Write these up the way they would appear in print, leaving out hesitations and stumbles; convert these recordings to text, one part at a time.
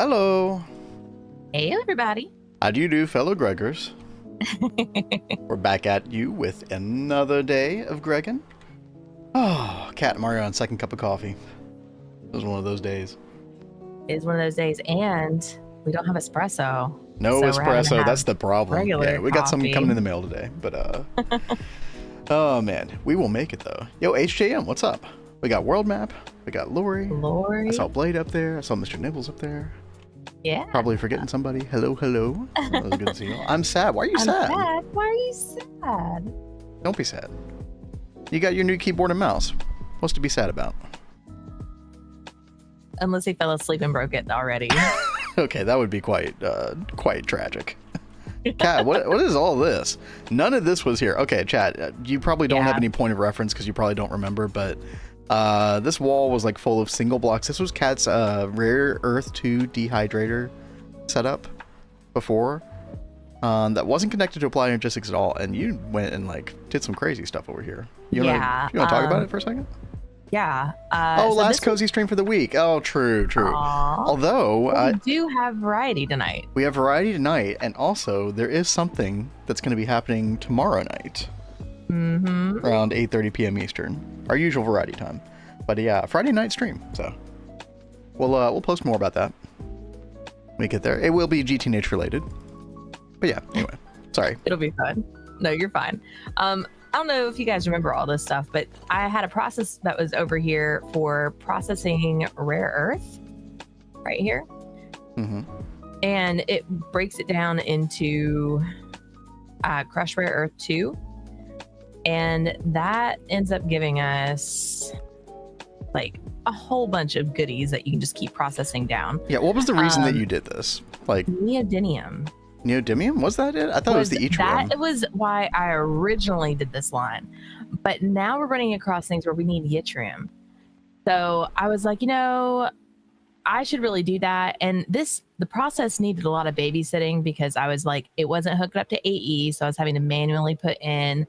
Hello. Hey, everybody. How do you do, fellow Gregors? We're back at you with another day of Gregging. Oh, Cat and Mario on second cup of coffee. It was one of those days. It's one of those days, and we don't have espresso. No so we're having to espresso, have that's the problem. regular Yeah, we got some coffee. coming in the mail today, but oh man, we will make it though. Yo, HJM, what's up? We got World Map, we got Lori. I saw Blade up there, I saw Mr. Nibbles up there. Yeah. Probably forgetting somebody. Hello, hello. That was good to see you. I'm sad. Why are you sad? Why are you sad? Don't be sad. You got your new keyboard and mouse. What's to be sad about? Unless he fell asleep and broke it already. Okay, that would be quite tragic. Cat, what is all this? None of this was here. Okay, chat, you probably don't have any point of reference because you probably don't remember, but this wall was like full of single blocks. This was Cat's Rare Earth 2 dehydrator setup before. That wasn't connected to Apply Logistics at all, and you went and like did some crazy stuff over here. You wanna talk about it for a second? Yeah. So last cozy stream for the week. Oh, true. Aww. Although we do have variety tonight. We have variety tonight, and also there is something that's going to be happening tomorrow night, around 8:30 p.m. Eastern, our usual variety time. But yeah, Friday night stream. So we'll post more about that when we get there. It will be GTNH related. But yeah, anyway, sorry. It'll be fun. No, you're fine. I don't know if you guys remember all this stuff, but I had a process that was over here for processing rare earth right here. And it breaks it down into crushed rare earth 2. And that ends up giving us like a whole bunch of goodies that you can just keep processing down. Yeah, what was the reason that you did this? Like neodymium. Neodymium? Was that it? I thought it was the yttrium. That was why I originally did this line. But now we're running across things where we need yttrium. So I was like, I should really do that. And the process needed a lot of babysitting because I was like, it wasn't hooked up to AE. So I was having to manually put in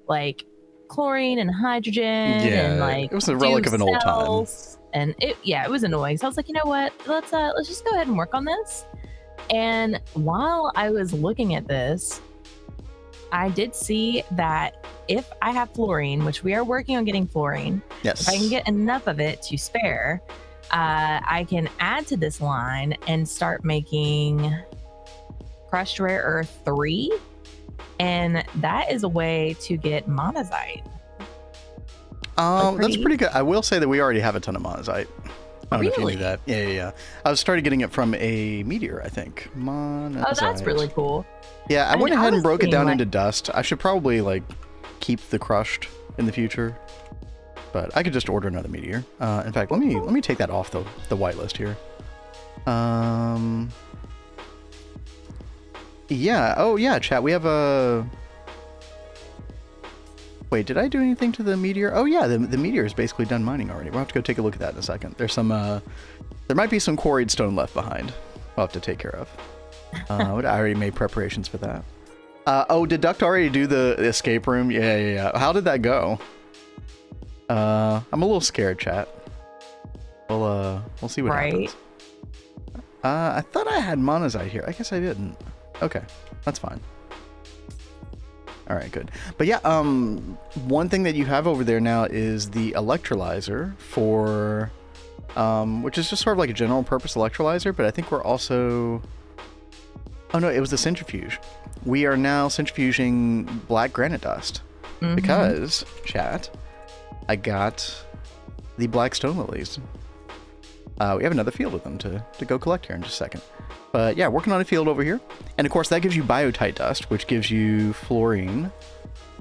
like chlorine and hydrogen. Yeah, and like it was a relic of an old time. And it was annoying. So I was like, you know what? Let's just go ahead and work on this. And while I was looking at this, I did see that if I have fluorine, which we are working on getting fluorine, if I can get enough of it to spare, I can add to this line and start making crushed rare earth 3. And that is a way to get monazite. That's pretty good. I will say that we already have a ton of monazite. I don't know if you knew that. Yeah. I started getting it from a meteor, I think. Monazite. Oh, that's really cool. Yeah, I went ahead and broke it down into dust. I should probably like keep the crushed in the future, but I could just order another meteor. In fact, let me take that off the whitelist here. Yeah. Oh yeah, chat. We have a. Wait, did I do anything to the meteor? Oh yeah, the meteor is basically done mining already. We'll have to go take a look at that in a second. There's some, there might be some quarried stone left behind. We'll have to take care of. I already made preparations for that. Oh, did Duct already do the escape room? Yeah. How did that go? I'm a little scared, chat. We'll see what happens. I thought I had monazite here. I guess I didn't. Okay, that's fine. All right, good. But yeah, one thing that you have over there now is the electrolyzer for, which is just sort of like a general purpose electrolyzer, but I think we're also, oh no, it was the centrifuge. We are now centrifuging black granite dust because, chat, I got the black stone lilies. We have another field of them to go collect here in just a second. But yeah, working on a field over here. And of course that gives you biotite dust, which gives you fluorine.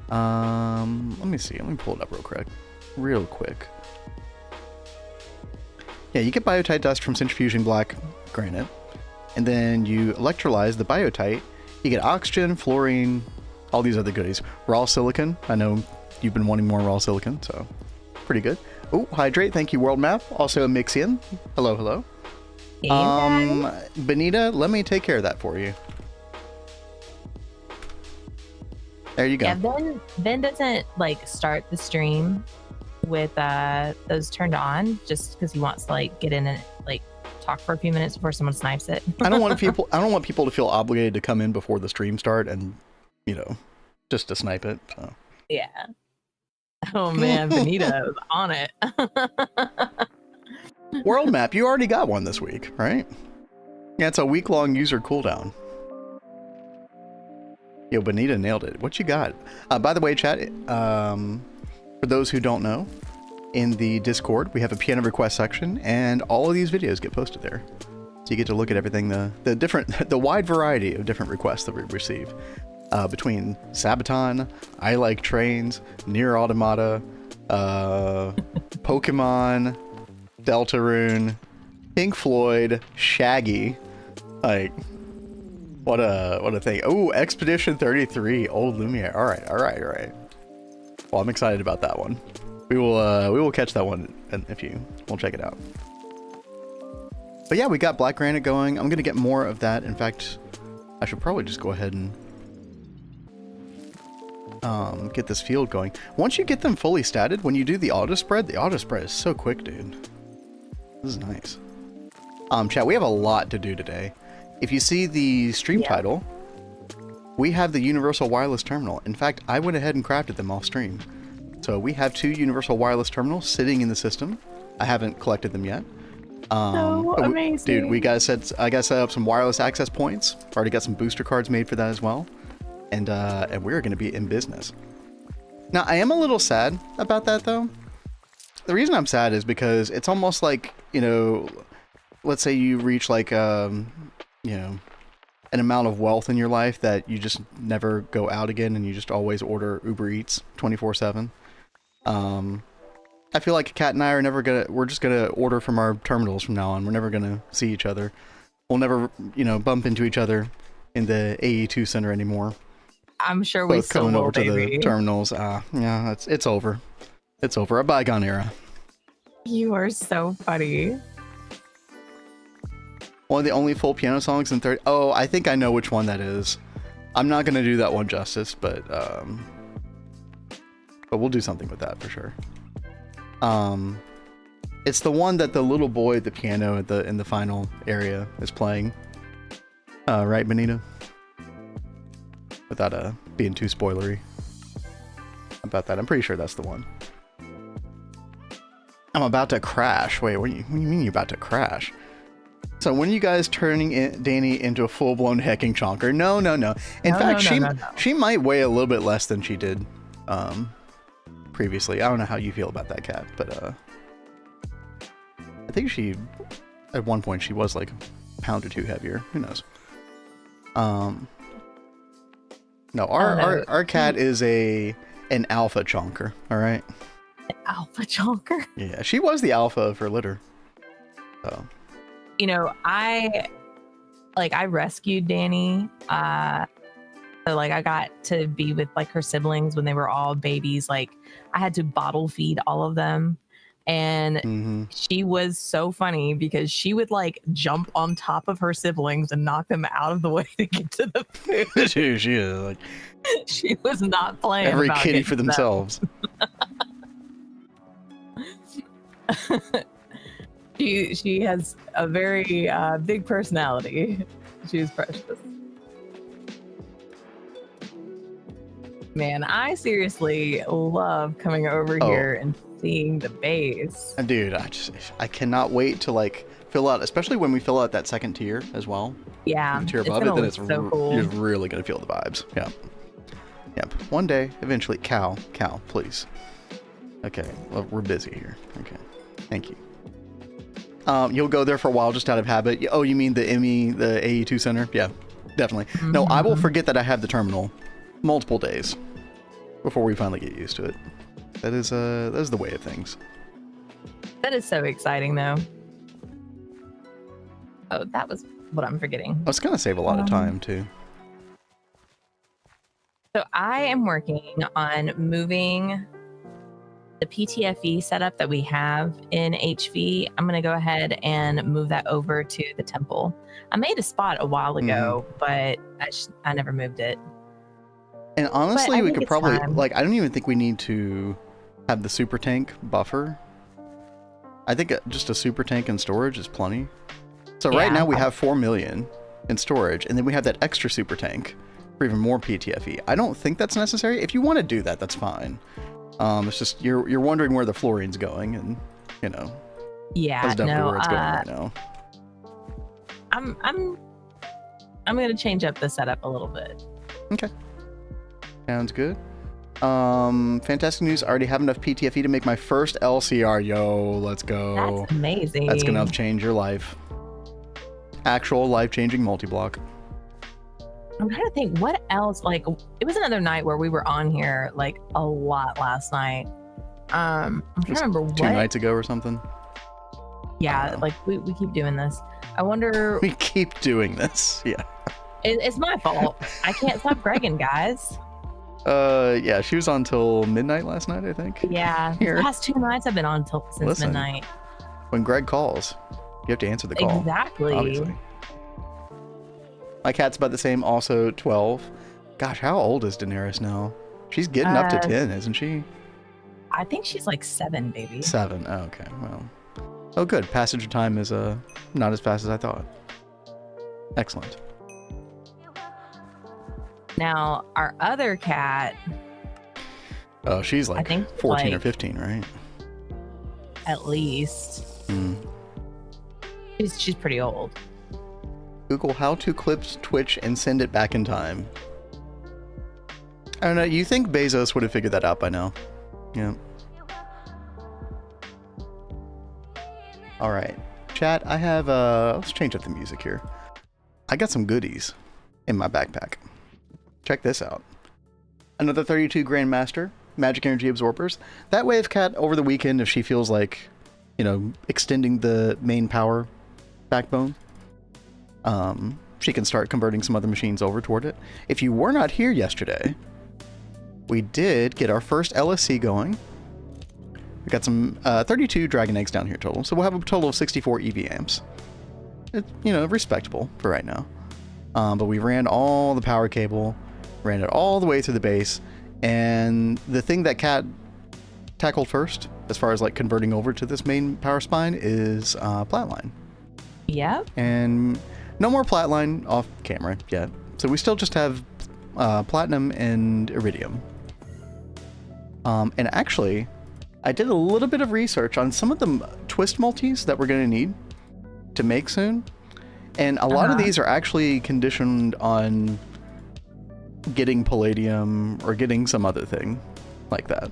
Let me see, let me pull it up real quick. Yeah, you get biotite dust from centrifuging black granite. And then you electrolyze the biotite. You get oxygen, fluorine, all these other goodies. Raw silicon. I know you've been wanting more raw silicon, so pretty good. Oh, hydrate. Thank you, World Map. Also a mix in. Hello. Benita, let me take care of that for you. There you go. Yeah, Ben doesn't like start the stream with those turned on just because he wants to like get in and like talk for a few minutes before someone snipes it. I don't want people to feel obligated to come in before the stream start and, you know, just to snipe it. So. Yeah. Oh man, Benita was on it. World map, you already got one this week, right? Yeah, it's a week-long user cooldown. Yo, Benita nailed it. What you got? By the way, chat, for those who don't know, in the Discord, we have a piano request section, and all of these videos get posted there. So you get to look at everything, the wide variety of different requests that we receive. Between Sabaton, I Like Trains, Nier Automata, Pokemon, Deltarune, Pink Floyd, Shaggy, like, what a thing. Oh, Expedition 33, Old Lumiere. All right. Well, I'm excited about that one. We will catch that one we'll check it out. But yeah, we got Black Granite going. I'm gonna get more of that. In fact, I should probably just go ahead and get this field going. Once you get them fully statted, when you do the auto spread is so quick, dude. This is nice. Chat, we have a lot to do today. If you see the stream title, we have the Universal Wireless Terminal. In fact, I went ahead and crafted them off stream. So we have 2 Universal Wireless Terminals sitting in the system. I haven't collected them yet. So amazing. Dude, I got set up some wireless access points. Already got some booster cards made for that as well. And we're going to be in business. Now, I am a little sad about that, though. The reason I'm sad is because it's almost like, you know, let's say you reach like, you know, an amount of wealth in your life that you just never go out again and you just always order Uber Eats 24/7. I feel like Kat and I are we're just gonna order from our terminals from now on. We're never gonna see each other. We'll never, you know, bump into each other in the AE2 center anymore. I'm sure we both still coming will, over to baby. the terminals. Yeah, it's over. It's over. A bygone era. You are so funny. One of the only full piano songs in 30. Oh, I think I know which one that is. I'm not gonna do that one justice, but we'll do something with that for sure. It's the one that the little boy at the piano in the final area is playing. Right, Benita? Without being too spoilery about that, I'm pretty sure that's the one. I'm about to crash. Wait, what do you mean you're about to crash? So when are you guys turning Danny into a full-blown hecking chonker? No. In fact, she might weigh a little bit less than she did previously. I don't know how you feel about that, Cat, but I think at one point she was like a pound or 2 heavier. Who knows? No, our cat is an alpha chonker. All right. An alpha chonker. Yeah, she was the alpha of her litter. So. You know, I rescued Danny. So like I got to be with like her siblings when they were all babies. Like I had to bottle feed all of them. And she was so funny because she would like jump on top of her siblings and knock them out of the way to get to the food. she is like, she was not playing. Every kitty for themselves. She has a very big personality. She's precious. Man, I seriously love coming over here and seeing the base. Dude, I cannot wait to like fill out, especially when we fill out that second tier as well. Yeah, the tier above it, then it's so cool. You're really gonna feel the vibes. Yeah. Yep. One day, eventually, Cal, please. Okay, well, we're busy here. Okay, thank you. You'll go there for a while just out of habit. Oh, you mean the AE2 center? Yeah, definitely. No, I will forget that I have the terminal multiple days before we finally get used to it. That is the way of things. That is so exciting, though. Oh, that was what I'm forgetting. It's gonna save a lot of time too. So I am working on moving the PTFE setup that we have in HV. I'm going to go ahead and move that over to the temple. I made a spot a while ago, but I never moved it. And honestly, we could probably, like, I don't even think we need to have the super tank buffer. I think just a super tank and storage is plenty. So right now we have 4 million in storage, and then we have that extra super tank for even more PTFE. I don't think that's necessary. If you want to do that, that's fine. It's just you're wondering where the fluorine's going, and you know, that's definitely where it's going right now. I'm gonna change up the setup a little bit. Okay, sounds good. Fantastic news. I already have enough PTFE to make my first LCR. Yo, let's go. That's amazing. That's gonna change your life. Actual life-changing multi-block. I'm trying to think what else. Like, it was another night where we were on here like a lot last night. I'm trying to remember what. 2 nights ago or something. Yeah, like we keep doing this. I wonder. We keep doing this. Yeah. It's my fault. I can't stop Gregging, guys. Yeah, she was on till midnight last night, I think. Yeah, the past 2 nights I've been on since midnight. When Greg calls, you have to answer the call. Exactly. Obviously. My cat's about the same, also 12. Gosh, how old is Daenerys now? She's getting up to 10, isn't she? I think she's like 7, baby. 7. Oh, okay. Well. Oh, good. Passage of time is not as fast as I thought. Excellent. Now, our other cat. Oh, she's like, I think 14 like, or 15, right? At least. She's pretty old. Google how to clips Twitch and send it back in time. I don't know. You think Bezos would have figured that out by now? Yeah. All right, chat. I have let's change up the music here. I got some goodies in my backpack. Check this out. Another 32 Grandmaster Magic Energy Absorbers. That way, if Cat over the weekend, if she feels like, you know, extending the main power backbone, she can start converting some other machines over toward it. If you were not here yesterday, we did get our first LSC going. We got some 32 Dragon Eggs down here total, so we'll have a total of 64 EV amps. It's, you know, respectable for right now. But we ran all the power cable, ran it all the way through the base, and the thing that Cat tackled first, as far as like converting over to this main power spine, is Platline. Yep. And no more Platline off camera yet, so we still just have Platinum and Iridium. And actually, I did a little bit of research on some of the twist multis that we're going to need to make soon. And a lot of these are actually conditioned on getting Palladium or getting some other thing like that.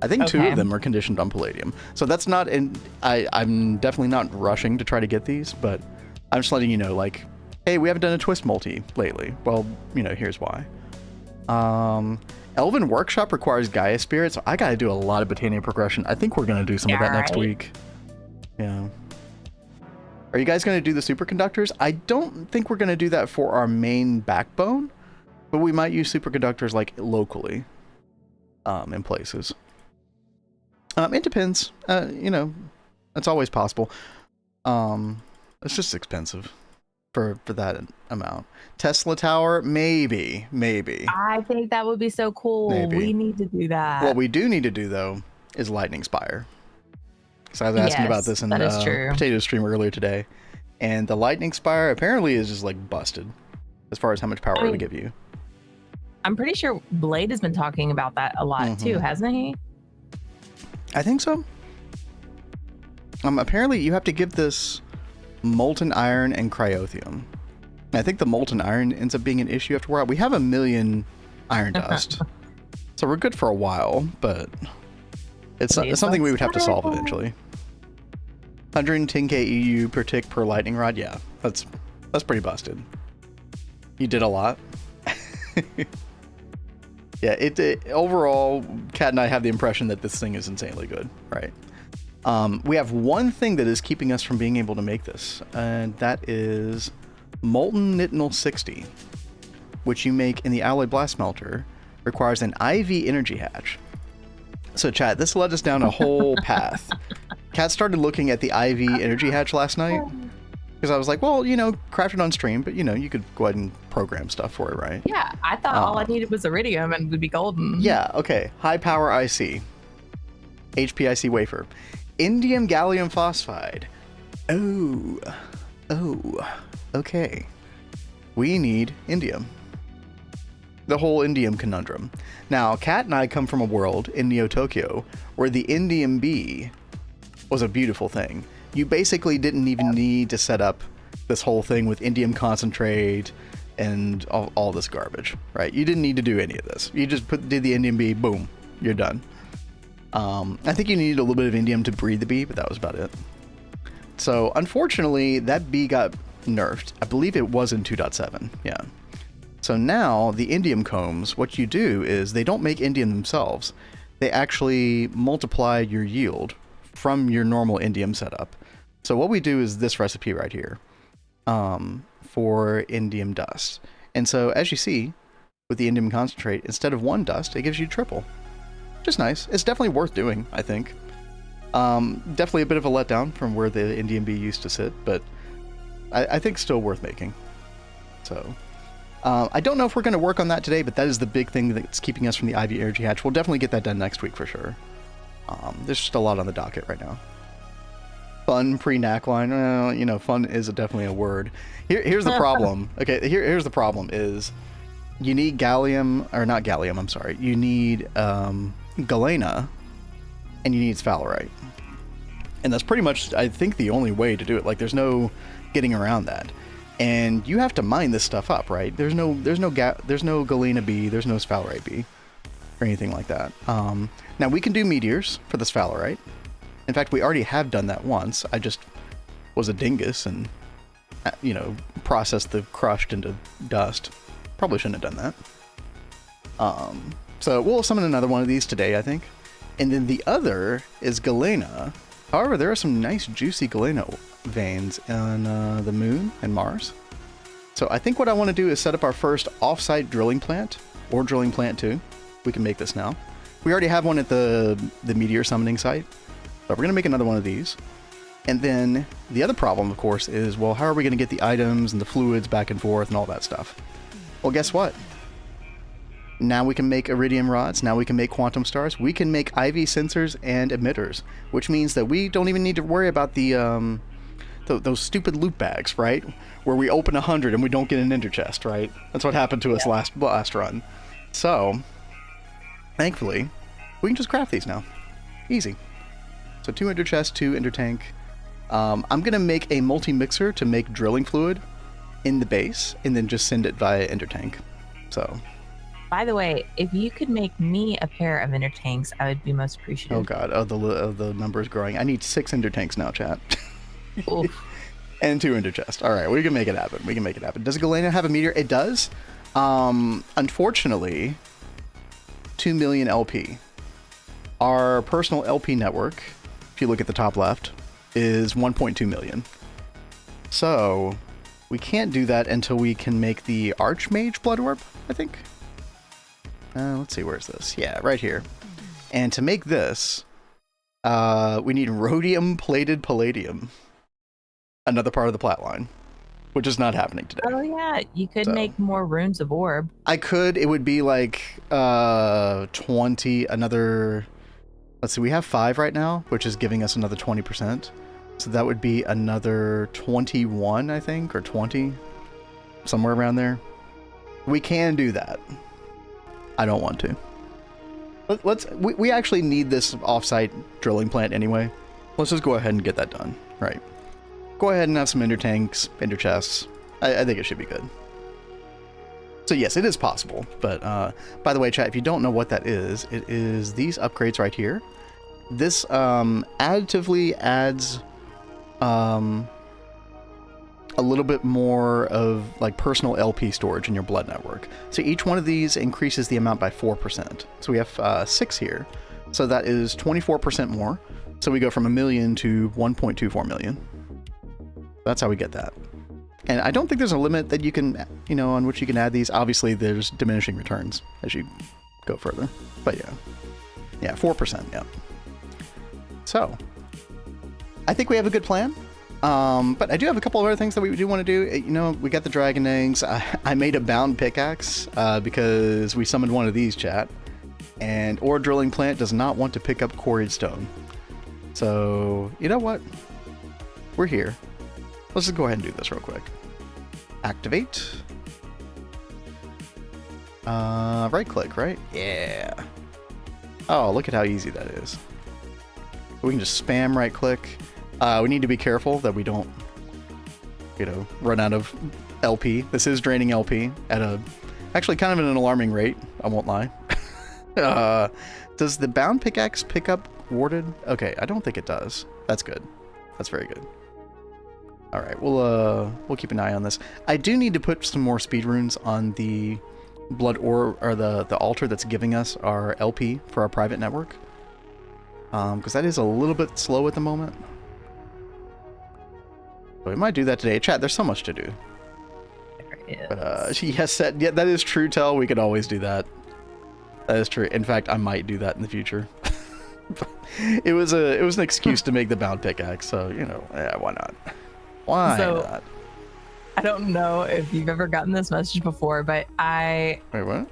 I think 2 of them are conditioned on Palladium. So that's not in... I'm definitely not rushing to try to get these, but I'm just letting you know, like, hey, we haven't done a twist multi lately. Well, you know, here's why. Elven Workshop requires Gaia Spirit, so I gotta do a lot of Botania progression. I think we're gonna do some of that next week. Yeah. Are you guys gonna do the superconductors? I don't think we're gonna do that for our main backbone, but we might use superconductors like locally, in places. It depends. You know, it's always possible. It's just expensive for that amount. Tesla Tower, maybe. I think that would be so cool. Maybe. We need to do that. What we do need to do, though, is Lightning Spire. So I was asking about this in the Potato stream earlier today. And the Lightning Spire apparently is just, like, busted as far as how much power it'll give you. I'm pretty sure Blade has been talking about that a lot, too, hasn't he? I think so. Apparently, you have to give this molten iron and cryothium. I think the molten iron ends up being an issue after a while. We have 1 million iron dust, so we're good for a while, but it's something we would have to solve eventually. 110k EU per tick per lightning rod. Yeah, that's pretty busted. You did a lot. Yeah, overall, Kat and I have the impression that this thing is insanely good, right? We have one thing that is keeping us from being able to make this, and that is Molten Nitinol 60, which you make in the Alloy Blast Smelter, requires an IV energy hatch. So chat, this led us down a whole path. Kat started looking at the IV energy hatch last night, because I was like, well, you know, craft it on stream, but you know, you could go ahead and program stuff for it, right? Yeah, I thought all I needed was Iridium and we'd be golden. Yeah, okay. High power IC. HPIC wafer. Indium gallium phosphide. Oh, Oh, okay. We need indium. The whole indium conundrum. Now, Kat and I come from a world in Neo Tokyo where the indium bee was a beautiful thing. You basically didn't even need to set up this whole thing with indium concentrate and all this garbage, right? You didn't need to do any of this. You just did the indium bee, boom, you're done. I think you needed a little bit of indium to breed the bee, but that was about it. So unfortunately, that bee got nerfed. I believe it was in 2.7, yeah. So now the indium combs, what you do is they don't make indium themselves. They actually multiply your yield from your normal indium setup. So what we do is this recipe right here for indium dust. And so as you see with the indium concentrate, instead of 1 dust, it gives you triple. Just nice. It's definitely worth doing, I think. Definitely a bit of a letdown from where the indium bee used to sit, but I think still worth making. So I don't know if we're going to work on that today, but that is the big thing that's keeping us from the Ivy Energy Hatch. We'll definitely get that done next week for sure. There's just a lot on the docket right now. Fun pre-knack line. You know, fun is definitely a word. Here's the problem. Okay, here's the problem is you need gallium, or not gallium, I'm sorry. You need galena, and you need sphalerite. And that's pretty much, I think, the only way to do it. Like, there's no getting around that. And you have to mine this stuff up, right? There's no galena bee, there's no sphalerite bee, or anything like that. Now we can do meteors for the sphalerite. In fact, we already have done that once. I just was a dingus and, you know, processed the crushed into dust. Probably shouldn't have done that. So we'll summon another one of these today, I think. And then the other is galena. However, there are some nice juicy galena veins on the moon and Mars. So I think what I want to do is set up our first off-site drilling plant, or drilling plant 2. We can make this now. We already have one at the meteor summoning site, but we're going to make another one of these. And then the other problem, of course, is, well, how are we going to get the items and the fluids back and forth and all that stuff? Well, guess what? Now we can make iridium rods. Now we can make quantum stars. We can make IV sensors and emitters, which means that we don't even need to worry about the those stupid loot bags, right? Where we open 100 and we don't get an ender chest, right? That's what happened to us last run. So, thankfully, we can just craft these now. Easy. So 2 ender chests, 2 ender tank. I'm going to make a multi-mixer to make drilling fluid in the base, and then just send it via ender tank. So... By the way, if you could make me a pair of ender tanks, I would be most appreciative. Oh god, the number is growing. I need 6 ender tanks now, chat. And 2 ender chests. Alright, we can make it happen. We can make it happen. Does Galena have a meteor? It does. Unfortunately, 2 million LP. Our personal LP network, if you look at the top left, is 1.2 million. So, we can't do that until we can make the Archmage Blood Orb, I think. Let's see, where's this? Yeah, right here. And to make this, we need rhodium-plated palladium. Another part of the plat line, which is not happening today. Oh yeah, you could make more runes of orb. I could. It would be like 20, another... Let's see, we have 5 right now, which is giving us another 20%. So that would be another 21, I think, or 20. Somewhere around there. We can do that. I don't want to. We actually need this off-site drilling plant anyway. Let's just go ahead and get that done. Right. Go ahead and have some ender tanks, ender chests. I think it should be good. So yes, it is possible. But by the way, chat, if you don't know what that is, it is these upgrades right here. This additively adds a little bit more of like personal LP storage in your blood network. So each one of these increases the amount by 4%. So we have 6 here. So that is 24% more. So we go from 1 million to 1.24 million. That's how we get that. And I don't think there's a limit that you can, you know, on which you can add these. Obviously there's diminishing returns as you go further. But yeah. Yeah, 4%, yeah. So I think we have a good plan. But I do have a couple of other things that we do want to do. You know, we got the dragon eggs. I made a bound pickaxe because we summoned one of these, chat. And ore drilling plant does not want to pick up quarried stone. So, you know what? We're here. Let's just go ahead and do this real quick. Activate. Right click, right? Yeah. Oh, look at how easy that is. We can just spam right click. We need to be careful that we don't, you know, run out of LP. This is draining LP at a, actually kind of at an alarming rate, I won't lie. Does the bound pickaxe pick up warded? Okay, I don't think it does. That's good. That's very good. All right, we'll keep an eye on this. I do need to put some more speed runes on the blood ore, or the altar that's giving us our LP for our private network, because that is a little bit slow at the moment. So we might do that today. Chat, there's so much to do. But yes, that is true. Tell, we could always do that. That is true. In fact, I might do that in the future. it was an excuse to make the bound pickaxe, so you know, yeah, why not? Why not? I don't know if you've ever gotten this message before, but Wait, what?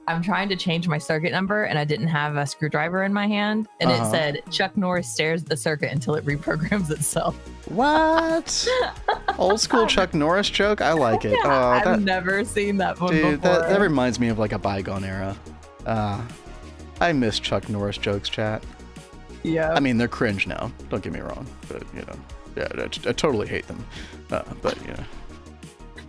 I'm trying to change my circuit number and I didn't have a screwdriver in my hand, and it said Chuck Norris stares at the circuit until it reprograms itself. What? Old school Chuck Norris joke? I like it. Yeah, I've never seen that one before. Dude, that reminds me of like a bygone era. I miss Chuck Norris jokes, chat. Yeah. I mean, they're cringe now. Don't get me wrong, but you know, yeah, I totally hate them. But you know,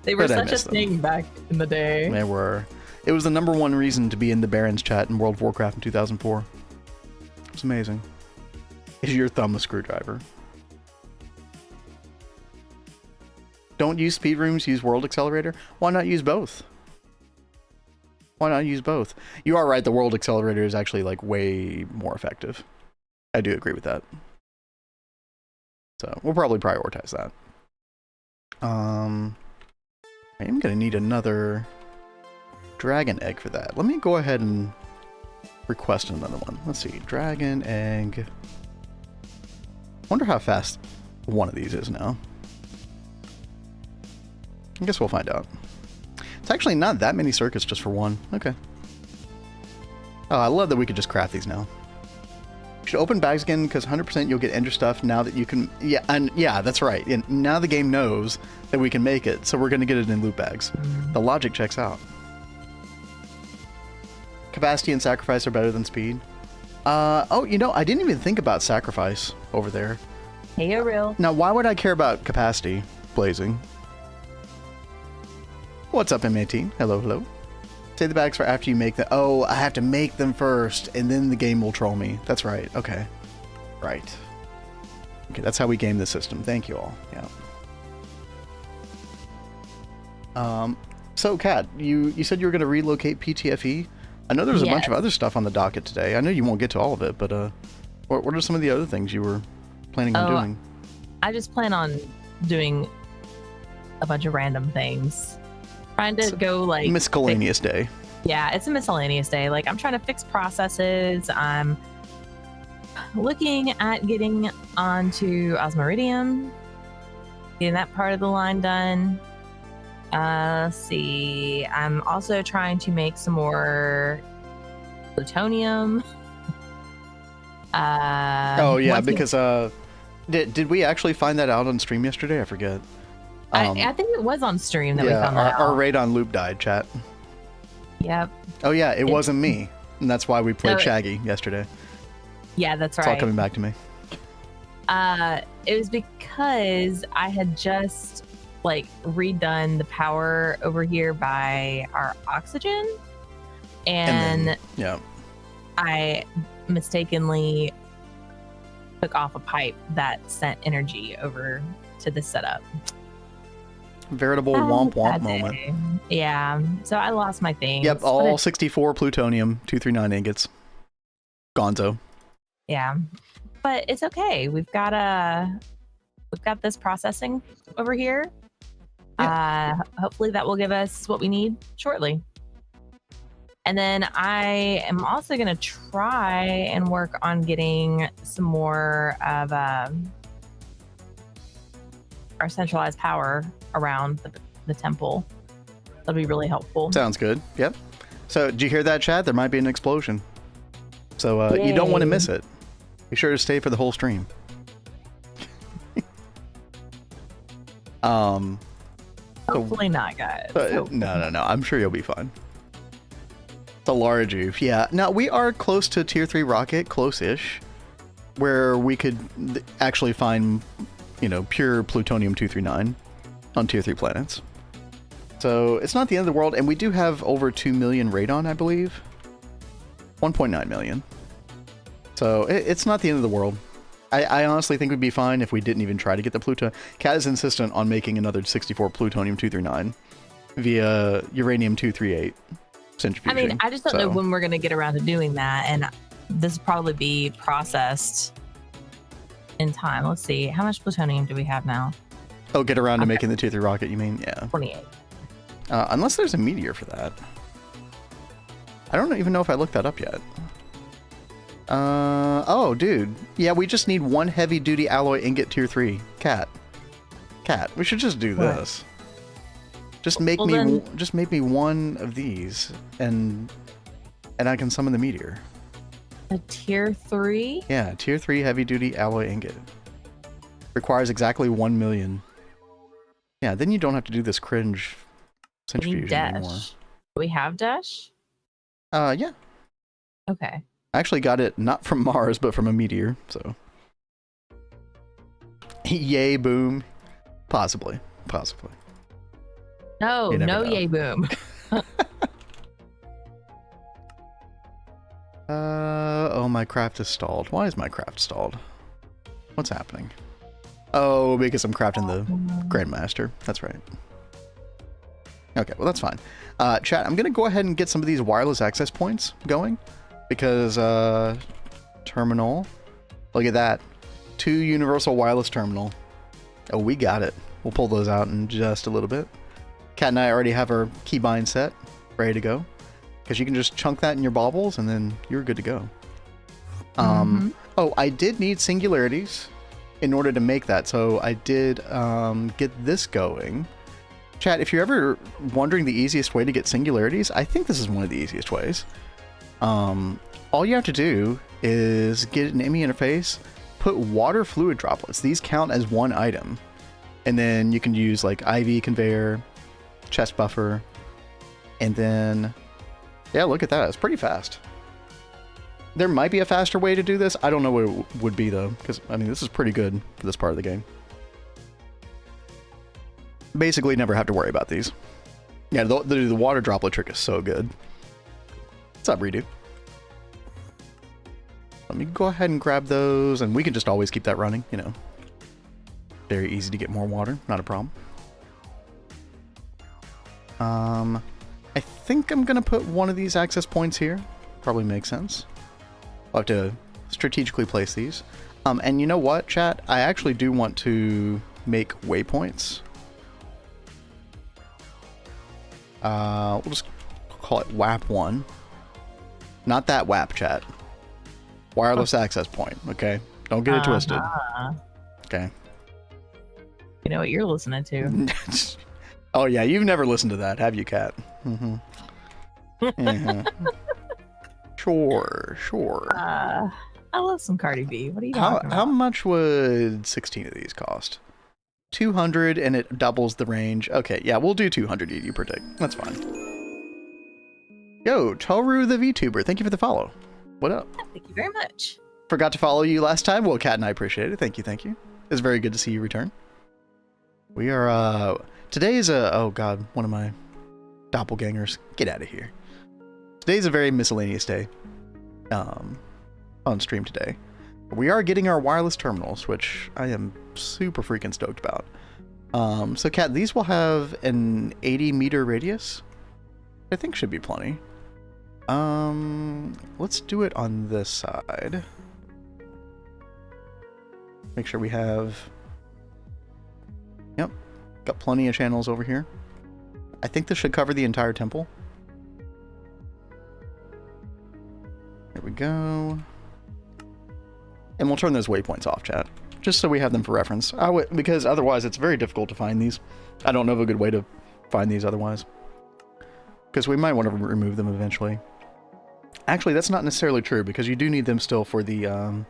they were such a thing back in the day. They were. It was the #1 reason to be in the Barons chat in World of Warcraft in 2004. It's amazing. Is your thumb a screwdriver? Don't use speed rooms, use World Accelerator. Why not use both? Why not use both? You are right, the World Accelerator is actually like way more effective. I do agree with that. So we'll probably prioritize that. I am gonna need another dragon egg for that. Let me go ahead and request another one. Let's see, dragon egg. Wonder how fast one of these is now. I guess we'll find out. It's actually not that many circuits just for one. Okay. Oh, I love that we could just craft these now. You should open bags again because 100% you'll get ender stuff now that you can. Yeah, and yeah, that's right. And now the game knows that we can make it, so we're going to get it in loot bags. The logic checks out. Capacity and sacrifice are better than speed. Oh, you know, I didn't even think about sacrifice over there. Hey, you're real. Now, why would I care about capacity, Blazing? What's up, M18? Hello, hello. Save the bags for after you make them. Oh, I have to make them first, and then the game will troll me. That's right. Okay. Right. Okay, that's how we game the system. Thank you all. Yeah. So, Kat, you said you were going to relocate PTFE. I know there's a bunch of other stuff on the docket today. I know you won't get to all of it, but what are some of the other things you were planning on doing? I just plan on doing a bunch of random things. Trying to go like miscellaneous day. Yeah, it's a miscellaneous day. Like I'm trying to fix processes. I'm looking at getting onto Osmiridium, getting that part of the line done. Let's see. I'm also trying to make some more plutonium. Oh yeah, because did we actually find that out on stream yesterday? I forget. I think it was on stream that we found that out. Our raid on loop died, chat. Yep. Oh yeah, it wasn't me, and that's why we played Shaggy yesterday. Yeah, that's right. It's all coming back to me. It was because I had just like redone the power over here by our oxygen, and then, yeah, I mistakenly took off a pipe that sent energy over to the setup. Veritable womp womp moment. Yeah, so I lost my things. Yep, all 64 plutonium 239 ingots. Gonzo. Yeah, but it's okay. We've got this processing over here. Yeah. Hopefully that will give us what we need shortly. And then I am also going to try and work on getting some more of our centralized power around the temple. That'll be really helpful. Sounds good. Yep. So, did you hear that, Chad? There might be an explosion. So, you don't want to miss it. Be sure to stay for the whole stream. So- Hopefully not, guys. No. I'm sure you'll be fine. It's a large oof. Yeah. Now, we are close to Tier 3 rocket, close-ish, where we could actually find, you know, pure plutonium-239 on Tier 3 planets. So it's not the end of the world, and we do have over 2 million radon, I believe. 1.9 million. So it's not the end of the world. I honestly think we'd be fine if we didn't even try to get the plutonium. Cat is insistent on making another 64 plutonium-239 via uranium-238 centrifuging. I mean, I just don't know when we're going to get around to doing that, and this will probably be processed in time. Let's see. How much plutonium do we have now? Oh, get around to making the Tier 3 rocket, you mean? Yeah. 28. Unless there's a meteor for that. I don't even know if I looked that up yet. Oh, dude. Yeah, we just need one heavy-duty alloy ingot Tier 3. Cat, we should just do this. Just make me one of these, and I can summon the meteor. A Tier 3? Yeah, Tier 3 heavy-duty alloy ingot. Requires exactly 1 million. Yeah, then you don't have to do this cringe centrifuge anymore. Do we have Dash? Yeah. Okay. I actually got it not from Mars, but from a meteor, so. Yay, boom. Possibly. No yay, boom. Oh, my craft is stalled. Why is my craft stalled? What's happening? Oh, because I'm crafting the Grandmaster. That's right. Okay, well, that's fine. Chat, I'm going to go ahead and get some of these wireless access points going. Because, terminal. Look at that. 2 universal wireless terminal. Oh, we got it. We'll pull those out in just a little bit. Kat and I already have our keybind set. Ready to go. Because you can just chunk that in your baubles and then you're good to go. Oh, I did need singularities in order to make that. So I did get this going. Chat, if you're ever wondering the easiest way to get singularities, I think this is one of the easiest ways. All you have to do is get an ME interface, put water fluid droplets. These count as one item. And then you can use like IV conveyor, chest buffer, and then, yeah, look at that. It's pretty fast. There might be a faster way to do this. I don't know what it would be though, because I mean, this is pretty good for this part of the game. Basically never have to worry about these. Yeah, the water droplet trick is so good. What's up, Redo? Let me go ahead and grab those, and we can just always keep that running, you know. Very easy to get more water, not a problem. I think I'm gonna put one of these access points here. Probably makes sense. I'll have to strategically place these. And you know what, chat? I actually do want to make waypoints. We'll just call it WAP 1. Not that WAP, chat. Wireless access point, okay? Don't get it twisted. Okay. You know what you're listening to. Oh, yeah, you've never listened to that, have you, Kat? Mm-hmm. Sure. I love some Cardi B. What are you talking about? How much would 16 of these cost? 200, and it doubles the range. Okay, yeah, we'll do 200 you predict. That's fine. Yo, Toru the VTuber, thank you for the follow. What up? Thank you very much. Forgot to follow you last time. Well, Kat and I appreciate it. Thank you. It's very good to see you return. We are, today is oh god, one of my doppelgangers. Get out of here. Today's a very miscellaneous day. On stream today. We are getting our wireless terminals, which I am super freaking stoked about. So Kat, these will have an 80-meter radius. I think should be plenty. Let's do it on this side. Make sure we have... Yep, got plenty of channels over here. I think this should cover the entire temple. There we go. And we'll turn those waypoints off, chat. Just so we have them for reference. Because otherwise it's very difficult to find these. I don't know of a good way to find these otherwise. Because we might want to remove them eventually. Actually, that's not necessarily true, because you do need them still for the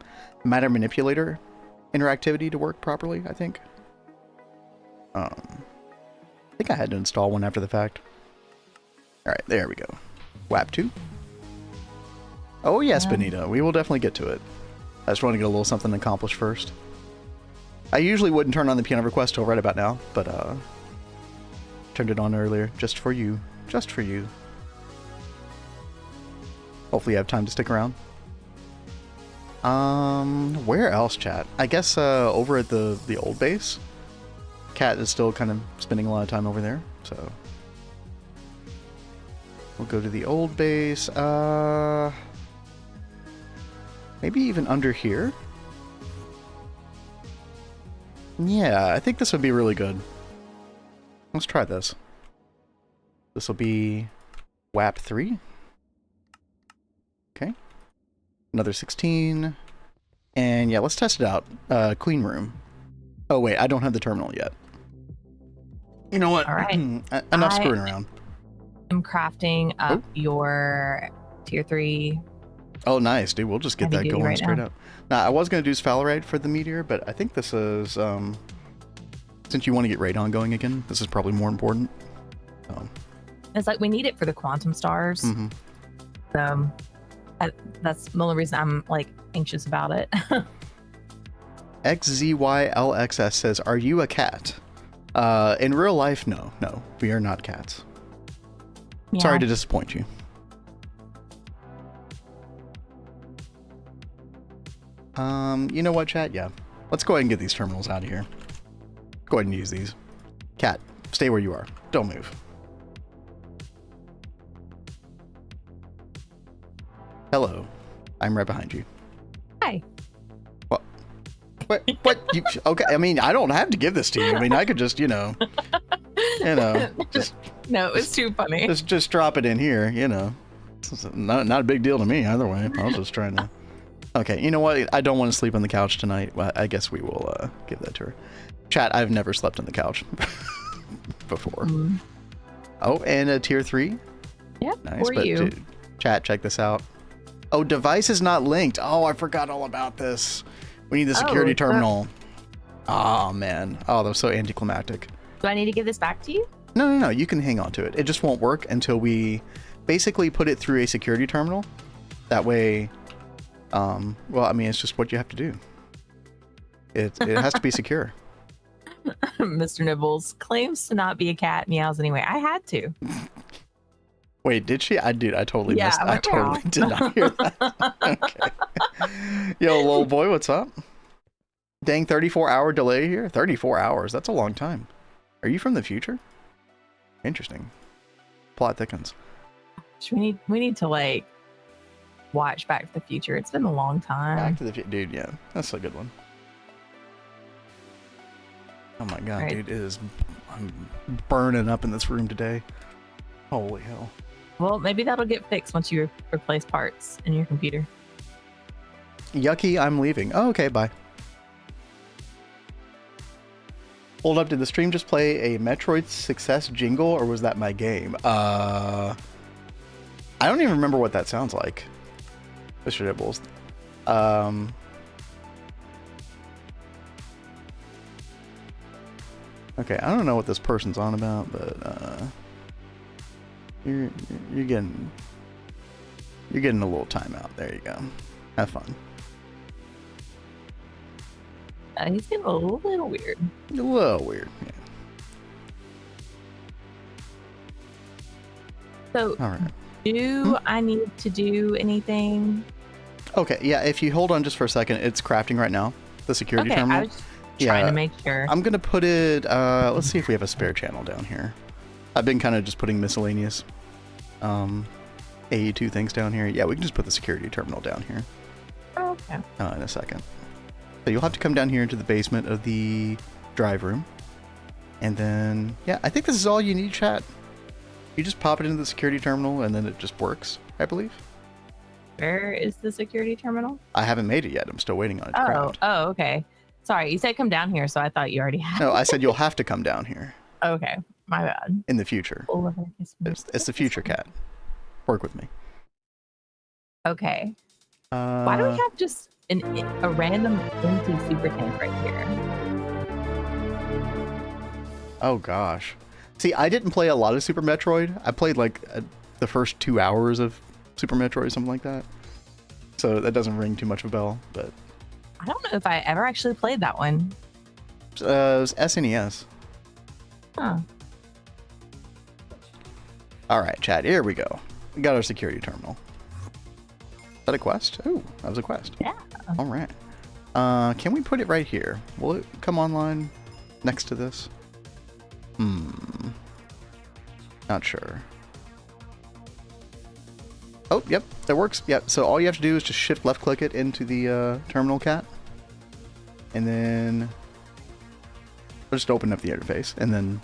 matter manipulator interactivity to work properly, I think. I think I had to install one after the fact. All right, there we go. WAP 2. Oh yes, Benita, we will definitely get to it. I just want to get a little something accomplished first. I usually wouldn't turn on the piano request till right about now, but turned it on earlier just for you. Just for you. Hopefully you have time to stick around. Where else, chat? I guess over at the old base. Cat is still kind of spending a lot of time over there, so we'll go to the old base. Maybe even under here. Yeah, I think this would be really good. Let's try this. This will be WAP 3. Okay. Another 16. And yeah, let's test it out. Clean room. Oh wait, I don't have the terminal yet. You know what? All right. Enough screwing around. I'm crafting up your tier 3. Oh, nice, dude. We'll just get that going right straight now. up. Now, I was going to do Sphalerite for the meteor, but I think this is, since you want to get Radon going again, this is probably more important. It's like we need it for the quantum stars. Mm-hmm. So that's the only reason I'm like anxious about it. XZYLXS says, "Are you a cat?" In real life, no, we are not cats. Yeah. Sorry to disappoint you. You know what, chat? Yeah. Let's go ahead and get these terminals out of here. Go ahead and use these. Cat, stay where you are. Don't move. Hello. I'm right behind you. Hi. What? You, okay, I mean, I don't have to give this to you. I mean, I could just, just... No, it's too funny. Just drop it in here, It's not a big deal to me either way. I was just trying to... Okay, you know what? I don't want to sleep on the couch tonight. Well, I guess we will give that to her. Chat, I've never slept on the couch before. Mm. Oh, and a tier 3? Yep, nice, but you. Chat, check this out. Oh, device is not linked. Oh, I forgot all about this. We need the security terminal. Oh, man. Oh, that was so anticlimactic. Do I need to give this back to you? No. You can hang on to it. It just won't work until we basically put it through a security terminal. That way... well, I mean, it's just what you have to do. It has to be secure. Mr. Nibbles claims to not be a cat, meows anyway. I had to. Wait, did she? I totally missed. I totally did not hear that. Okay. Yo, little boy, what's up? Dang, 34-hour delay here. 34 hours. That's a long time. Are you from the future? Interesting. Plot thickens. We need to like watch Back to the Future. It's been a long time. Back to the Future, dude. Yeah, that's a good one. Oh my god, right. Dude, I'm burning up in this room today. Holy hell. Well, maybe that'll get fixed once you replace parts in your computer. Yucky, I'm leaving. Oh, okay, bye. Hold up, did the stream just play a Metroid Success jingle, or was that my game? I don't even remember what that sounds like. Mr. Nibbles. Okay, I don't know what this person's on about, but you're getting a little time out. There you go. Have fun. He's getting a little weird. A little weird, yeah. So, all right. Do I need to do anything? Okay, yeah, if you hold on just for a second, it's crafting right now, the security terminal. I was trying to make sure. I'm going to put it, let's see if we have a spare channel down here. I've been kind of just putting miscellaneous AE2 things down here. Yeah, we can just put the security terminal down here. Okay. In a second. So you'll have to come down here into the basement of the drive room. And then, yeah, I think this is all you need, chat. You just pop it into the security terminal and then it just works, I believe. Where is the security terminal? I haven't made it yet. I'm still waiting on it to craft. Oh, okay. Sorry, you said come down here, so I thought you already had. No, I said you'll have to come down here. Okay, my bad. In the future. It's the future, cat. Work with me. Okay. Why do we have just a random empty super tank right here? Oh gosh. See, I didn't play a lot of Super Metroid. I played like the first 2 hours of Super Metroid, something like that. So that doesn't ring too much of a bell, but I don't know if I ever actually played that one. it was SNES. Huh. All right, chat. Here we go. We got our security terminal. Is that a quest? Ooh, that was a quest. Yeah. All right. Can we put it right here? Will it come online next to this? Not sure. Oh, yep, that works. Yep. So all you have to do is just shift left click it into the terminal, cat, and then just open up the interface, and then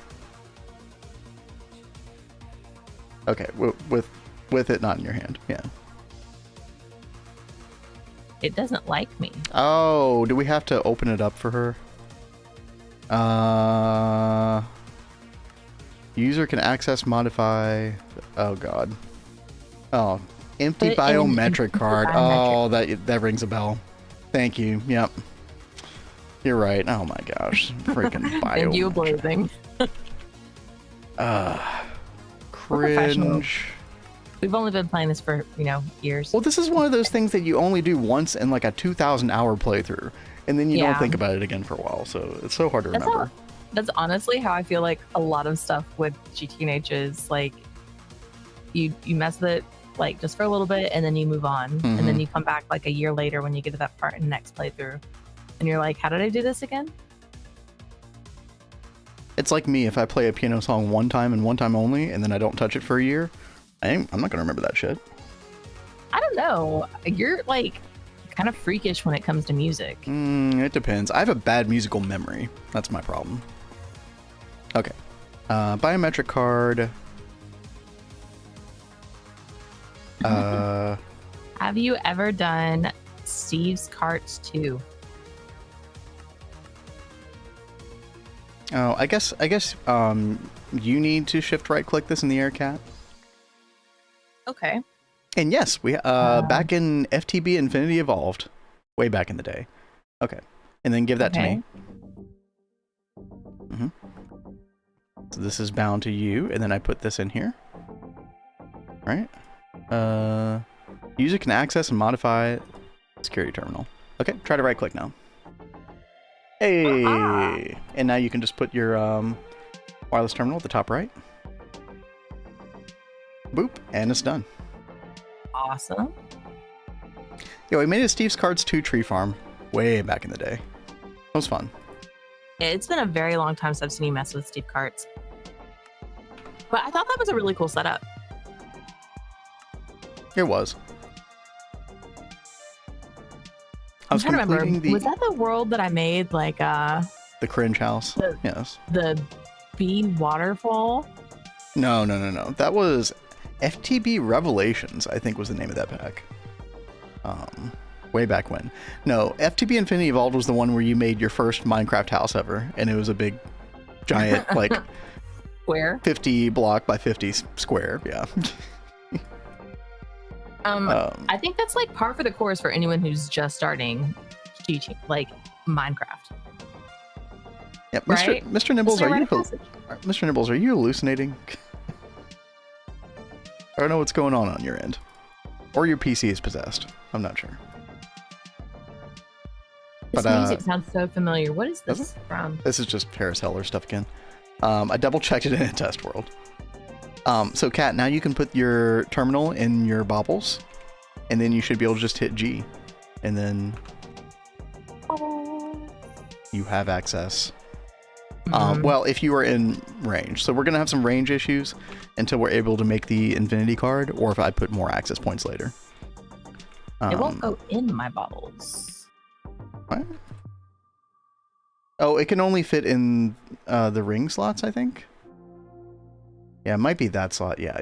okay, with it not in your hand. Yeah. It doesn't like me. Oh, do we have to open it up for her? User can access, modify. Oh god. Oh, empty biometric card. Oh, that rings a bell. Thank you. Yep. You're right. Oh my gosh. Freaking biometric. And you blazing. Cringe. We've only been playing this for, years. Well, this is one of those things that you only do once in like a 2,000-hour playthrough, and then you don't think about it again for a while. So it's so hard to remember. That's honestly how I feel like a lot of stuff with GTNH is. Like, you mess with it like just for a little bit, and then you move on, and then you come back like a year later when you get to that part in the next playthrough, and you're like, how did I do this again? It's like me if I play a piano song one time and one time only, and then I don't touch it for a year. I'm not gonna remember that shit. I don't know. You're like kind of freakish when it comes to music. It depends. I have a bad musical memory. That's my problem. Okay. Biometric card. Have you ever done Steve's Carts 2? Oh, I guess you need to shift right click this in the air, cat. Okay. And yes, we back in FTB Infinity Evolved, way back in the day. Okay. And then give that to me. So this is bound to you, and then I put this in here. Right? User can access and modify security terminal. Okay, try to right click now. Hey! And now you can just put your wireless terminal at the top right. Boop, and it's done. Awesome. Yeah, we made a Steve's Carts 2 tree farm way back in the day. It was fun. It's been a very long time since I've seen you mess with Steve Carts. But I thought that was a really cool setup. It was. I was trying to remember. the... Was that the world that I made, like the cringe house? Yes. The bee waterfall? No. That was FTB Revelations, I think was the name of that pack. Way back when. No, FTB Infinity Evolved was the one where you made your first Minecraft house ever, and it was a big, giant, like... Square? 50 block by 50 square, yeah. I think that's like par for the course for anyone who's just starting teaching, like Minecraft. Yeah, right? Mr. Nibbles, Mr. Nibbles, are you hallucinating? I don't know what's going on your end. Or your PC is possessed. I'm not sure. This music sounds so familiar. What is this from? This is just Paris Heller stuff again. I double checked it in a test world. So Kat, now you can put your terminal in your baubles, and then you should be able to just hit G, and then you have access. Well, if you are in range. So we're going to have some range issues until we're able to make the Infinity card, or if I put more access points later. It won't go in my baubles. What? Oh, it can only fit in the ring slots, I think. Yeah, it might be that slot. Yeah.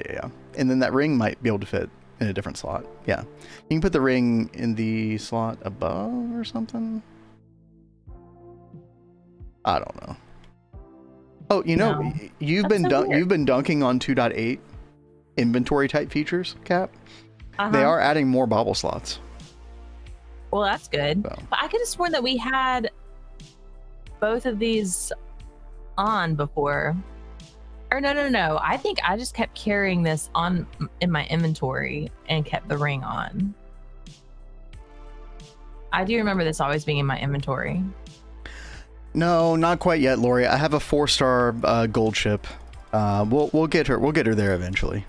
And then that ring might be able to fit in a different slot. Yeah. You can put the ring in the slot above or something. I don't know. Oh, you've been dunking on 2.8 inventory type features, Cap. They are adding more bauble slots. Well, that's good. So. But I could have sworn that we had both of these on before. Or no. I think I just kept carrying this on in my inventory and kept the ring on. I do remember this always being in my inventory. No, not quite yet, Lori. I have a 4-star gold ship. We'll get her. We'll get her there eventually.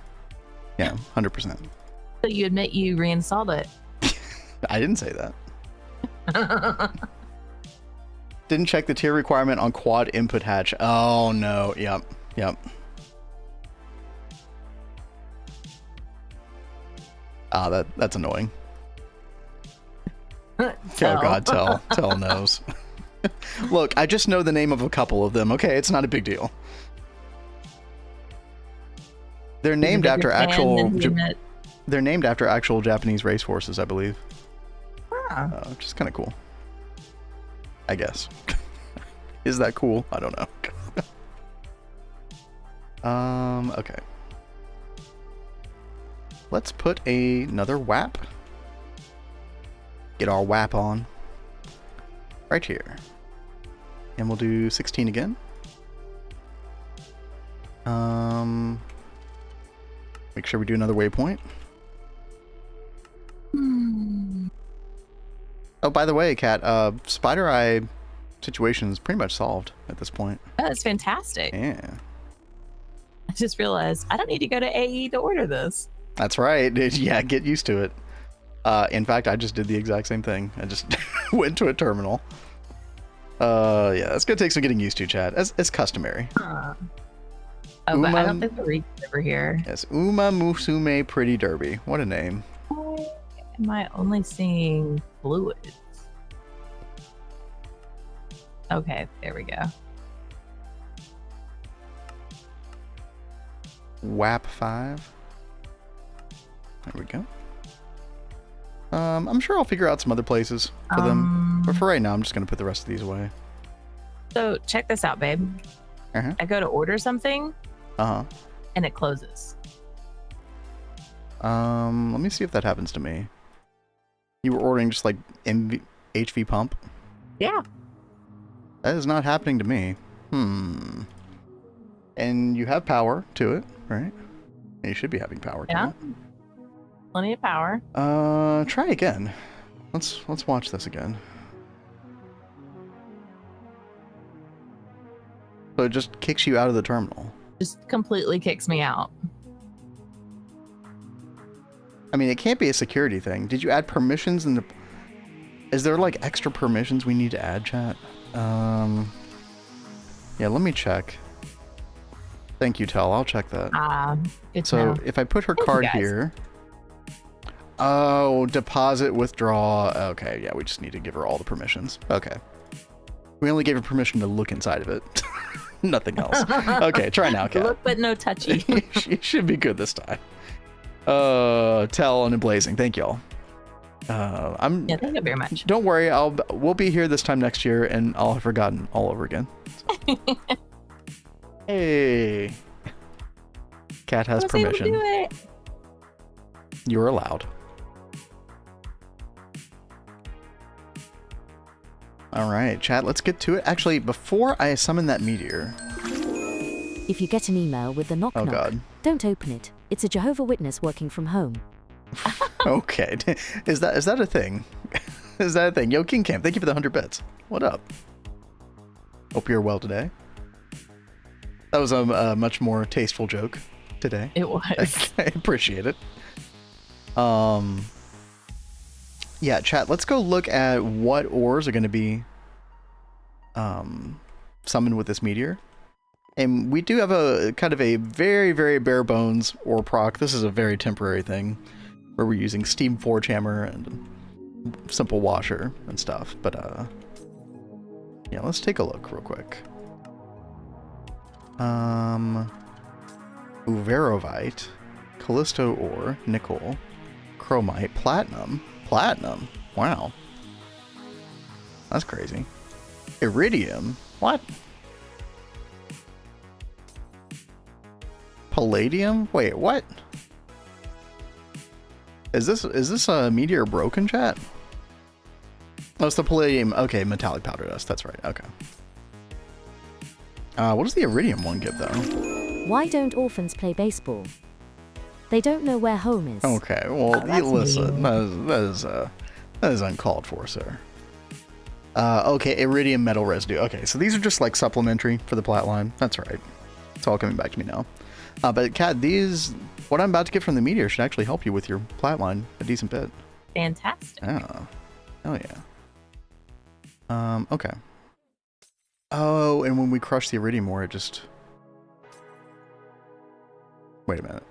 Yeah, 100%. So you admit you reinstalled it? I didn't say that. Didn't check the tier requirement on quad input hatch. Oh no. Yep. Ah, that's annoying. Oh God, tell knows. Look, I just know the name of a couple of them. Okay, it's not a big deal. They're named after actual. They're named after actual Japanese race horses, I believe. Which is kind of cool. I guess. Is that cool? I don't know. Okay. Let's put another WAP. Get our WAP on. Right here. And we'll do 16 again. Make sure we do another waypoint. Oh, by the way, Kat, Spider Eye situation is pretty much solved at this point. Oh, that's fantastic. Yeah. I just realized I don't need to go to AE to order this. That's right. Yeah, get used to it. In fact, I just did the exact same thing. I just went to a terminal. Yeah, that's gonna take some getting used to, chat. It's customary. Oh, but I don't think the reach over here. Yes, Uma Musume Pretty Derby. What a name. Why am I only seeing fluids? Okay, there we go. WAP 5. There we go. I'm sure I'll figure out some other places for them. But for right now, I'm just going to put the rest of these away. So check this out, babe. I go to order something. And it closes. Let me see if that happens to me. You were ordering just like HV pump? Yeah. That is not happening to me. And you have power to it, right? You should be having power to it. Plenty of power. Try again. Let's watch this again. So it just kicks you out of the terminal. Just completely kicks me out. I mean, it can't be a security thing. Did you add permissions in the... Is there like extra permissions we need to add, chat? Yeah, let me check. Thank you, Tel. I'll check that. So if I put her card here... Oh, deposit, withdraw. Okay, yeah, we just need to give her all the permissions. Okay. We only gave her permission to look inside of it. Nothing else. Okay, try now, Kat. Look, but no touchy. She should be good this time. Tel and Blazing, thank y'all. Yeah, thank you very much. Don't worry, we'll be here this time next year, and I'll have forgotten all over again. So. Hey, Kat has permission. Able to do it. You're allowed. All right, chat, let's get to it. Actually, before I summon that meteor... If you get an email with the knock-knock, God. Don't open it. It's a Jehovah Witness working from home. Okay. Is that a thing? Is that a thing? Yo, King Camp, thank you for the 100 bits. What up? Hope you're well today. That was a much more tasteful joke today. It was. I appreciate it. Yeah, chat, let's go look at what ores are going to be summoned with this meteor. And we do have a kind of a very, very bare bones ore proc. This is a very temporary thing where we're using Steam Forge Hammer and Simple Washer and stuff. But yeah, let's take a look real quick. Uverovite, Callisto ore, nickel, chromite, platinum. Platinum? Wow. That's crazy. Iridium? What? Palladium? Wait, what? Is this a meteor broken, chat? Oh, it's the palladium. Okay, metallic powder dust. That's right. Okay. What does the iridium one give, though? Why don't orphans play baseball? They don't know where home is. Okay, well, that's listen, that is uncalled for, sir. Okay, iridium metal residue. Okay, so these are just like supplementary for the plat line. That's right. It's all coming back to me now. But Kat, what I'm about to get from the meteor should actually help you with your plat line a decent bit. Fantastic. Oh, hell yeah. Okay. Oh, and when we crush the iridium ore, it just... Wait a minute.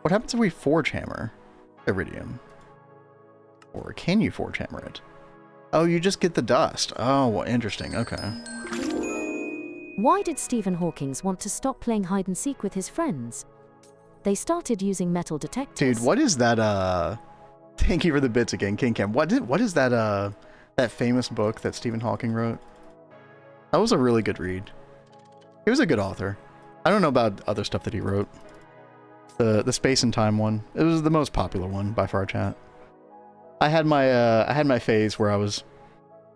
What happens if we forge hammer iridium? Or can you forge hammer it? Oh, you just get the dust. Oh, well, interesting. Okay. Why did Stephen Hawking want to stop playing hide and seek with his friends? They started using metal detectors. Dude, what is that, Thank you for the bits again, King Cam. What is that, that famous book that Stephen Hawking wrote? That was a really good read. He was a good author. I don't know about other stuff that he wrote. The space and time one. It was the most popular one by far, chat. I had my phase where I was,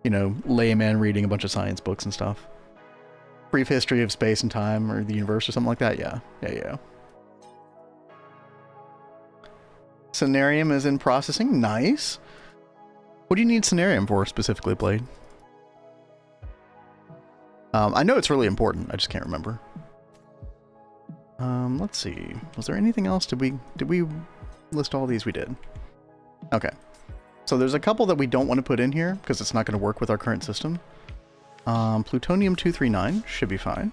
you know, layman reading a bunch of science books and stuff. Brief history of space and time or the universe or something like that. Yeah. Scenarium is in processing. Nice. What do you need Scenarium for specifically, Blade? I know it's really important. I just can't remember. Let's see. Was there anything else? Did we list all these? We did. Okay. So there's a couple that we don't want to put in here because it's not going to work with our current system. Plutonium-239 should be fine.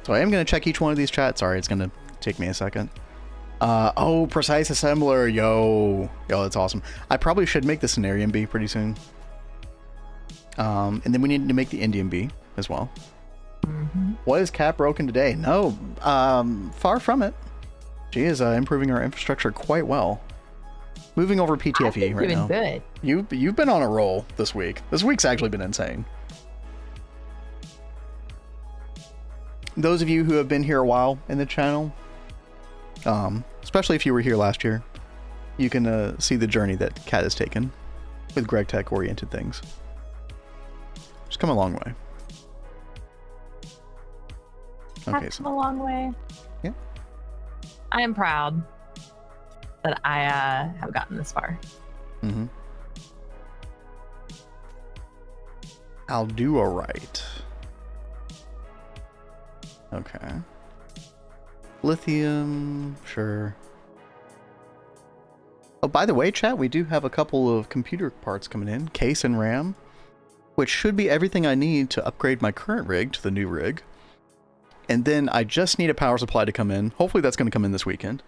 So I am going to check each one of these, chat. Sorry, it's going to take me a second. Oh, precise assembler. Yo, that's awesome. I probably should make the Scenarium B pretty soon. And then we need to make the Indium B as well. Mm-hmm. What is Cat broken today? No, far from it. She is improving our infrastructure quite well. Moving over PTFE right now. Good. You've been on a roll this week. This week's actually been insane. Those of you who have been here a while in the channel, especially if you were here last year, you can see the journey that Cat has taken with Gregtech oriented things. It's come a long way. Okay, That's come a long way. Yeah. I am proud that I have gotten this far. Mm-hmm. I'll do alright. Okay. Lithium, sure. Oh, by the way, chat, we do have a couple of computer parts coming in. Case and RAM, which should be everything I need to upgrade my current rig to the new rig. And then I just need a power supply to come in. Hopefully that's going to come in this weekend.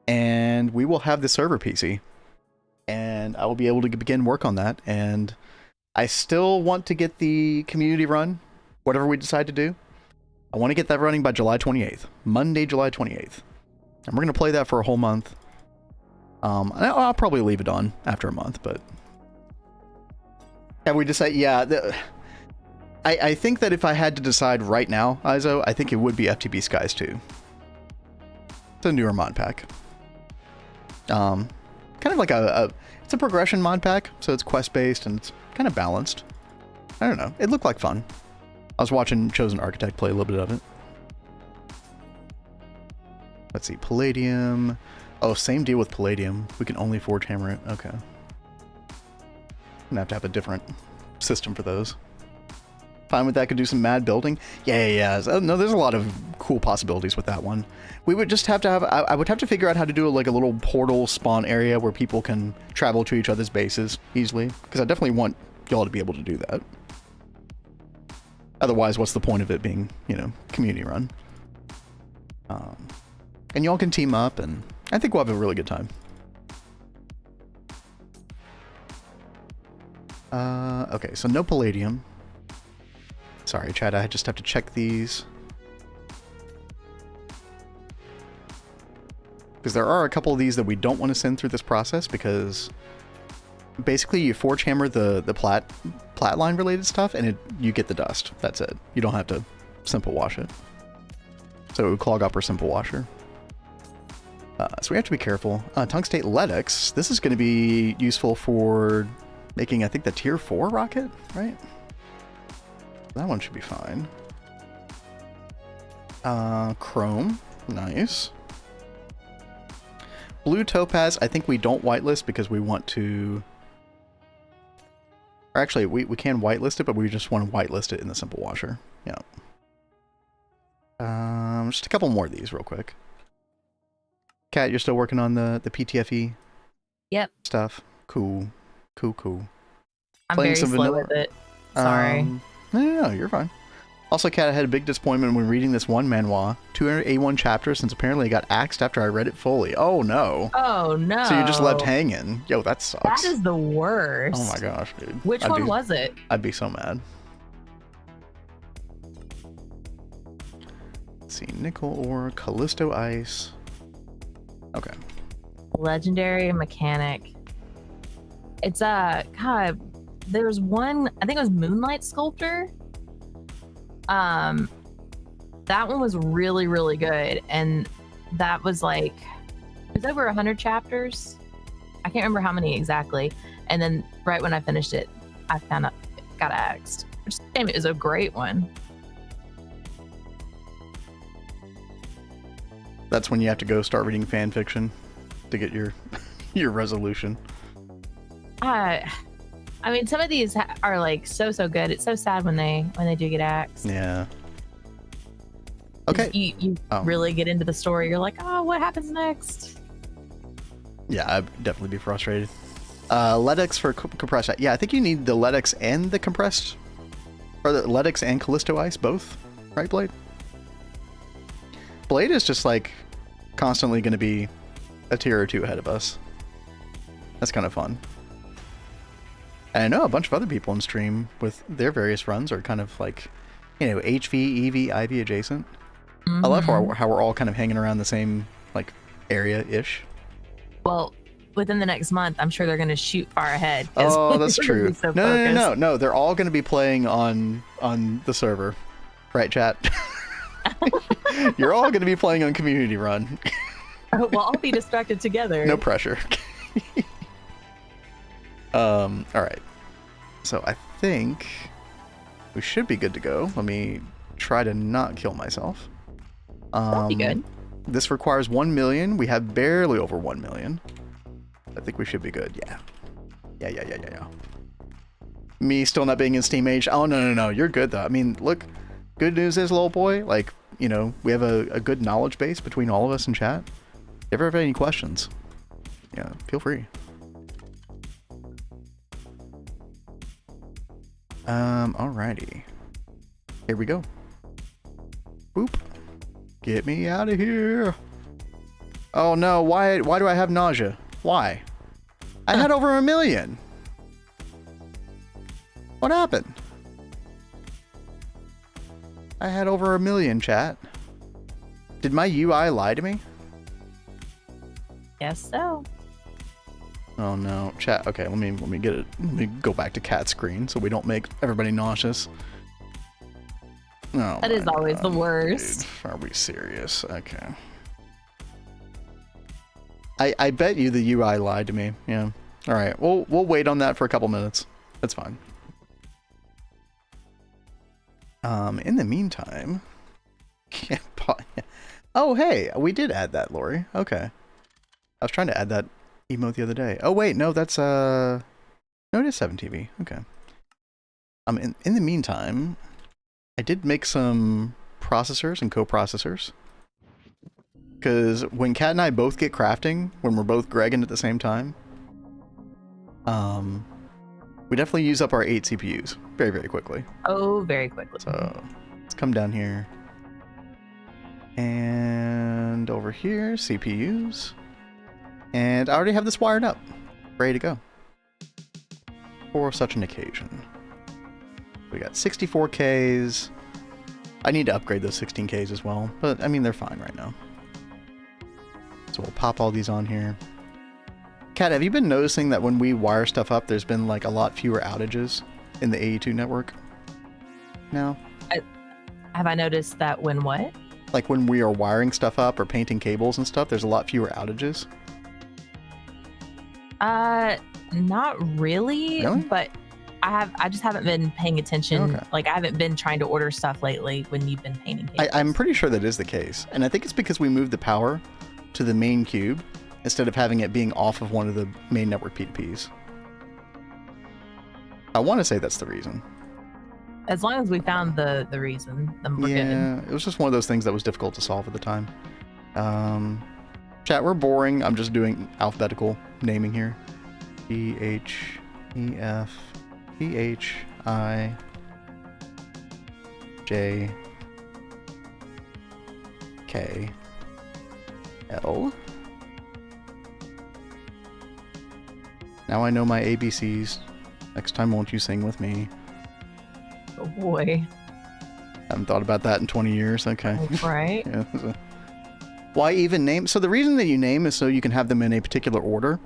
And we will have the server PC. And I will be able to begin work on that. And I still want to get the community run, whatever we decide to do. I want to get that running by July 28th. Monday, July 28th. And we're going to play that for a whole month. I'll probably leave it on after a month, but... Have we decided? Yeah, I think that if I had to decide right now, Izo, I think it would be FTB Skies 2. It's a newer mod pack. Kind of like it's a progression mod pack, so it's quest-based and it's kind of balanced. I don't know. It looked like fun. I was watching Chosen Architect play a little bit of it. Let's see, Palladium. Oh, same deal with Palladium. We can only forge hammer it. Okay. Gonna have to have a different system for those. Fine with that, could do some mad building. Yeah. No, there's a lot of cool possibilities with that one. We would just have to have, I would have to figure out how to do like a little portal spawn area where people can travel to each other's bases easily. Because I definitely want y'all to be able to do that. Otherwise, what's the point of it being, you know, community run? And y'all can team up, and I think we'll have a really good time. Okay, so no Palladium. Sorry, Chad, I just have to check these. Because there are a couple of these that we don't want to send through this process, because basically you forge hammer the plat line related stuff, and you get the dust. That's it. You don't have to simple wash it. So it would clog up our simple washer. So we have to be careful. Tungstate Letix. This is going to be useful for making, I think, the tier 4 rocket, right? That one should be fine. Chrome. Nice. Blue topaz, I think we don't whitelist because we want to... Or actually, we can whitelist it, but we just want to whitelist it in the simple washer. Yeah. Just a couple more of these real quick. Kat, you're still working on the PTFE Yep. stuff? Cool. Cool. I'm Playing very some slow vanilla. with it. Sorry. No, you're fine. Also, Kat, I had a big disappointment when reading this one manhwa. 281 chapters since apparently it got axed after I read it fully. Oh, no. Oh, no. So you're just left hanging. Yo, that sucks. That is the worst. Oh my gosh, dude. Which one was it? I'd be so mad. Let's see. Nickel ore, Callisto ice. Okay. Legendary mechanic. It's God, there's one, I think it was Moonlight Sculptor. That one was really, really good. And that was like, it was over 100 chapters. I can't remember how many exactly. And then right when I finished it, I found out it got axed. Which, damn, it was a great one. That's when you have to go start reading fan fiction to get your your resolution. I mean, some of these are like so good. It's so sad when they do get axed. Yeah. Okay. You really get into the story. You're like, oh, what happens next? Yeah, I'd definitely be frustrated. LEDX for compressed. Yeah, I think you need the LEDX and the compressed, or the LEDX and Callisto ice both, right, Blade? Blade is just like constantly going to be a tier or two ahead of us. That's kind of fun. And I know a bunch of other people in stream with their various runs are kind of like, you know, HV, EV, IV adjacent. I love how we're all kind of hanging around the same like area-ish. Well, within the next month, I'm sure they're going to shoot far ahead. Oh, that's true. So No. They're all going to be playing on the server, right, chat? You're all going to be playing on Community Run. Well, I'll be distracted together. No pressure. All right. So I think we should be good to go. Let me try to not kill myself. That'll be good. This requires 1 million. We have barely over 1 million. I think we should be good. Yeah. Yeah. Me still not being in Steam Age. Oh, no. You're good, though. I mean, look, good news is, little boy, like, you know, we have a good knowledge base between all of us in chat. If you ever have any questions, yeah, feel free. Alrighty. Here we go. Boop. Get me out of here. Oh no, why do I have nausea? Why? I had over 1 million. What happened? I had over 1 million, chat. Did my UI lie to me? Guess so. Oh no, chat. Okay, let me get it. Let me go back to cat screen so we don't make everybody nauseous. Oh, that is always the worst. Dude, are we serious? Okay. I bet you the UI lied to me. Yeah. All right. We'll wait on that for a couple minutes. That's fine. In the meantime, oh hey, we did add that, Lori. Okay. I was trying to add that emote the other day. Oh wait, no, that's no, it is 7TV. Okay. In the meantime, I did make some processors and coprocessors. Because when Kat and I both get crafting, when we're both Gregging at the same time, we definitely use up our 8 CPUs very, very quickly. Oh, very quickly. So let's come down here. And over here, CPUs. And I already have this wired up, ready to go for such an occasion. We got 64Ks. I need to upgrade those 16Ks as well, but I mean, they're fine right now. So we'll pop all these on here. Kat, have you been noticing that when we wire stuff up, there's been like a lot fewer outages in the AE2 network now? Have I noticed that when what? Like when we are wiring stuff up or painting cables and stuff, there's a lot fewer outages? Not really, Really? but I just haven't been paying attention. Okay. Like I haven't been trying to order stuff lately when you've been painting cables. I'm pretty sure that is the case. And I think it's because we moved the power to the main cube instead of having it being off of one of the main network P2Ps. I want to say that's the reason. As long as we found the reason, then we're Yeah, it was just one of those things that was difficult to solve at the time. Chat, we're boring. I'm just doing alphabetical naming here. G H E F T H I J K L. Now I know my ABCs. Next time, won't you sing with me? good. Oh boy. Haven't thought about that in 20 years. Okay. Right. Yeah. Why even name? So the reason that you name is so you can have them in a particular order.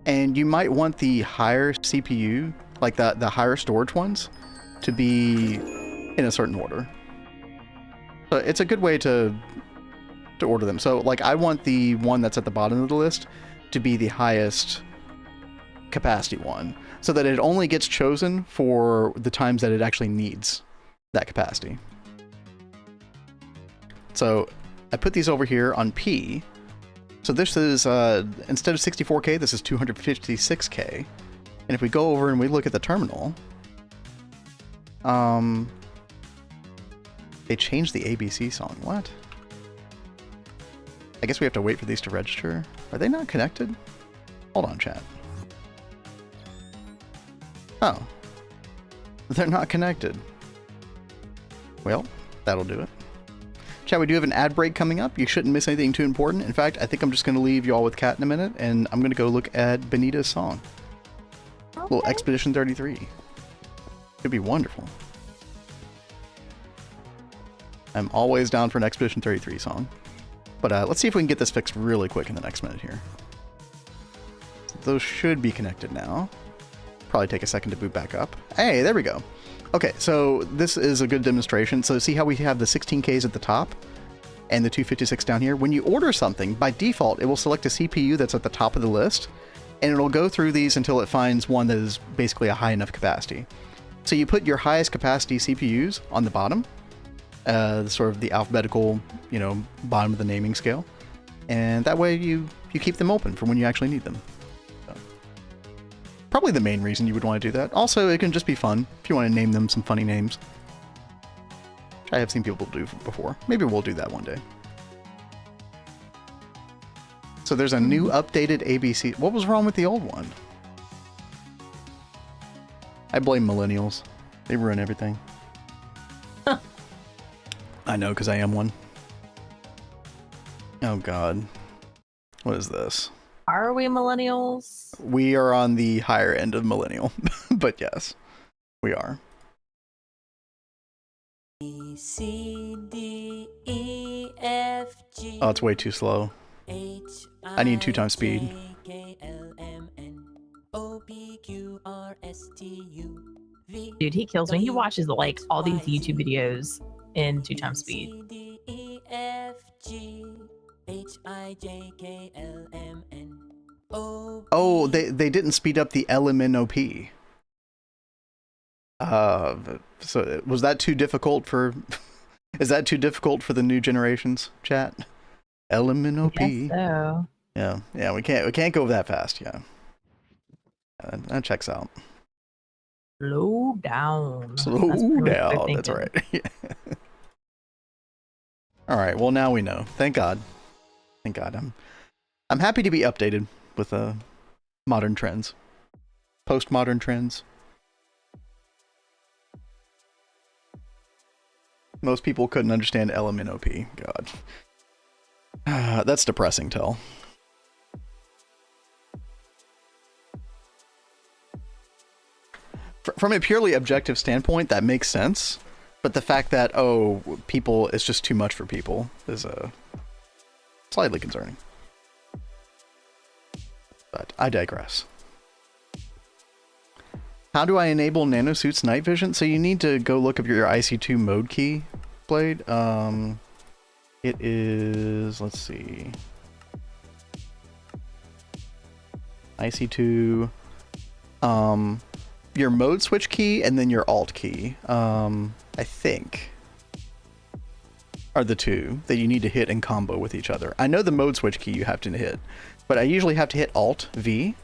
And you might want the higher CPU, like the higher storage ones, to be in a certain order. So it's a good way to order them. So like I want the one that's at the bottom of the list to be the highest capacity one, so that it only gets chosen for the times that it actually needs that capacity. So I put these over here on P. So this is, instead of 64K, this is 256K. And if we go over and we look at the terminal, they changed the ABC song. What? I guess we have to wait for these to register. Are they not connected? Hold on, chat. Oh. They're not connected. Well, that'll do it. Chat, we do have an ad break coming up. You shouldn't miss anything too important. In fact, I think I'm just going to leave y'all with Kat in a minute, and I'm going to go look at Benita's song. Okay. Little Expedition 33. Could be wonderful. I'm always down for an Expedition 33 song. But let's see if we can get this fixed really quick in the next minute here. Those should be connected now. Probably take a second to boot back up. Hey, there we go. Okay, so this is a good demonstration. So see how we have the 16Ks at the top and the 256 down here? When you order something, by default, it will select a CPU that's at the top of the list, and it'll go through these until it finds one that is basically a high enough capacity. So you put your highest capacity CPUs on the bottom, sort of the alphabetical, you know, bottom of the naming scale, and that way you keep them open for when you actually need them. Probably the main reason you would want to do that. Also, it can just be fun if you want to name them some funny names. Which I have seen people do before. Maybe we'll do that one day. So there's a new updated ABC. What was wrong with the old one? I blame millennials. They ruin everything. I know, because I am one. Oh god. What is this? Are we millennials? We are on the higher end of millennial, but yes, we are. B, C, D, E, F, G, Oh, it's way too slow. H, I need 2 times speed. K, L, M, N, O, P, Q, R, S, T, U, V. Dude, he kills me. He watches like all these YouTube videos in 2 times speed. C, D, E, F, G, H, I, J, K, L, M, N, O, P. Oh, they didn't speed up the LMNOP. So was that too difficult for? Is that too difficult for the new generations? Chat. LMNOP. Yes, so. Yeah. We can't go that fast. Yeah. That checks out. Slow down. Slow That's pretty much what they're down. That's thinking. right. Yeah. All right. Well, now we know. Thank God. Thank God. I'm happy to be updated with modern trends, postmodern trends. Most people couldn't understand LMNOP. God, that's depressing. Tell. From a purely objective standpoint, that makes sense. But the fact that, people, it's just too much for people is slightly concerning. But I digress. How do I enable Nanosuit's night vision? So you need to go look up your IC2 mode key, Blade. It is, let's see. IC2, your mode switch key and then your alt key, I think, are the two that you need to hit in combo with each other. I know the mode switch key you have to hit, but I usually have to hit Alt V.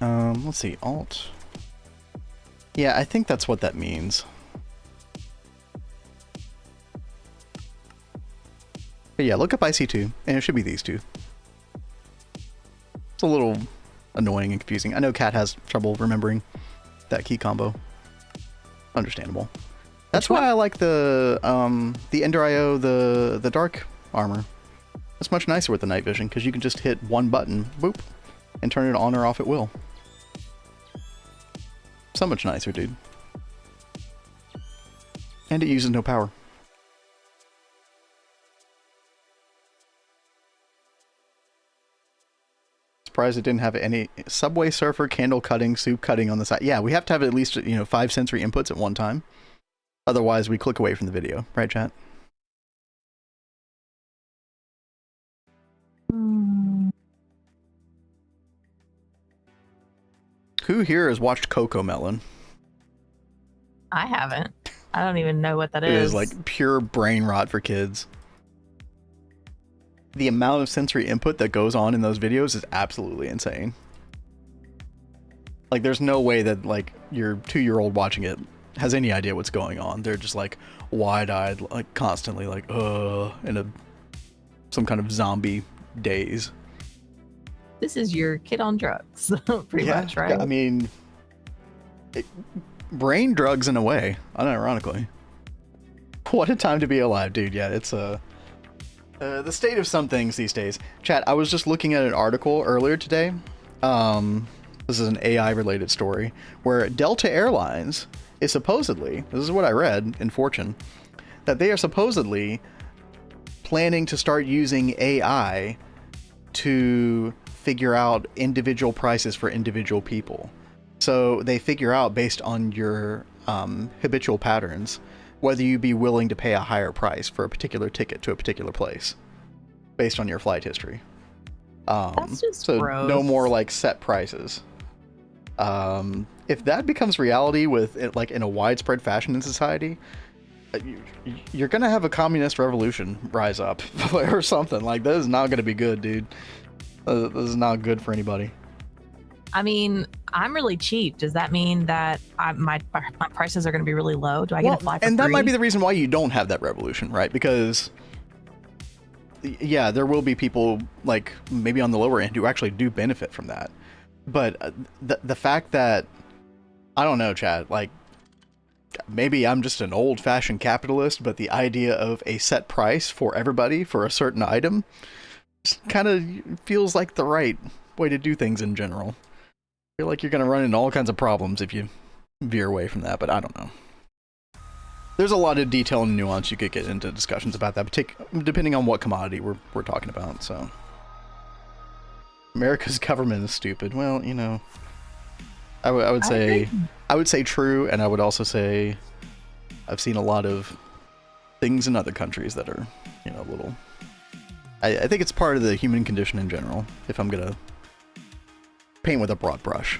Let's see, Alt. Yeah, I think that's what that means. But yeah, look up IC2, and it should be these two. It's a little annoying and confusing. I know Kat has trouble remembering that key combo. Understandable. That's why I like the Ender IO, the dark armor. It's much nicer with the night vision because you can just hit one button, boop, and turn it on or off at will. So much nicer, dude. And it uses no power. Surprised it didn't have any Subway Surfer, candle cutting, soup cutting on the side. Yeah, we have to have at least 5 sensory inputs at one time. Otherwise, we click away from the video. Right, chat? Who here has watched Coco Melon? I haven't. I don't even know what that It is. is like pure brain rot for kids. The amount of sensory input that goes on in those videos is absolutely insane. Like, there's no way that, like, your 2-year-old watching it has any idea what's going on. They're just, like, wide-eyed, like, constantly, like, in some kind of zombie daze. This is your kid on drugs, pretty much, right? I mean, brain drugs in a way, unironically. What a time to be alive, dude. Yeah, it's the state of some things these days. Chat, I was just looking at an article earlier today. This is an AI-related story, where Delta Airlines is supposedly, this is what I read in Fortune, that they are supposedly planning to start using AI to figure out individual prices for individual people. So they figure out, based on your habitual patterns, whether you'd be willing to pay a higher price for a particular ticket to a particular place based on your flight history. That's just so gross. No more like set prices. If that becomes reality with it, like in a widespread fashion in society, you're gonna have a communist revolution rise up or something. Like, that is not gonna be good, dude. This is not good for anybody. I mean, I'm really cheap. Does that mean that my prices are going to be really low? Do I get to fly for and that free? might be the reason why you don't have that revolution, right? Because, yeah, there will be people, like, maybe on the lower end who actually do benefit from that. But the fact that, I don't know, Chad, like, maybe I'm just an old-fashioned capitalist, but the idea of a set price for everybody for a certain item kind of feels like the right way to do things in general. I feel like you're going to run into all kinds of problems if you veer away from that, but I don't know. There's a lot of detail and nuance you could get into discussions about that, depending on what commodity we're talking about. So, America's government is stupid. Well, I would say true, and I would also say I've seen a lot of things in other countries that are, a little. I think it's part of the human condition in general, if I'm gonna paint with a broad brush.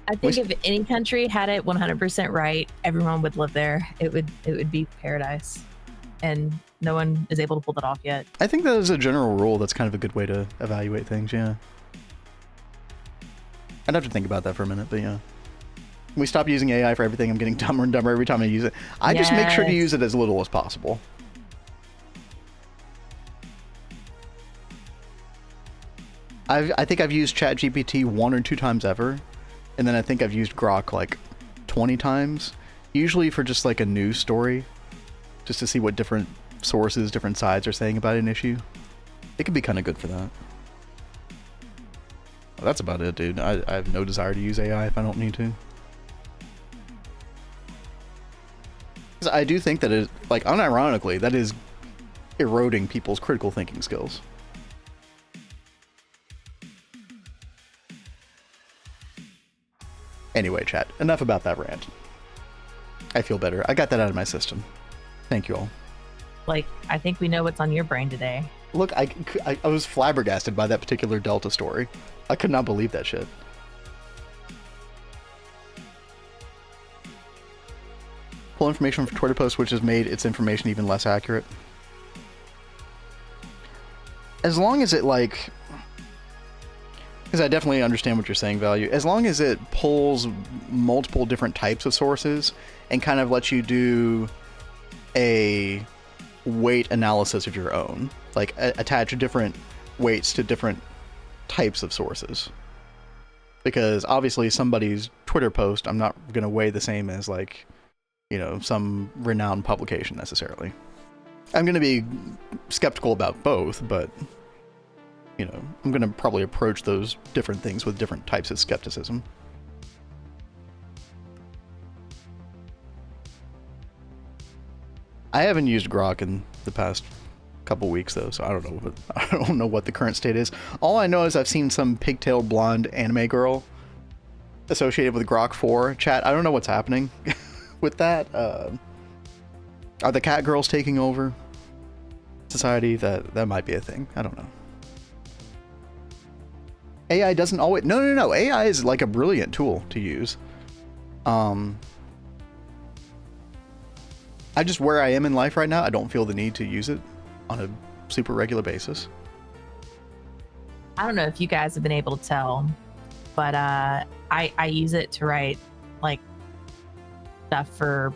I think if any country had it 100% right, everyone would live there. It would be paradise, and no one is able to pull that off yet. I think that is a general rule. That's kind of a good way to evaluate things. Yeah, I'd have to think about that for a minute, but yeah. When we stop using AI for everything, I'm getting dumber and dumber every time I use it. I just make sure to use it as little as possible. I think I've used ChatGPT 1 or 2 times ever, and then I think I've used Grok like 20 times, usually for just like a news story, just to see what different sources, different sides are saying about an issue. It can be kind of good for that. Well, that's about it, dude. I have no desire to use AI if I don't need to. 'Cause I do think that it, like, unironically, that is eroding people's critical thinking skills. Anyway, chat, enough about that rant. I feel better. I got that out of my system. Thank you all. Like, I think we know what's on your brain today. Look, I was flabbergasted by that particular Delta story. I could not believe that shit. pull information from Twitter posts, which has made its information even less accurate. As long as it, like... Because I definitely understand what you're saying, Value. As long as it pulls multiple different types of sources and kind of lets you do a weight analysis of your own. Like, attach different weights to different types of sources. Because obviously somebody's Twitter post, I'm not going to weigh the same as, like, you know, some renowned publication necessarily. I'm going to be skeptical about both, but... you know, I'm going to probably approach those different things with different types of skepticism. I haven't used Grok in the past couple weeks though, so I don't know what the current state is. All I know is I've seen some pigtailed blonde anime girl associated with Grok 4 chat. I don't know what's happening with that. Are the cat girls taking over society? That might be a thing. I don't know. AI doesn't always... No. AI is like a brilliant tool to use. I just, where I am in life right now, I don't feel the need to use it on a super regular basis. I don't know if you guys have been able to tell, but I use it to write like stuff for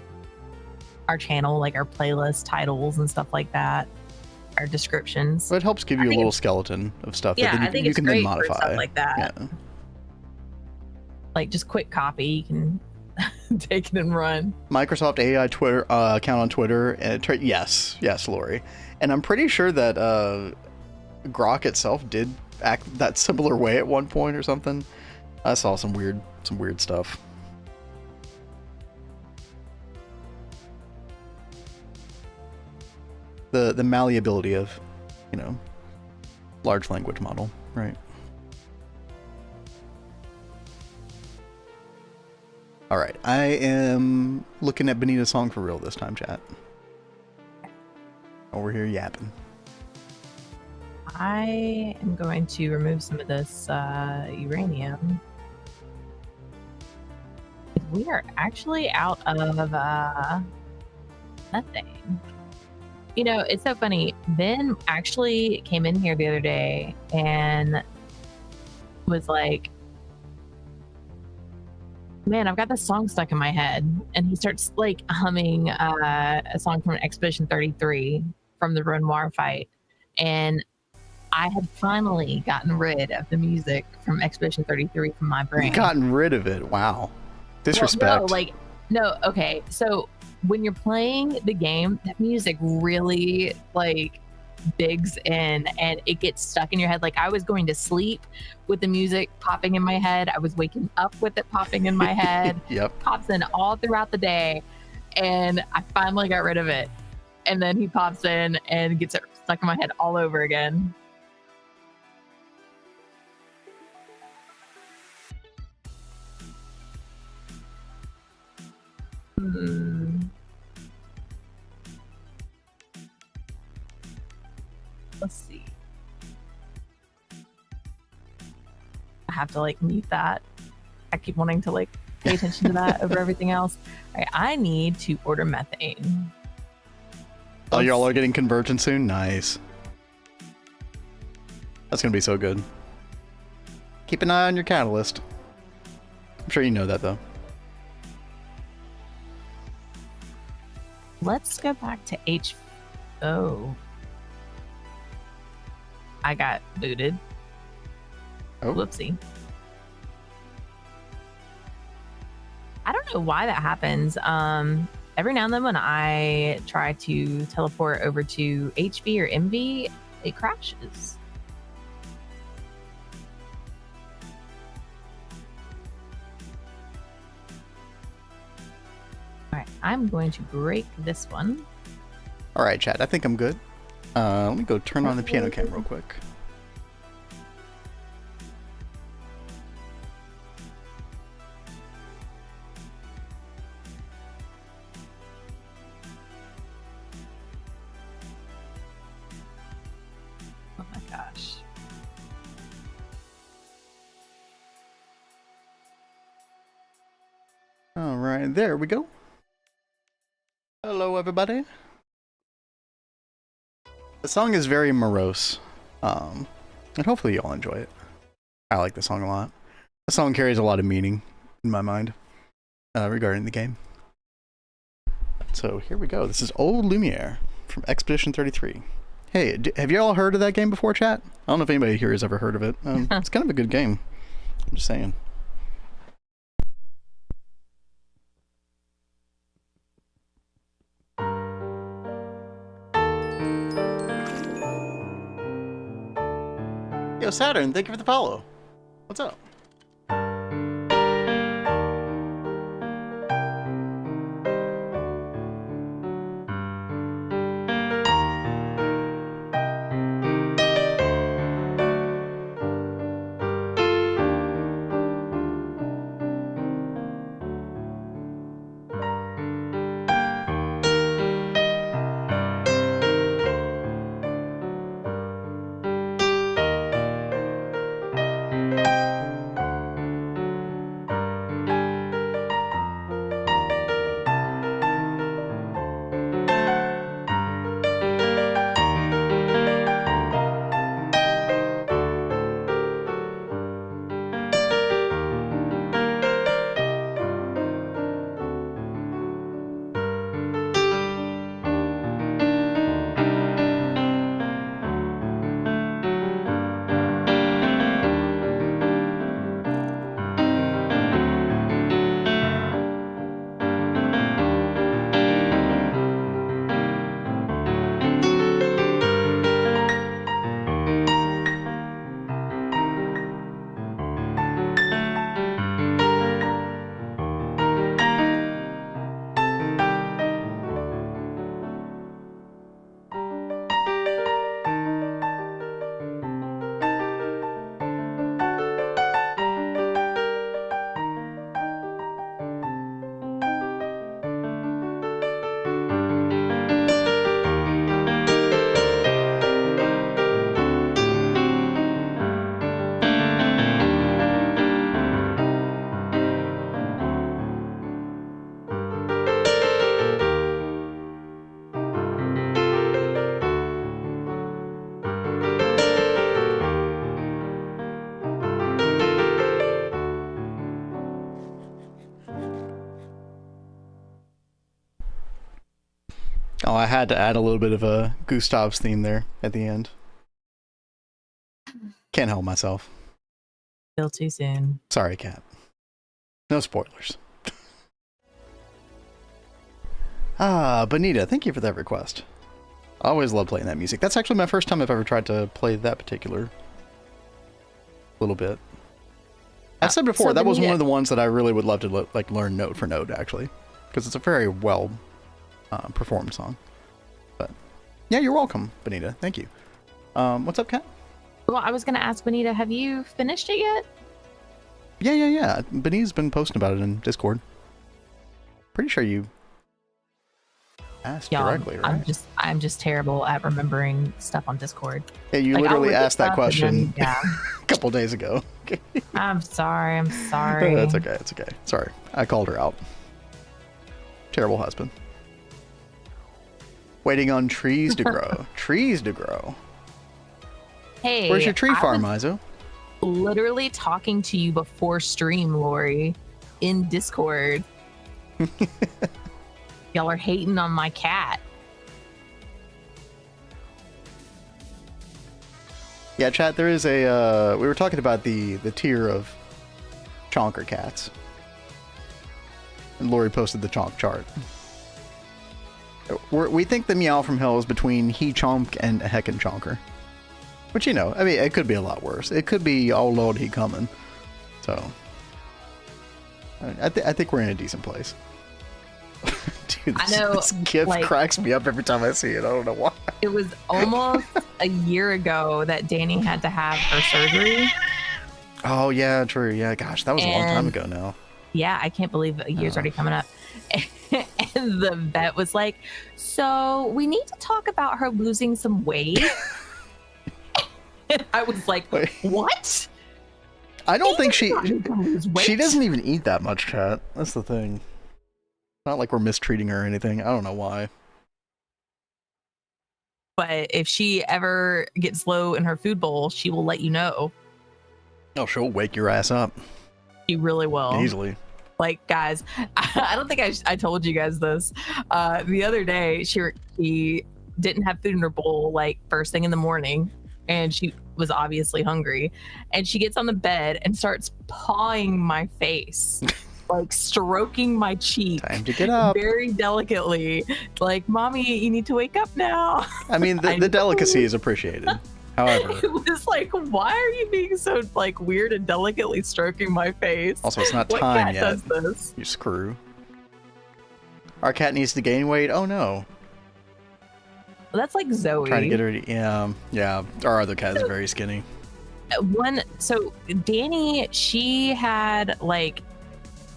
our channel, like our playlist titles and stuff like that. Our descriptions. But it helps give you a little skeleton of stuff that then you can then modify. For stuff like that. Yeah. Like just quick copy, you can take it and run. Microsoft AI Twitter account on Twitter, and yes, Lori. And I'm pretty sure that Grok itself did act that similar way at one point or something. I saw some weird stuff. The malleability of, you know, large language model, right? All right, I am looking at Benita's song for real this time, chat. Over here yapping. I am going to remove some of this uranium. We are actually out of methane. You know, it's so funny. Ben actually came in here the other day and was like, man, I've got this song stuck in my head. And he starts like humming a song from Expedition 33 from the Renoir fight. And I had finally gotten rid of the music from Expedition 33 from my brain. You've gotten rid of it. Wow. Disrespect. Well, no, okay. So when you're playing the game, that music really like digs in and it gets stuck in your head. Like I was going to sleep with the music popping in my head. I was waking up with it popping in my head. Yep. Pops in all throughout the day. And I finally got rid of it. And then he pops in and gets it stuck in my head all over again. Let's see. I have to like mute that. I keep wanting to like pay attention to that over everything else. All right, I need to order methane. Oh, y'all are getting convergent soon? Nice. That's gonna be so good. Keep an eye on your catalyst. I'm sure you know that though. Let's go back to Oh. I got booted. Oh. Whoopsie. I don't know why that happens. Every now and then when I try to teleport over to HV or MV, it crashes. All right, I'm going to break this one. All right, chat. I think I'm good. Let me go turn on the piano cam real quick. Oh my gosh. All right, there we go. everybody. The song is very morose, and hopefully you all enjoy it. I like the song a lot. The song carries a lot of meaning in my mind regarding the game. So here we go. This is Old Lumiere from Expedition 33. Hey, have you all heard of that game before, chat? I don't know if anybody here has ever heard of it. It's kind of a good game. I'm just saying. Yo, Saturn, thank you for the follow. What's up? Oh, I had to add a little bit of a Gustav's theme there at the end. Can't help myself. Still too soon. Sorry, Cat. No spoilers. Bonita, thank you for that request. I always love playing that music. That's actually my first time I've ever tried to play that particular little bit. I've said before, So that was Bonita, one of the ones that I really would love to like learn note for note, actually. Because it's a very well performed song. But yeah, you're welcome, Bonita. Thank you. What's up, Kat? well, I was going to ask Bonita, have you finished it yet? Yeah. Bonita's been posting about it in Discord. Pretty sure you asked Y'all, directly, right? I'm just terrible at remembering stuff on Discord. Yeah, you Like, I'll literally look at asked that stuff and question then, yeah. a couple days ago. I'm sorry. That's okay. It's okay. Sorry. I called her out. Terrible husband. Waiting on trees to grow. Trees to grow. Hey, Where's your tree farm, I was Izo? literally talking to you before stream, Lori, in Discord. Y'all are hating on my cat. Yeah, chat, there is a, we were talking about the tier of chonker cats. And Lori posted the chonk chart. We think the meow from hell is between he chomp and a heckin' chonker. But you know, I mean, it could be a lot worse. It could be, oh lord, he coming. So, I think we're in a decent place. Dude, I know, this GIF like, cracks me up every time I see it. I don't know why. It was almost a year ago that Danny had to have her surgery. Oh yeah, true. Yeah, gosh, that was a long time ago now. Yeah, I can't believe a year's already coming up. And the vet was like, so we need to talk about her losing some weight. And I was like, Wait. What? I don't think she She doesn't even eat that much, chat. That's the thing. Not like we're mistreating her or anything. I don't know why. But if she ever gets low in her food bowl, she will let you know. Oh, she'll wake your ass up. She really will. Easily. Like, guys, I don't think I told you guys this. The other day, she didn't have food in her bowl, like, first thing in the morning. And she was obviously hungry. And she gets on the bed and starts pawing my face. Like, stroking my cheek. Time to get up. Very delicately. Like, Mommy, you need to wake up now. I mean, the delicacy is appreciated. However, It was like, why are you being so, like, weird and delicately stroking my face? also, it's not What time cat yet. does this? You screw. Our cat needs to gain weight. Oh no. That's like Zoe. Trying to get her to, yeah. Our other cat is very skinny. So Danny, she had, like,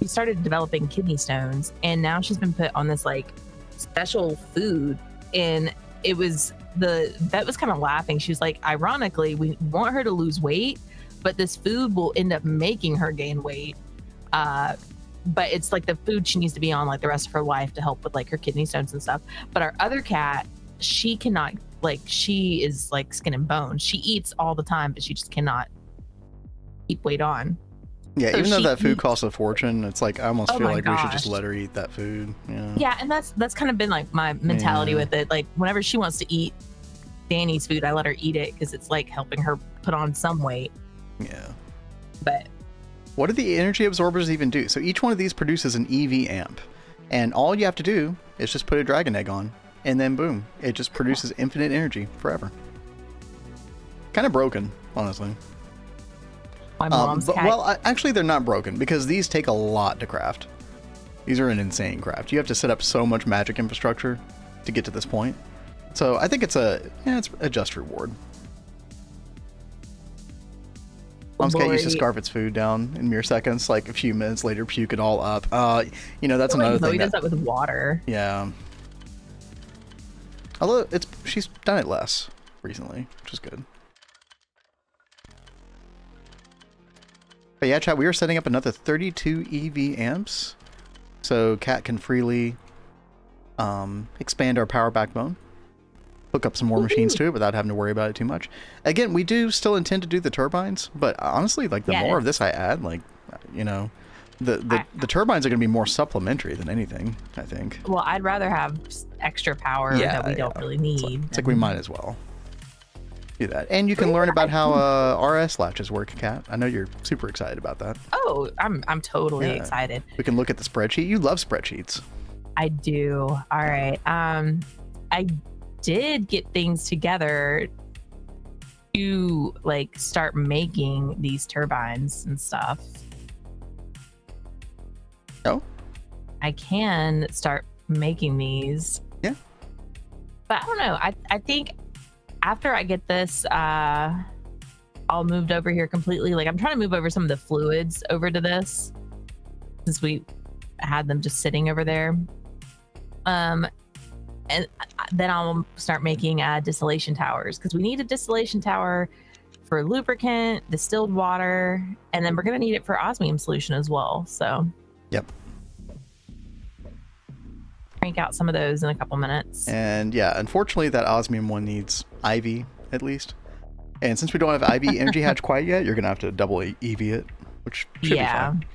she started developing kidney stones, and now she's been put on this, like, special food. And it was the vet was kind of laughing. She was like, ironically, we want her to lose weight, but this food will end up making her gain weight. But it's like the food she needs to be on, like, the rest of her life to help with, like, her kidney stones and stuff. But our other cat, she cannot, like, she is like skin and bone. She eats all the time, but she just cannot keep weight on. Yeah, So even though she that food eats- costs a fortune, it's like I almost Oh feel my like we should just gosh. let her eat that food. Yeah. Yeah, and that's kind of been like my mentality Yeah. with it. Like, whenever she wants to eat Danny's food, I let her eat it because it's like helping her put on some weight. Yeah. But What do the energy absorbers even do? So each one of these produces an EV amp, and all you have to do is just put a dragon egg on, and then boom, it just produces infinite energy forever. Kind of broken, honestly. my mom's cat. Actually, they're not broken because these take a lot to craft. These are an insane craft. You have to set up so much magic infrastructure to get to this point. So I think it's a just reward. Mom's cat used to Boy. scarf its food down in mere seconds, like a few minutes later, puke it all up. That's I feel another like Zoe thing. does that with water. Yeah. Although she's done it less recently, which is good. But yeah, chat, we are setting up another 32 EV amps, so Cat can freely expand our power backbone, hook up some more machines to it without having to worry about it too much. Again, we do still intend to do the turbines, but honestly, like, the Yeah, more of this I add, like, the turbines are going to be more supplementary than anything, I think. Well, I'd rather have extra power that we don't really need. It's like we might as well do that. And you can learn about how RS latches work, Kat. I know you're super excited about that. Oh, I'm totally Yeah. excited. We can look at the spreadsheet. You love spreadsheets. I do. All right. I did get things together to, like, start making these turbines and stuff. Oh? I can start making these. Yeah. But I don't know. I think after I get this all moved over here completely, like, I'm trying to move over some of the fluids over to this since we had them just sitting over there. And then I'll start making distillation towers, because we need a distillation tower for lubricant, distilled water, and then we're going to need it for osmium solution as well. So Yep. crank out some of those in a couple minutes. And yeah, unfortunately, that osmium one needs IV at least. And since we don't have IV energy hatch quite yet, you're gonna have to double EV it, which should be fine.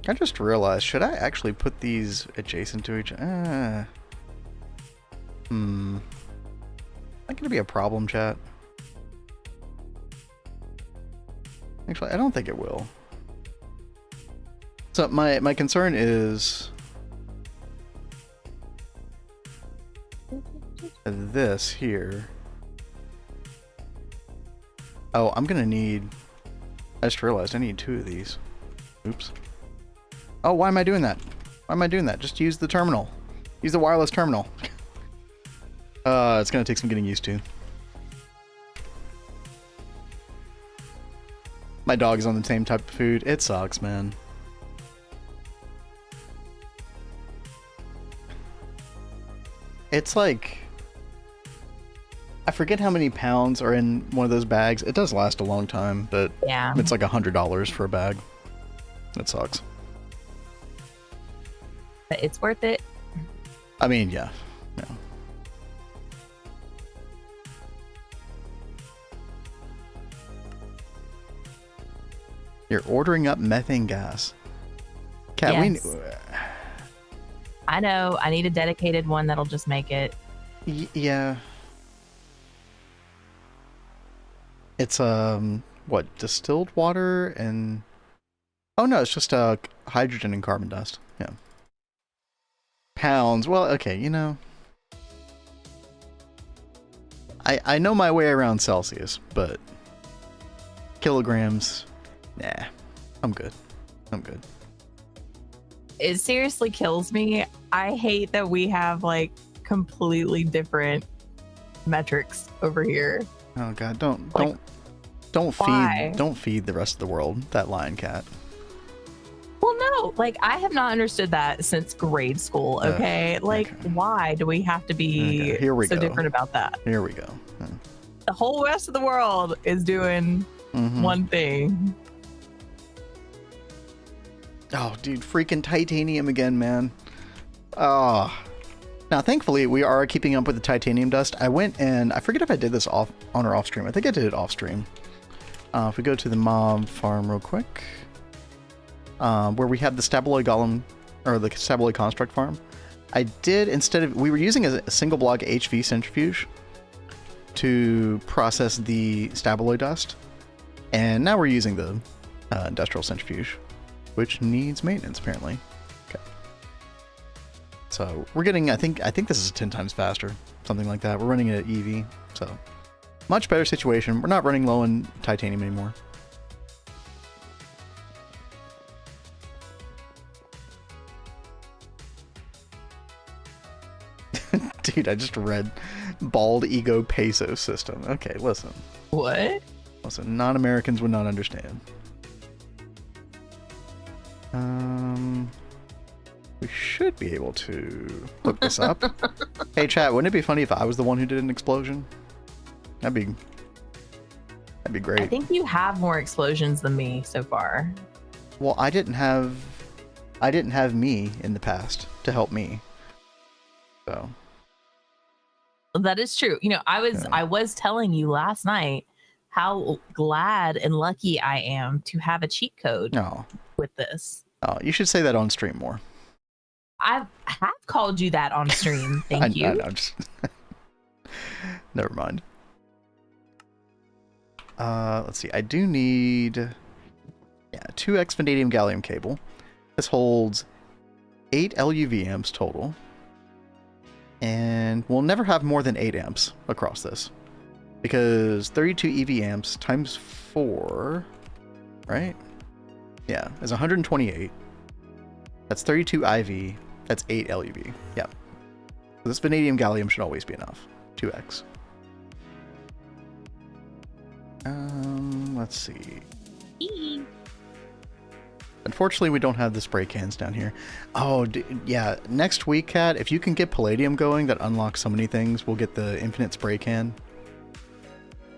I just realized, should I actually put these adjacent to each other? That gonna be a problem, chat? Actually, I don't think it will. So my concern is this here. Oh, I'm gonna need... I just realized I need 2 of these. Oops. Oh, why am I doing that? Why am I doing that? Just use the terminal. Use the wireless terminal. It's gonna take some getting used to. My dog is on the same type of food. It sucks, man. It's like... I forget how many pounds are in one of those bags. It does last a long time, but Yeah. it's like $100 for a bag. That sucks. But it's worth it. I mean, yeah. Yeah. You're ordering up methane gas. Cat, Yes. I know. I need a dedicated one that'll just make it. Yeah. It's what, distilled water and oh no, it's just hydrogen and carbon dust. Yeah. Pounds. Well, okay, you know. I know my way around Celsius, but kilograms, nah. I'm good. I'm good. It seriously kills me. I hate that we have like completely different metrics over here. Oh god, Like, why? don't feed the rest of the world that lion cat. Well, no, like I have not understood that since grade school. Okay, like okay. why do we have to be Okay, here we so go. different about that? Here we go. The whole rest of the world is doing Mhm. one thing. Oh, dude, freaking titanium again, man. Oh. Now, thankfully, we are keeping up with the titanium dust. I went and I forget if I did this on or off stream. I think I did it off stream. If we go to the mob farm real quick, where we have the stabloid golem or the stabloid construct farm, I did we were using a single block HV centrifuge to process the stabloid dust, and now we're using the industrial centrifuge, which needs maintenance apparently. Okay. So we're getting, I think this is 10 times faster, something like that. We're running it at EV, so much better situation. We're not running low on titanium anymore. Dude, I just read bald ego peso system. Okay, listen. What? Listen, non-Americans would not understand. We should be able to look this up. Hey chat, wouldn't it be funny if I was the one who did an explosion? That'd be great. I think you have more explosions than me so far. Well, I didn't have me in the past to help me. So That is true. You know, I was telling you last night how glad and lucky I am to have a cheat code with this. Oh, you should say that on stream more. I have called you that on stream. Thank you. I know, just never mind. Let's see. I do need 2x vanadium gallium cable. This holds 8 LUV amps total. And we'll never have more than 8 amps across this. Because 32 EV amps times 4, right? Yeah, is 128. That's 32 IV. That's 8 LUV. Yeah. So this vanadium gallium should always be enough. 2x. Let's see. Unfortunately, we don't have the spray cans down here. Oh, yeah. Next week, Kat, if you can get palladium going, that unlocks so many things. We'll get the infinite spray can.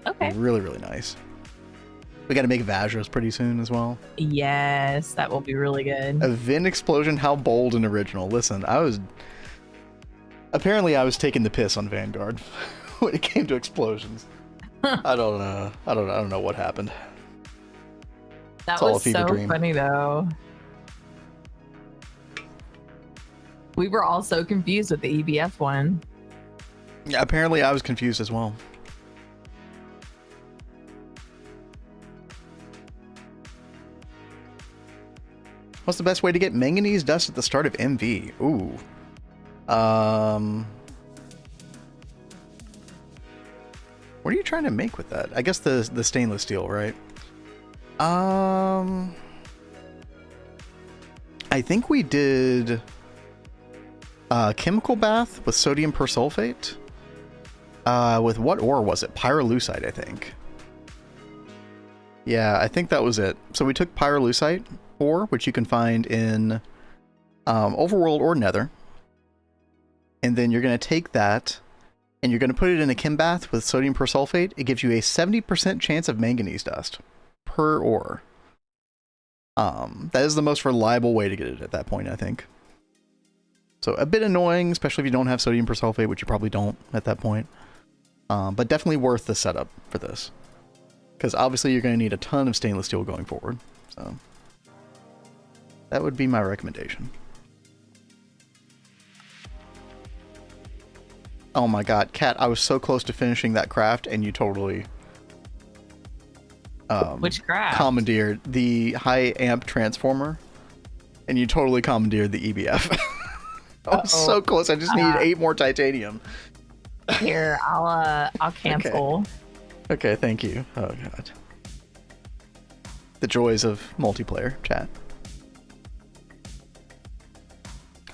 Okay. Really, really nice. We got to make Vajras pretty soon as well. Yes, that will be really good. A Vin explosion, how bold and original. Listen, apparently I was taking the piss on Vanguard when it came to explosions. I don't know what happened. That was so funny though. We were all so confused with the EBF one. Yeah, apparently I was confused as well. What's the best way to get manganese dust at the start of MV? Ooh. What are you trying to make with that? I guess the stainless steel, right? I think we did a chemical bath with sodium persulfate. With what ore was it? Pyrolusite, I think. Yeah, I think that was it. So we took pyrolusite ore, which you can find in Overworld or Nether. And then you're going to take that and you're going to put it in a chem bath with sodium persulfate, it gives you a 70% chance of manganese dust per ore. That is the most reliable way to get it at that point, I think. So a bit annoying, especially if you don't have sodium persulfate, which you probably don't at that point. But definitely worth the setup for this. Because obviously you're going to need a ton of stainless steel going forward. So that would be my recommendation. Oh my god, Kat, I was so close to finishing that craft and you totally... Which craft? Commandeered the high amp transformer. And you totally commandeered the EBF. I was so close, I just need 8 more titanium. Here, I'll cancel. Okay, thank you. Oh god. The joys of multiplayer chat.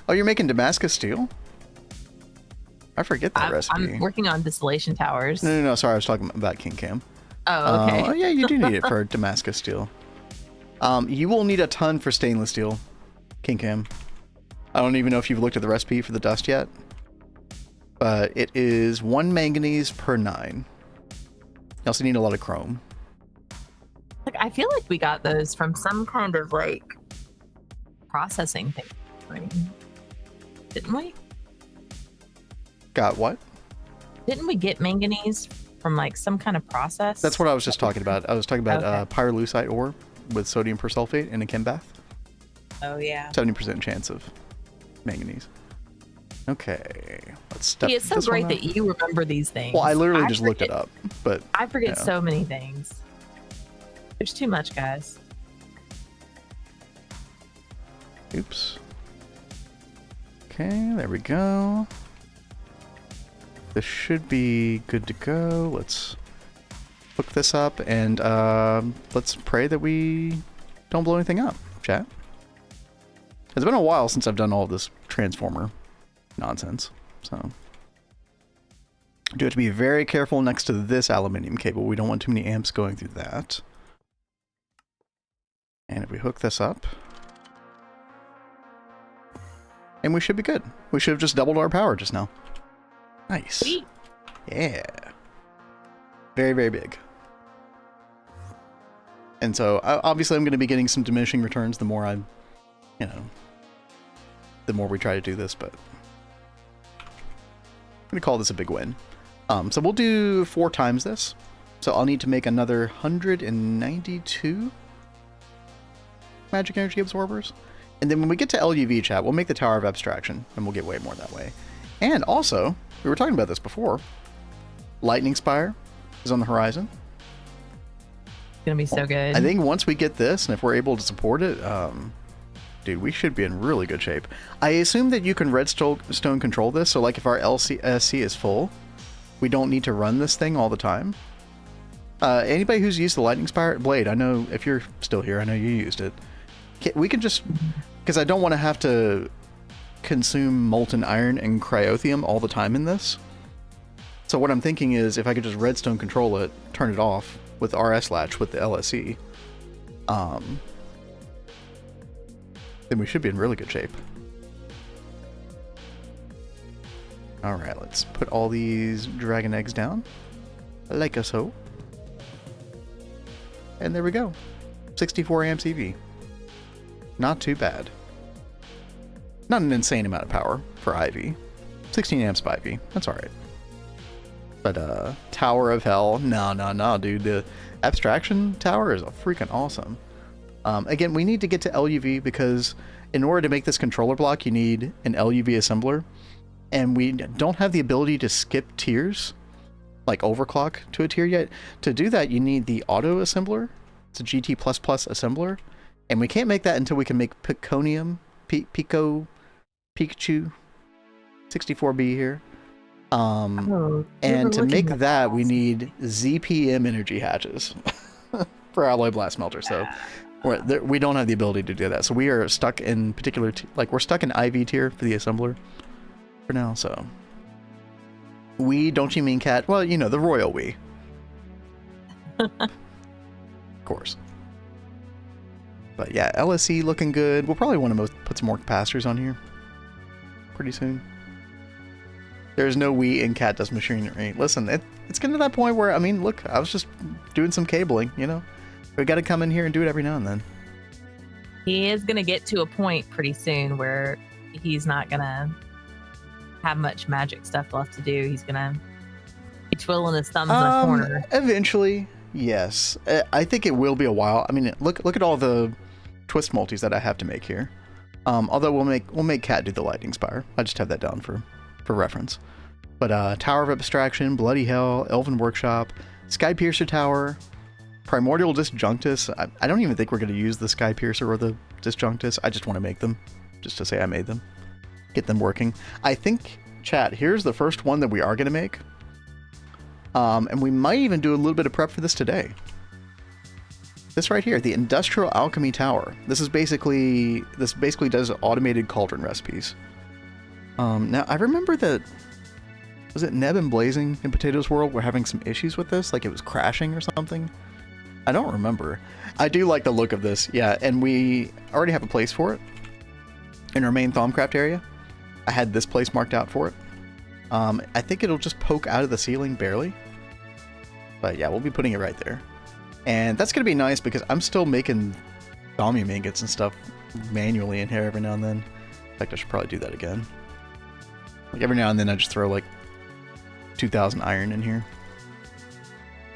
Oh, you're making Damascus steel? I forget that recipe. I'm working on distillation towers. No, sorry, I was talking about King Cam. Oh, okay. Oh yeah, you do need it for Damascus steel. You will need a ton for stainless steel, King Cam. I don't even know if you've looked at the recipe for the dust yet. But it is 1 manganese per 9. You also need a lot of chrome. Like, I feel like we got those from some kind of like processing thing, right? Didn't we? Got what? Didn't we get manganese from like some kind of process? That's what I was just talking about. I was talking about pyrolusite ore with sodium persulfate in a chem bath. Oh yeah. 70% chance of manganese. Okay, let's step. It's so great that you remember these things. Well, I literally just looked it up, but I forget so many things. There's too much, guys. Oops. Okay, there we go. This should be good to go. Let's hook this up and let's pray that we don't blow anything up, chat. It's been a while since I've done all this transformer nonsense, so do have to be very careful next to this aluminium cable. We don't want too many amps going through that. And if we hook this up, and we should be good. We should have just doubled our power just now. Nice. Sweet. Yeah. Very, very big. And so obviously I'm going to be getting some diminishing returns the more I'm, the more we try to do this, but I'm going to call this a big win. So we'll do 4 times this. So I'll need to make another 192 magic energy absorbers. And then when we get to LUV, chat, we'll make the Tower of Abstraction, and we'll get way more that way. And also, we were talking about this before, Lightning Spire is on the horizon. It's going to be so good. I think once we get this, and if we're able to support it, dude, we should be in really good shape. I assume that you can redstone control this, so like if our LCSC is full, we don't need to run this thing all the time. Anybody who's used the Lightning Spire Blade, I know if you're still here, I know you used it. We can just, because I don't want to have to consume molten iron and cryothium all the time in this. So what I'm thinking is if I could just redstone control it, turn it off with RS latch with the LSE, then we should be in really good shape. Alright, let's put all these dragon eggs down, like so. And there we go. 64 amps EV. Not too bad. Not an insane amount of power for IV. 16 amps by IV. That's alright. But Tower of Hell, no, dude. The Abstraction Tower is freaking awesome. Again, we need to get to LUV because in order to make this controller block, you need an LUV assembler. And we don't have the ability to skip tiers, like overclock to a tier yet. To do that, you need the auto assembler. It's a GT++ assembler. And we can't make that until we can make Piconium, Pikachu 64B here. And to make that, we need ZPM energy hatches for Alloy Blast Melter. So we don't have the ability to do that. So we are stuck in particular, we're stuck in IV tier for the assembler for now. So don't you mean cat? Well, the royal we. Of course. But yeah, LSE looking good. We'll probably want to put some more capacitors on here pretty soon. There's no we in Cat Does Machinery. Listen, it's getting to that point where, I mean, look, I was just doing some cabling, you know? We got to come in here and do it every now and then. He is going to get to a point pretty soon where he's not going to have much magic stuff left to do. He's going to be twiddling his thumbs in the corner. Eventually, yes. I think it will be a while. I mean, look at all the twist multis that I have to make here. Although we'll make Cat do the lightning spire. I just have that down for reference. But Tower of Abstraction, Bloody Hell, Elven Workshop, Sky Piercer Tower, Primordial Disjunctus. I don't even think we're going to use the Sky Piercer or the Disjunctus. I just want to make them, just to say I made them. Get them working. I think, chat, here's the first one that we are going to make. And we might even do a little bit of prep for this today. This right here, the Industrial Alchemy Tower. This basically does automated cauldron recipes. Now, I remember that, was it Neb and Blazing in Potatoes World were having some issues with this? Like it was crashing or something? I don't remember. I do like the look of this, yeah, and we already have a place for it in our main Thaumcraft area. I had this place marked out for it. I think it'll just poke out of the ceiling barely. But yeah, we'll be putting it right there. And that's going to be nice because I'm still making Thaumium ingots and stuff manually in here every now and then. In fact, I should probably do that again. Like every now and then I just throw like 2,000 iron in here.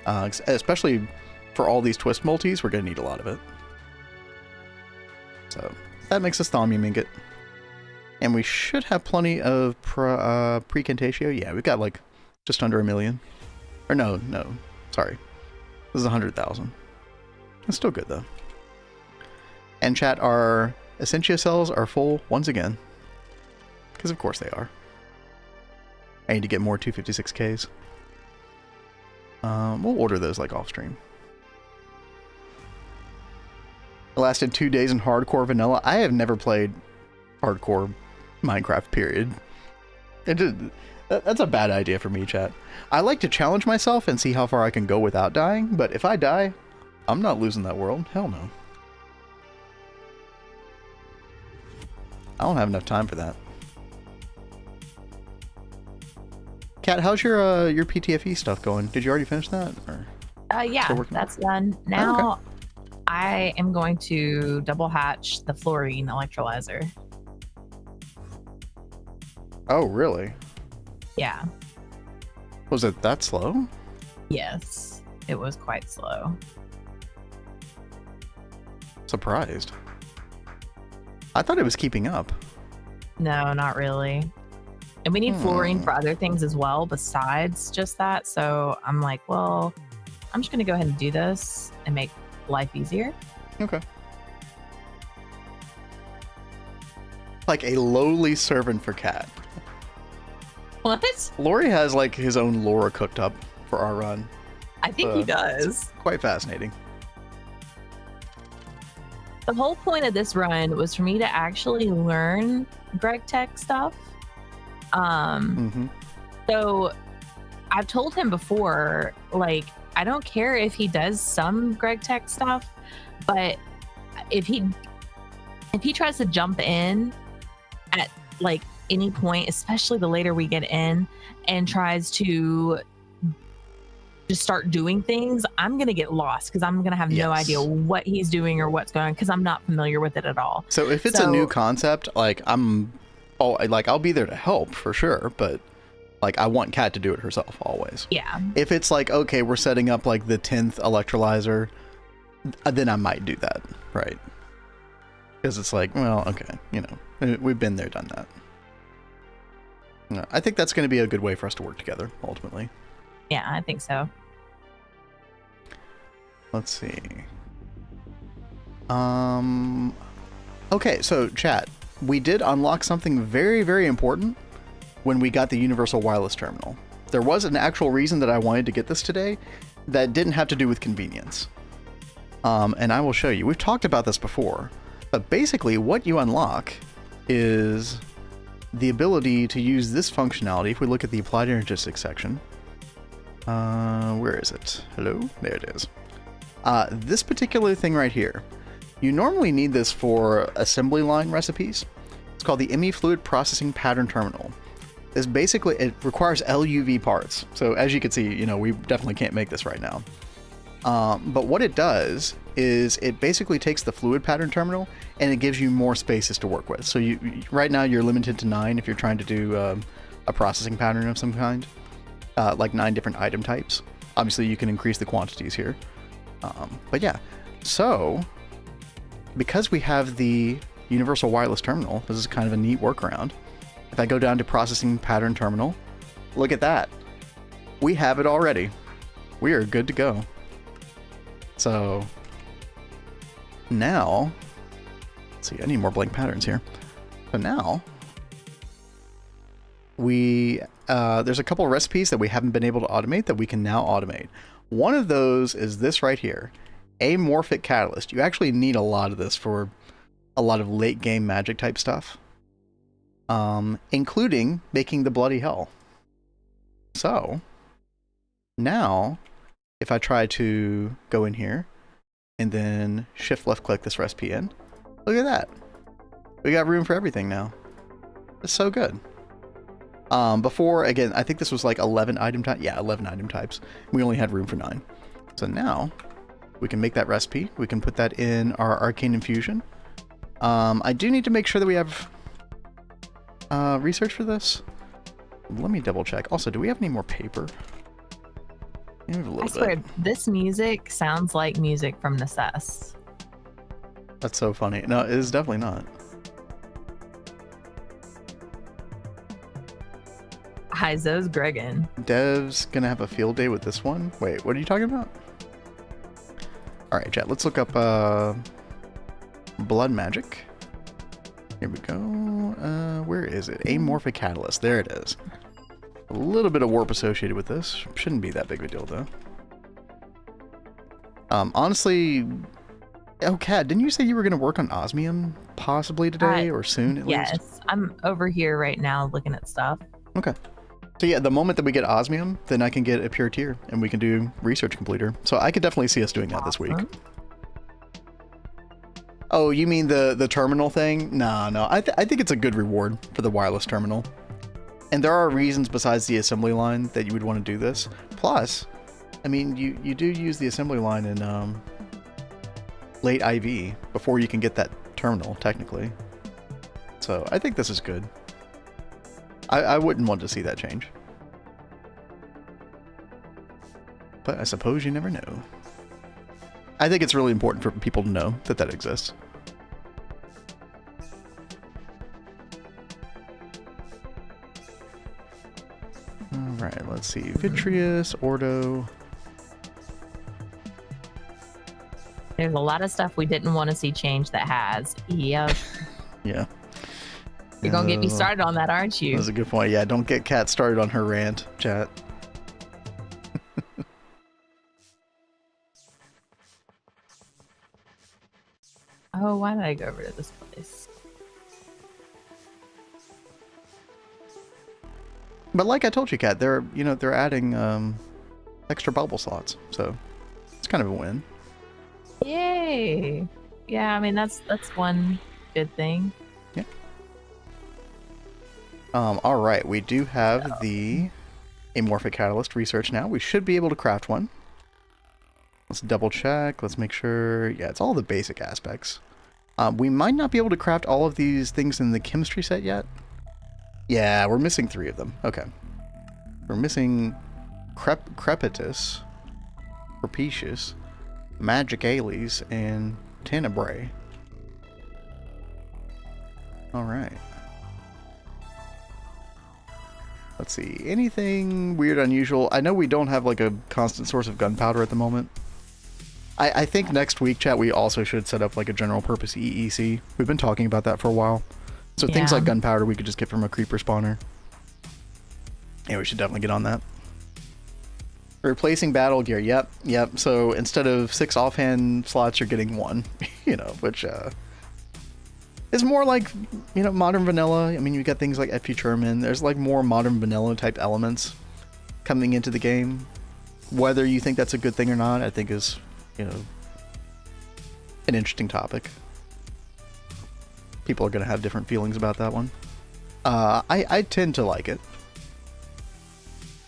Especially for all these twist multis, we're going to need a lot of it. So that makes us Thaumium ingot. And we should have plenty of Precantatio. Yeah, we've got like just under 1 million. Or no, sorry. This is 100,000. It's still good though. And chat, our Essentia cells are full once again. Because of course they are. I need to get more 256Ks. We'll order those like off stream. It lasted 2 days in hardcore vanilla. I have never played hardcore Minecraft, period. That's a bad idea for me, chat. I like to challenge myself and see how far I can go without dying, but if I die, I'm not losing that world. Hell no. I don't have enough time for that. Kat, how's your PTFE stuff going? Did you already finish that? Or yeah, that's done. Now okay. I am going to double hatch the fluorine electrolyzer. Oh, really? Yeah. Was it that slow? Yes, it was quite slow. Surprised. I thought it was keeping up. No, not really. And we need fluorine for other things as well besides just that. So I'm like, well, I'm just going to go ahead and do this and make life easier. Okay. Like a lowly servant for Cat. What? Lori has like his own lore cooked up for our run. I think he does. Quite fascinating. The whole point of this run was for me to actually learn Gregtech stuff. So I've told him before, like, I don't care if he does some Gregtech stuff, but if he tries to jump in at like any point, especially the later we get in, and tries to just start doing things, I'm gonna get lost because I'm gonna have no idea what he's doing or what's going on because I'm not familiar with it at all. So if it's a new concept, like I'll be there to help for sure, but like I want Kat to do it herself always. Yeah. If it's like, okay, we're setting up like the 10th electrolyzer, then I might do that, right? Because it's like, well, okay, you know, we've been there, done that. No, I think that's going to be a good way for us to work together, ultimately. Yeah, I think so. Let's see. Okay, so chat, we did unlock something very, very important when we got the Universal Wireless Terminal. There was an actual reason that I wanted to get this today that didn't have to do with convenience. And I will show you. We've talked about this before, but basically what you unlock is the ability to use this functionality. If we look at the applied energistics section, where is it? Hello? There it is. This particular thing right here, you normally need this for assembly line recipes. It's called the ME Fluid Processing Pattern Terminal. is basically, it requires LUV parts. So as you can see, you know, we definitely can't make this right now. But what it does is it basically takes the fluid pattern terminal and it gives you more spaces to work with. So right now you're limited to 9 if you're trying to do a processing pattern of some kind, like 9 different item types. Obviously you can increase the quantities here. But yeah, so because we have the universal wireless terminal, this is kind of a neat workaround. If I go down to processing pattern terminal, look at that. We have it already. We are good to go. So now, let's see, I need more blank patterns here. So now there's a couple of recipes that we haven't been able to automate that we can now automate. One of those is this right here, amorphic catalyst. You actually need a lot of this for a lot of late game magic type stuff, including making the bloody hell. So now if I try to go in here and then shift left click this recipe in, look at that. We got room for everything now. It's so good. Before, again, I think this was like 11 item types. Yeah, 11 item types. We only had room for 9. So now we can make that recipe. We can put that in our arcane infusion. I do need to make sure that we have research for this. Let me double check. Also, do we have any more paper? I swear, this music sounds like music from Necess. That's so funny. No, it is definitely not. Hi, Zoe's Gregan. Dev's gonna have a field day with this one. Wait, what are you talking about? Alright, chat, let's look up blood magic. Here we go. Where is it? Amorphic catalyst. There it is. A little bit of warp associated with this. Shouldn't be that big of a deal, though. Honestly... Oh, Kat, didn't you say you were going to work on osmium possibly today or soon at least? Yes, I'm over here right now looking at stuff. Okay. So yeah, the moment that we get osmium, then I can get a pure tier and we can do research completer. So I could definitely see us doing that this week. Oh, you mean the terminal thing? No. I think it's a good reward for the wireless terminal. And there are reasons besides the assembly line that you would want to do this. Plus, I mean, you do use the assembly line in late IV before you can get that terminal, technically. So I think this is good. I wouldn't want to see that change. But I suppose you never know. I think it's really important for people to know that that exists. Alright, let's see. Vitreous, Ordo. There's a lot of stuff we didn't want to see change that has. Yep. Yeah. You're going to get me started on that, aren't you? That's a good point. Yeah, don't get Kat started on her rant, chat. Oh, why did I go over to this place? But like I told you, Kat, they're adding extra bubble slots, so it's kind of a win. Yay! Yeah, I mean that's one good thing. Yeah. All right, we do have the amorphic catalyst research now. We should be able to craft one. Let's double check. Let's make sure. Yeah, it's all the basic aspects. We might not be able to craft all of these things in the chemistry set yet. Yeah, we're missing 3 of them. Okay. We're missing Crepitus, Propitious, Magic Ales, and Tenebrae. Alright. Let's see. Anything weird, unusual? I know we don't have like a constant source of gunpowder at the moment. I think next week, chat, we also should set up like a general purpose EEC. We've been talking about that for a while. So things like gunpowder we could just get from a creeper spawner. Yeah, we should definitely get on that. Replacing battle gear. Yep. So instead of 6 offhand slots, you're getting 1. Which is more like, modern vanilla. I mean, you got things like F Futurman. There's like more modern vanilla type elements coming into the game. Whether you think that's a good thing or not, I think is, an interesting topic. People are going to have different feelings about that one. I tend to like it.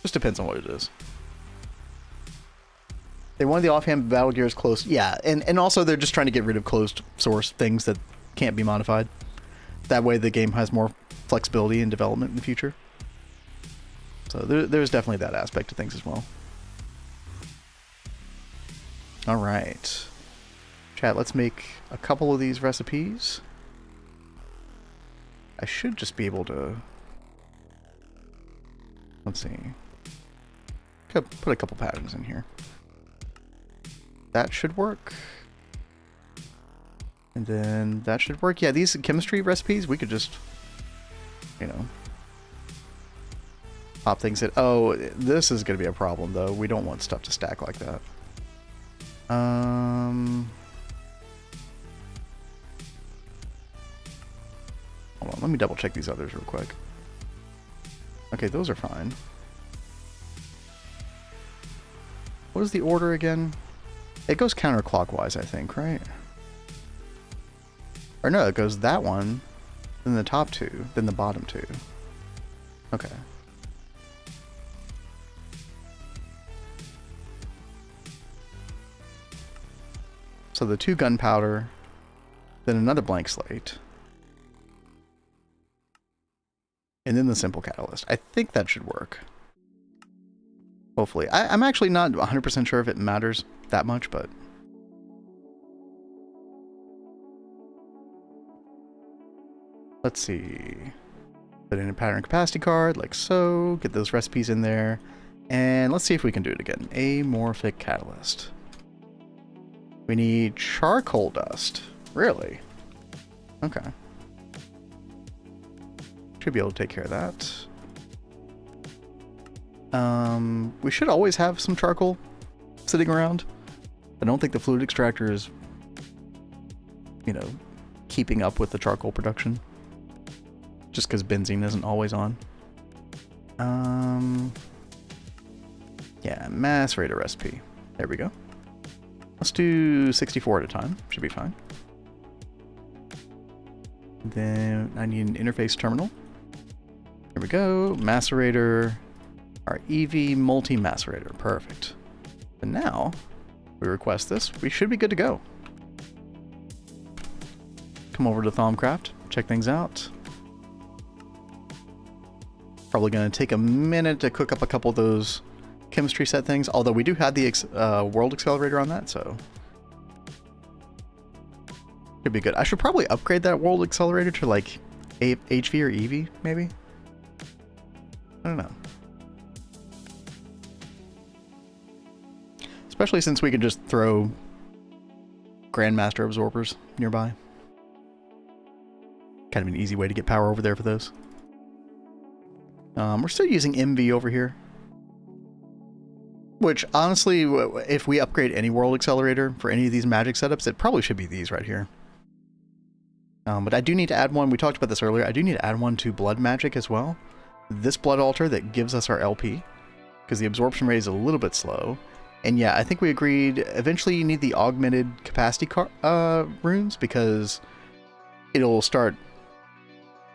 Just depends on what it is. They wanted the offhand battle gears closed. Yeah, and also they're just trying to get rid of closed source things that can't be modified. That way the game has more flexibility in development in the future. So there's definitely that aspect of things as well. All right. Chat, let's make a couple of these recipes. I should just be able to... Let's see. Could put a couple patterns in here. That should work. And then that should work. Yeah, these chemistry recipes, we could just, you know, pop things in. Oh, this is going to be a problem, though. We don't want stuff to stack like that. Hold on, let me double check these others real quick. Okay, those are fine. What is the order again? It goes counterclockwise, I think, right? Or no, it goes that one, then the top two, then the bottom two. Okay. So the 2 gunpowder, then another blank slate, and then the simple catalyst. I think that should work. Hopefully. I'm actually not 100% sure if it matters that much, but... Let's see. Put in a pattern capacity card, like so. Get those recipes in there. And let's see if we can do it again. Amorphic catalyst. We need charcoal dust. Really? Okay. Should be able to take care of that. We should always have some charcoal sitting around. I don't think the fluid extractor is, you know, keeping up with the charcoal production. Just because benzene isn't always on. Yeah, macerator recipe. There we go. Let's do 64 at a time. Should be fine. Then I need an interface terminal. There we go. Macerator. Our EV multi-macerator. Perfect. And now we request this. We should be good to go. Come over to Thaumcraft. Check things out. Probably going to take a minute to cook up a couple of those chemistry set things. Although we do have the world accelerator on that, so should be good. I should probably upgrade that world accelerator to like HV or EV, maybe. I don't know. Especially since we can just throw Grandmaster absorbers nearby. Kind of an easy way to get power over there for those. We're still using MV over here. Which, honestly, if we upgrade any world accelerator for any of these magic setups, it probably should be these right here. But I do need to add one. We talked about this earlier. I do need to add one to blood magic as well. This blood altar that gives us our LP. Because the absorption rate is a little bit slow. And yeah, I think we agreed eventually you need the augmented capacity runes. Because it'll start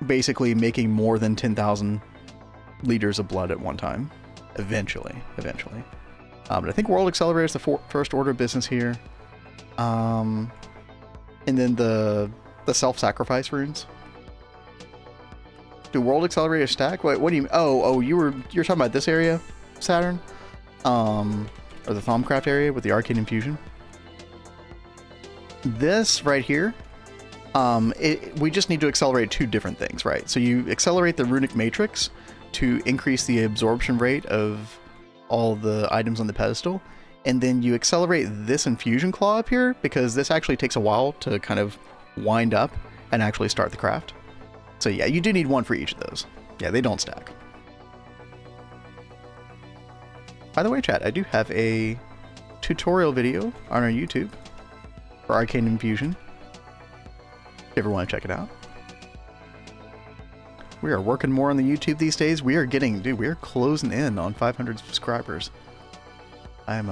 basically making more than 10,000 liters of blood at one time. Eventually. But I think World Accelerator is the first order of business here. And then the self-sacrifice runes. Do World Accelerator stack? Wait, what do you... Oh, you're talking about this area, Saturn? Or the Thaumcraft area with the Arcane Infusion? This right here, we just need to accelerate 2 different things, right? So you accelerate the Runic Matrix to increase the absorption rate of all the items on the pedestal, and then you accelerate this Infusion Claw up here, because this actually takes a while to kind of wind up and actually start the craft. So yeah, you do need one for each of those. Yeah, they don't stack. By the way, chat, I do have a tutorial video on our YouTube for Arcane Infusion. If you ever want to check it out. We are working more on the YouTube these days. We are getting, dude, we are closing in on 500 subscribers. I'm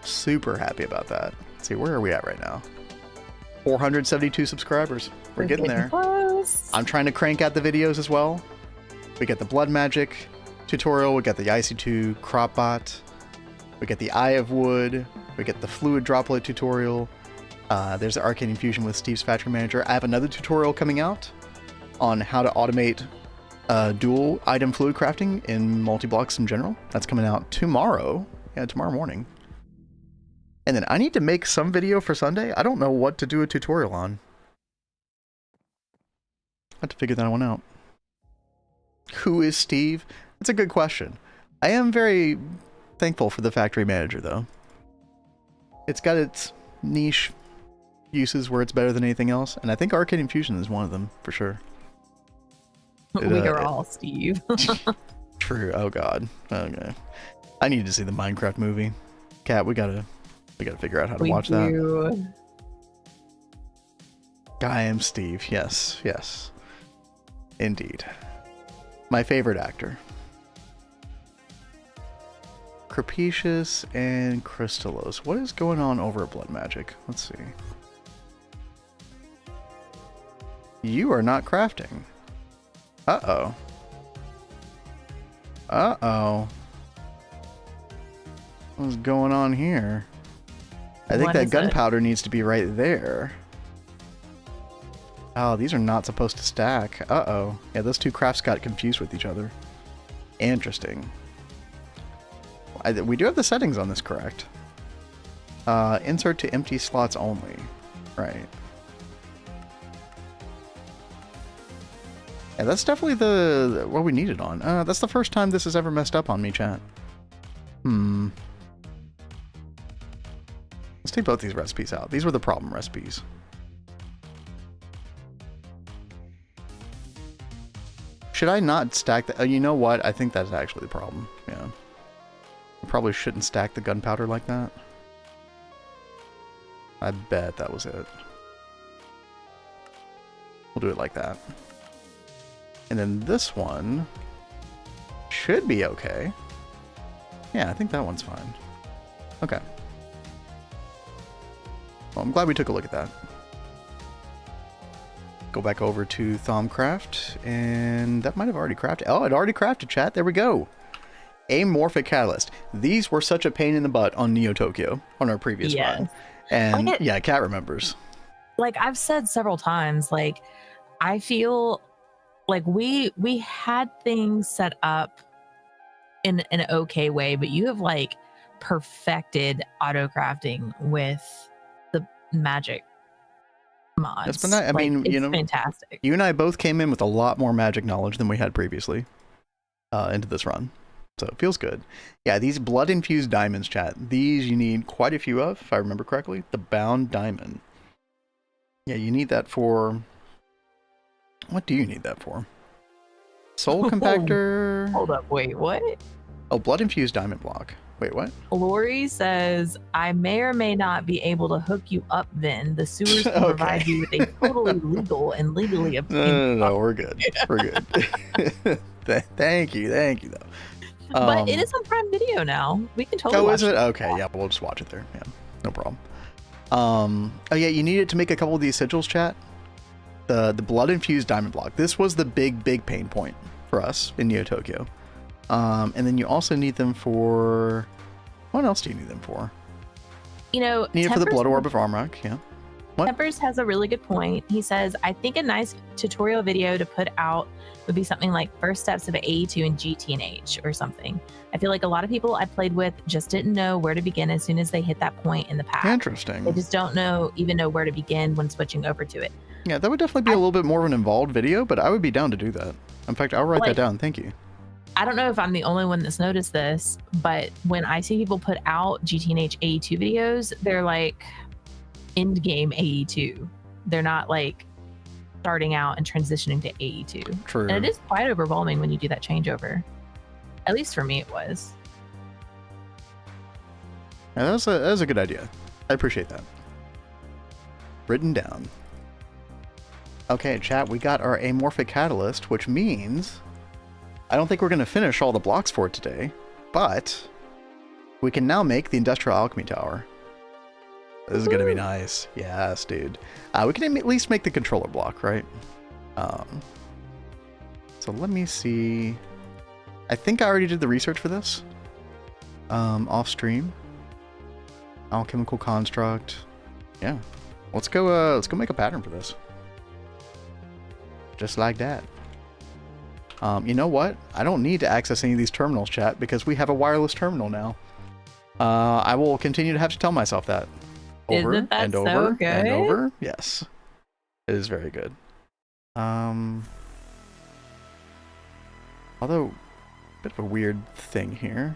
super happy about that. Let's see, where are we at right now? 472 subscribers. We're getting there. Close. I'm trying to crank out the videos as well. We got the blood magic, tutorial. We got the IC2 crop bot. We got the Eye of Wood. We get the fluid droplet tutorial. There's the Arcane Infusion with Steve's Factory Manager. I have another tutorial coming out on how to automate dual item fluid crafting in multi-blocks in general. That's coming out tomorrow. Yeah, tomorrow morning. And then I need to make some video for Sunday. I don't know what to do a tutorial on. I have to figure that one out. Who is Steve? That's a good question. I am very thankful for the Factory Manager, though. It's got its niche uses where it's better than anything else, and I think Arcane Infusion is one of them, for sure. We are all Steve. True. Oh, God. Okay. I need to see the Minecraft movie. Kat, we gotta figure out how to watch that. I am Steve. Yes, yes. Indeed. My favorite actor. Crepicious and Crystallos. What is going on over at Blood Magic? Let's see. You are not crafting. Uh-oh. Uh-oh. What's going on here? I think that gunpowder needs to be right there. Oh, these are not supposed to stack. Uh-oh. Yeah, those two crafts got confused with each other. Interesting. We do have the settings on this correct. Insert to empty slots only. Right. Yeah, that's definitely what we needed on. That's the first time this has ever messed up on me, chat. Let's take both these recipes out. These were the problem recipes. Should I not stack the... you know what? I think that's actually the problem. Yeah. I probably shouldn't stack the gunpowder like that. I bet that was it. We'll do it like that. And then this one should be okay. Yeah, I think that one's fine. Okay. Well, I'm glad we took a look at that. Go back over to Thaumcraft, and that might have already crafted. Oh, it already crafted, chat. There we go. Amorphic Catalyst. These were such a pain in the butt on Neo Tokyo on our previous run. And yeah, Kat remembers. Like I've said several times, like I feel like we had things set up in an okay way, but you have like perfected auto crafting with the magic mods. That's been nice. I mean, it's you know, fantastic. You and I both came in with a lot more magic knowledge than we had previously into this run. So it feels good. Yeah, these blood-infused diamonds, chat. These you need quite a few of, if I remember correctly. The bound diamond. Yeah, you need that for... What do you need that for? Soul compactor? Hold up, wait, what? Oh, blood-infused diamond block. Wait, what? Lori says, I may or may not be able to hook you up then. The sewers can provide you with a totally legal and legally obtained... No, we're good. We're good. Thank you, though. But it is on Prime Video now. We can totally watch it. Oh, is it? Okay, yeah, we'll just watch it there. Yeah, no problem. Oh yeah, you needed to make a couple of these sigils, chat. The blood-infused diamond block. This was the big pain point for us in Neo Tokyo. And then you also need them for... What else do you need them for? You know, need it for the Blood Orb of Armrock, yeah. What? Tempers has a really good point. He says, I think a nice tutorial video to put out would be something like first steps of AE2 and GTNH or something. I feel like a lot of people I played with just didn't know where to begin as soon as they hit that point in the path. Interesting. They just don't even know where to begin when switching over to it. Yeah, that would definitely be a little bit more of an involved video, but I would be down to do that. In fact, I'll write that down. Thank you. I don't know if I'm the only one that's noticed this, but when I see people put out GTNH AE2 videos, they're like end game AE2. They're not like starting out and transitioning to AE2. True. And it is quite overwhelming when you do that changeover. At least for me, it was. Yeah, that was a good idea. I appreciate that. Written down. Okay, chat, we got our amorphic catalyst, which means I don't think we're going to finish all the blocks for it today, but we can now make the Industrial Alchemy Tower. This is going to be nice. Yes, dude. We can at least make the controller block, right? So let me see. I think I already did the research for this. Off stream. Alchemical construct. Yeah. Let's go make a pattern for this. Just like that. You know what? I don't need to access any of these terminals, chat, because we have a wireless terminal now. I will continue to have to tell myself that. Over Isn't that and so over good? and over. Yes. It is very good. Although, a bit of a weird thing here.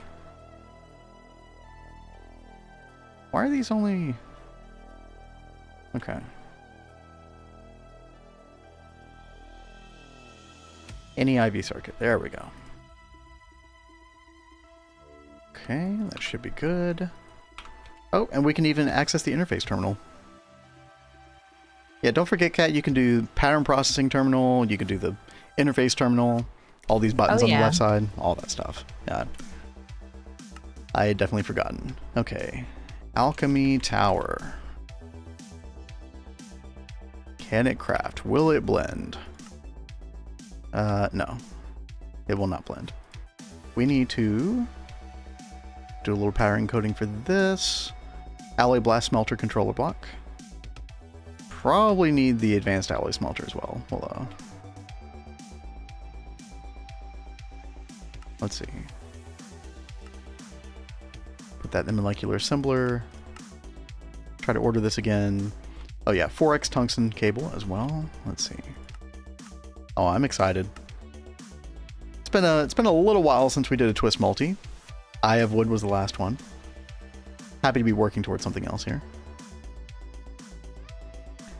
Why are these only... Okay. Any IV circuit. There we go. Okay, that should be good. Oh, and we can even access the interface terminal. Yeah, don't forget, Kat, you can do pattern processing terminal, you can do the interface terminal, all these buttons on the left side, all that stuff. Yeah. I had definitely forgotten. Okay. Alchemy Tower. Can it craft? Will it blend? No. It will not blend. We need to do a little pattern coding for this. Alloy Blast Smelter controller block. Probably need the advanced alloy smelter as well. Hello. Let's see. Put that in the molecular assembler. Try to order this again. Oh yeah, 4x tungsten cable as well. Let's see. Oh, I'm excited. It's been a little while since we did a twist multi. Eye of Wood was the last one. Happy to be working towards something else here.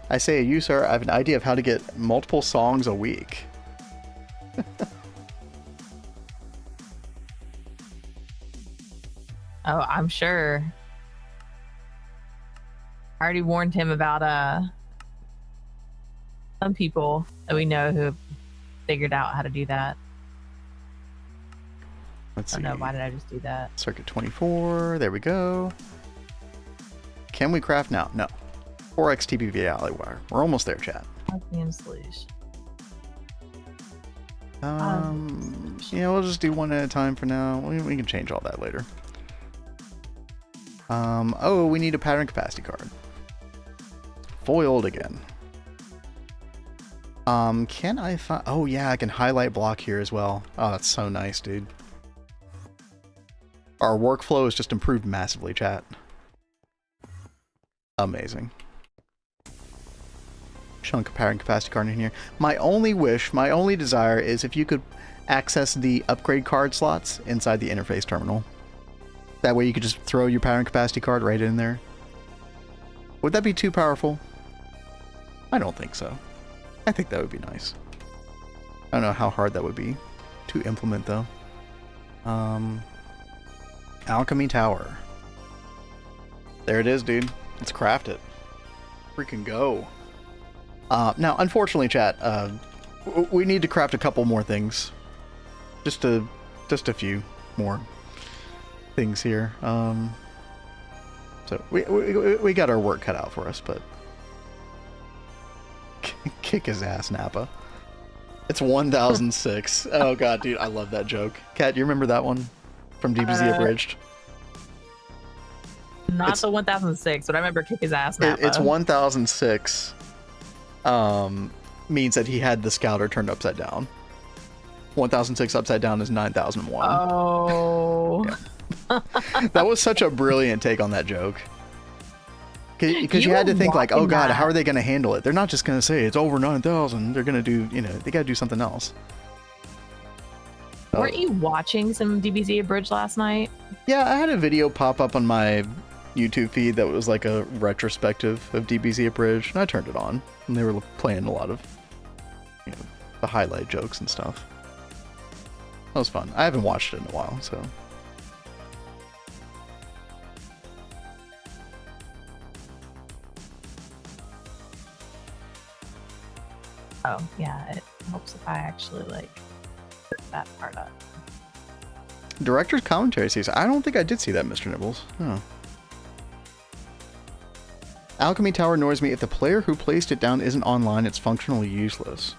I say, you sir, I have an idea of how to get multiple songs a week. Oh, I'm sure. I already warned him about some people that we know who have figured out how to do that. Let's see. I don't know, why did I just do that? Circuit 24, there we go. Can we craft now? No. 4x TPV alloy wire. We're almost there, chat. Solution. Yeah, we'll just do one at a time for now. We can change all that later. Oh, we need a pattern capacity card. Foiled again. Can I find... Oh, yeah, I can highlight block here as well. Oh, that's so nice, dude. Our workflow has just improved massively, chat. Amazing. Chunk of pattern capacity card in here. My only wish, my only desire is if you could access the upgrade card slots inside the interface terminal. That way you could just throw your pattern capacity card right in there. Would that be too powerful? I don't think so. I think that would be nice. I don't know how hard that would be to implement though. Alchemy Tower. There it is, dude. Let's craft it. Freaking go. Now, unfortunately, chat, we need to craft a couple more things. Just a few more things here. So we got our work cut out for us, but kick his ass, Nappa. It's 1006. Oh god, dude, I love that joke. Kat, you remember that one from DBZ Abridged? Not the 1006, but I remember kick his ass. Nappa. It's 1006. Means that he had the scouter turned upside down. 1006 upside down is 9001. Oh. Yeah. That was such a brilliant take on that joke. Because you had to think like, oh god, how are they going to handle it? They're not just going to say it's over 9,000. They're going to do, they got to do something else. Weren't you watching some DBZ Abridged last night? Yeah, I had a video pop up on my YouTube feed that was like a retrospective of DBZ Abridged, and I turned it on, and they were playing a lot of, the highlight jokes and stuff. That was fun. I haven't watched it in a while, so. Oh, yeah, it helps if I actually, put that part up. Director's commentary season. I don't think I did see that, Mr. Nibbles. Oh. Alchemy Tower annoys me. If the player who placed it down isn't online, it's functionally useless.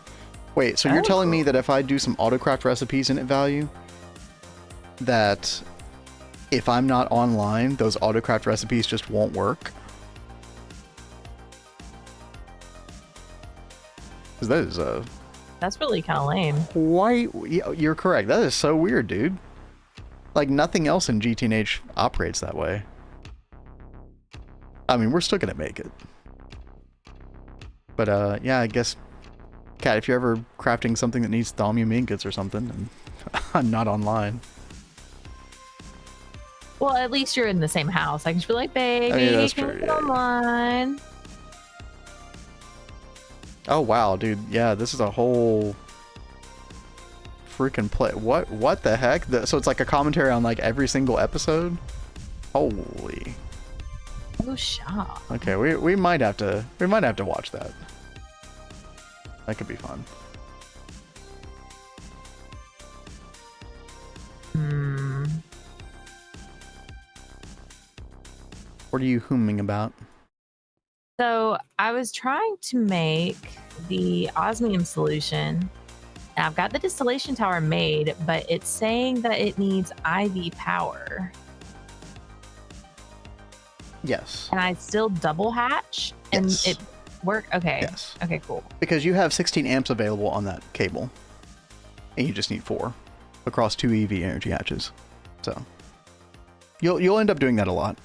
Wait, so you're telling me that if I do some autocraft recipes in it value, that if I'm not online, those autocraft recipes just won't work. Because that is That's really kind of lame. quite... You're correct. That is so weird, dude. Like, nothing else in GTNH operates that way. I mean, we're still gonna make it. But, yeah, I guess... Cat, if you're ever crafting something that needs thaumium ingots or something, and I'm not online. Well, at least you're in the same house. I can just be like, baby, I mean, that's can true, we get yeah. online? Oh, wow, dude. Yeah, this is a whole... freaking play. What the heck? So it's like a commentary on like every single episode? Holy. Oh, shop. Okay, we might have to watch that. That could be fun. Hmm. What are you humming about? So I was trying to make the osmium solution. And I've got the distillation tower made, but it's saying that it needs IV power. Yes. And I still double hatch and Yes. it work. Okay. Yes. Okay, cool. Because you have 16 amps available on that cable. And you just need 4 across 2 EV energy hatches. So you'll end up doing that a lot.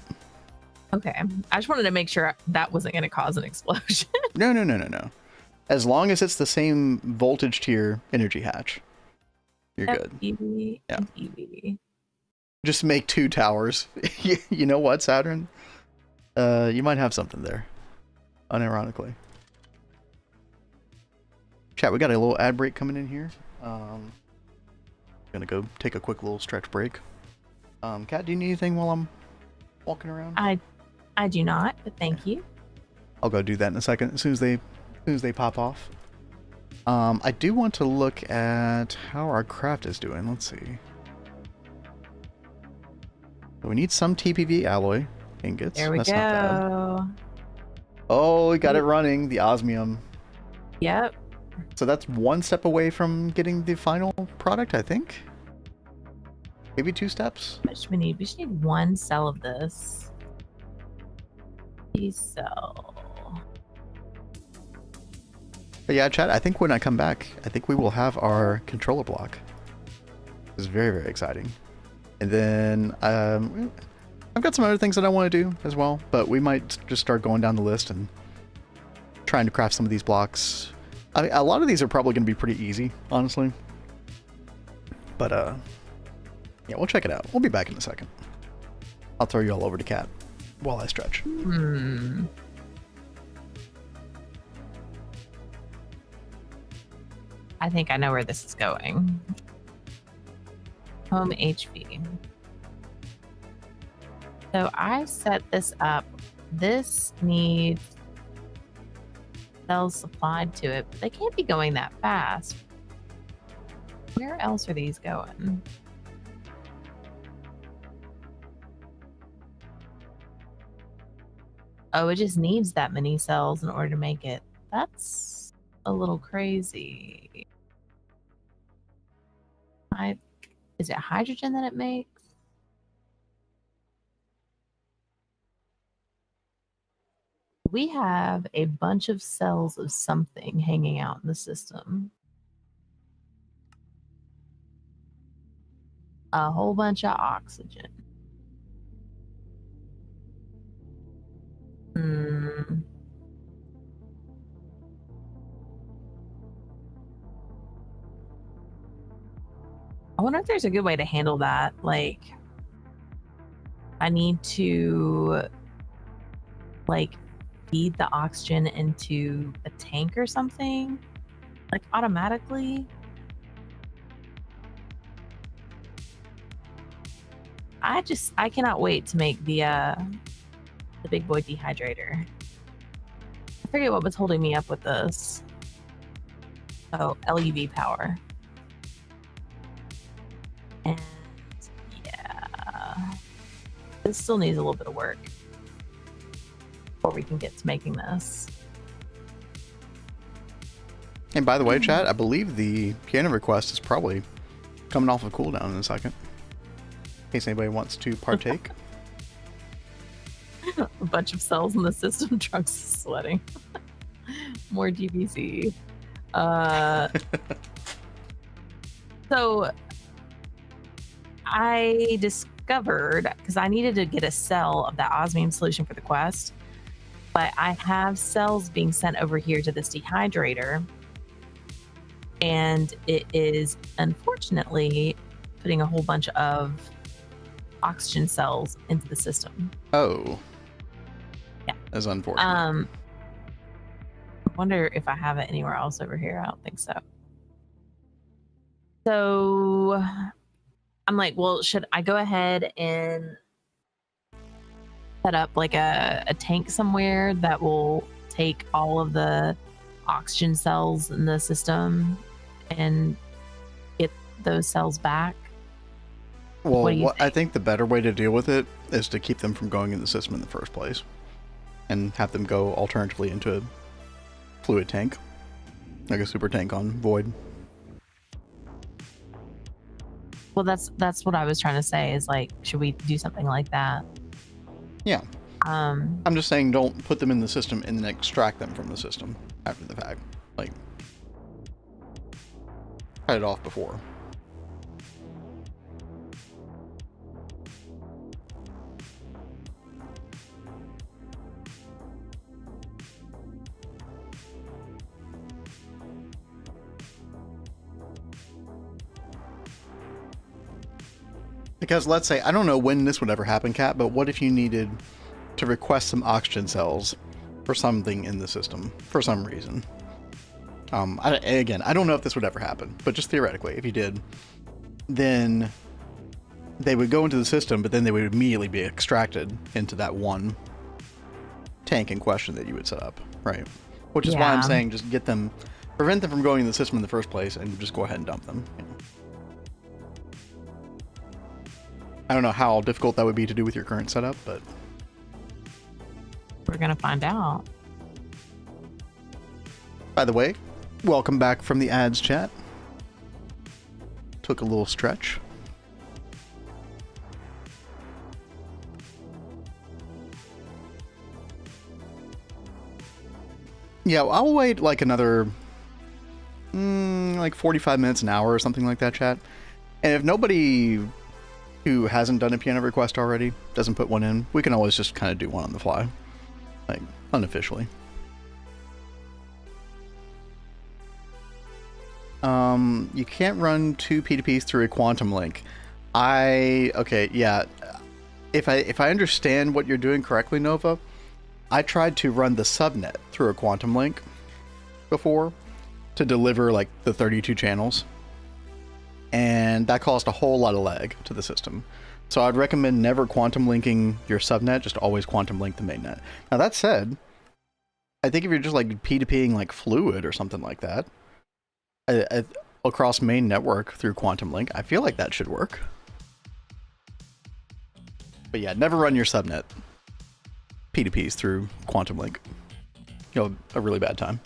Okay. I just wanted to make sure that wasn't going to cause an explosion. No. As long as it's the same voltage tier energy hatch, you're good. EV Yeah. and EV. Just make 2 towers. You know what, Saturn? You might have something there. Unironically. Chat, we got a little ad break coming in here. Gonna go take a quick little stretch break. Kat, do you need anything while I'm walking around? I do not, but thank you. I'll go do that in a second as soon as they pop off. I do want to look at how our craft is doing. Let's see. We need some TPV alloy ingots. There we That's not bad. go. Oh, we got it running, the osmium. Yep. So that's 1 step away from getting the final product, I think. Maybe 2 steps. What should we need? We should need 1 cell of this. Cell. But yeah, chat, I think when I come back, I think we will have our controller block. It's very, very exciting. And then I've got some other things that I want to do as well, but we might just start going down the list and trying to craft some of these blocks. I mean, a lot of these are probably going to be pretty easy, honestly. But yeah, we'll check it out. We'll be back in a second. I'll throw you all over to Cat while I stretch. I think I know where this is going. Home HV. So I set this up. This needs cells supplied to it, but they can't be going that fast. Where else are these going? Oh, it just needs that many cells in order to make it. That's a little crazy. Is it hydrogen that it makes? We have a bunch of cells of something hanging out in the system. A whole bunch of oxygen. I wonder if there's a good way to handle that. Like, I need to, like, feed the oxygen into a tank or something, like automatically. I cannot wait to make the big boy dehydrator. I forget what was holding me up with this. Oh, LUV power. And yeah, this still needs a little bit of work before we can get to making this. And by the way, chat, I believe the piano request is probably coming off of cooldown in a second. case anybody wants to partake. A bunch of cells in the system. Trunks is sweating. More DBZ. So I discovered, because I needed to get a cell of that osmium solution for the quest, but I have cells being sent over here to this dehydrator, and it is unfortunately putting a whole bunch of oxygen cells into the system. Oh. Yeah. That's unfortunate. I wonder if I have it anywhere else over here. I don't think so. So I'm like, well, should I go ahead and set up like a tank somewhere that will take all of the oxygen cells in the system and get those cells back? Well, I think the better way to deal with it is to keep them from going in the system in the first place, and have them go alternatively into a fluid tank, like a super tank on Void. Well, that's what I was trying to say, is like, should we do something like that? Yeah. I'm just saying, don't put them in the system and then extract them from the system after the fact. Like, cut it off before. Because let's say, I don't know when this would ever happen, Kat, but what if you needed to request some oxygen cells for something in the system for some reason? Again, I don't know if this would ever happen, but just theoretically, if you did, then they would go into the system, but then they would immediately be extracted into that one tank in question that you would set up, right? Which is why I'm saying just get them, prevent them from going in the system in the first place, and just go ahead and dump them. You know? I don't know how difficult that would be to do with your current setup, but we're gonna find out. By the way, welcome back from the ads chat. Took a little stretch. Yeah, I'll wait like another like 45 minutes, an hour or something like that, chat. And if nobody who hasn't done a piano request already doesn't put one in, we can always just kind of do one on the fly, like unofficially. You can't run two P2Ps through a quantum link. Okay, yeah. If I understand what you're doing correctly, Nova, I tried to run the subnet through a quantum link before to deliver like the 32 channels, and that caused a whole lot of lag to the system. So I'd recommend never quantum linking your subnet, just always quantum link the mainnet. Now that said, I think if you're just like P2Ping like fluid or something like that across main network through quantum link, I feel like that should work. But yeah, never run your subnet P2Ps through quantum link. You'll have a really bad time.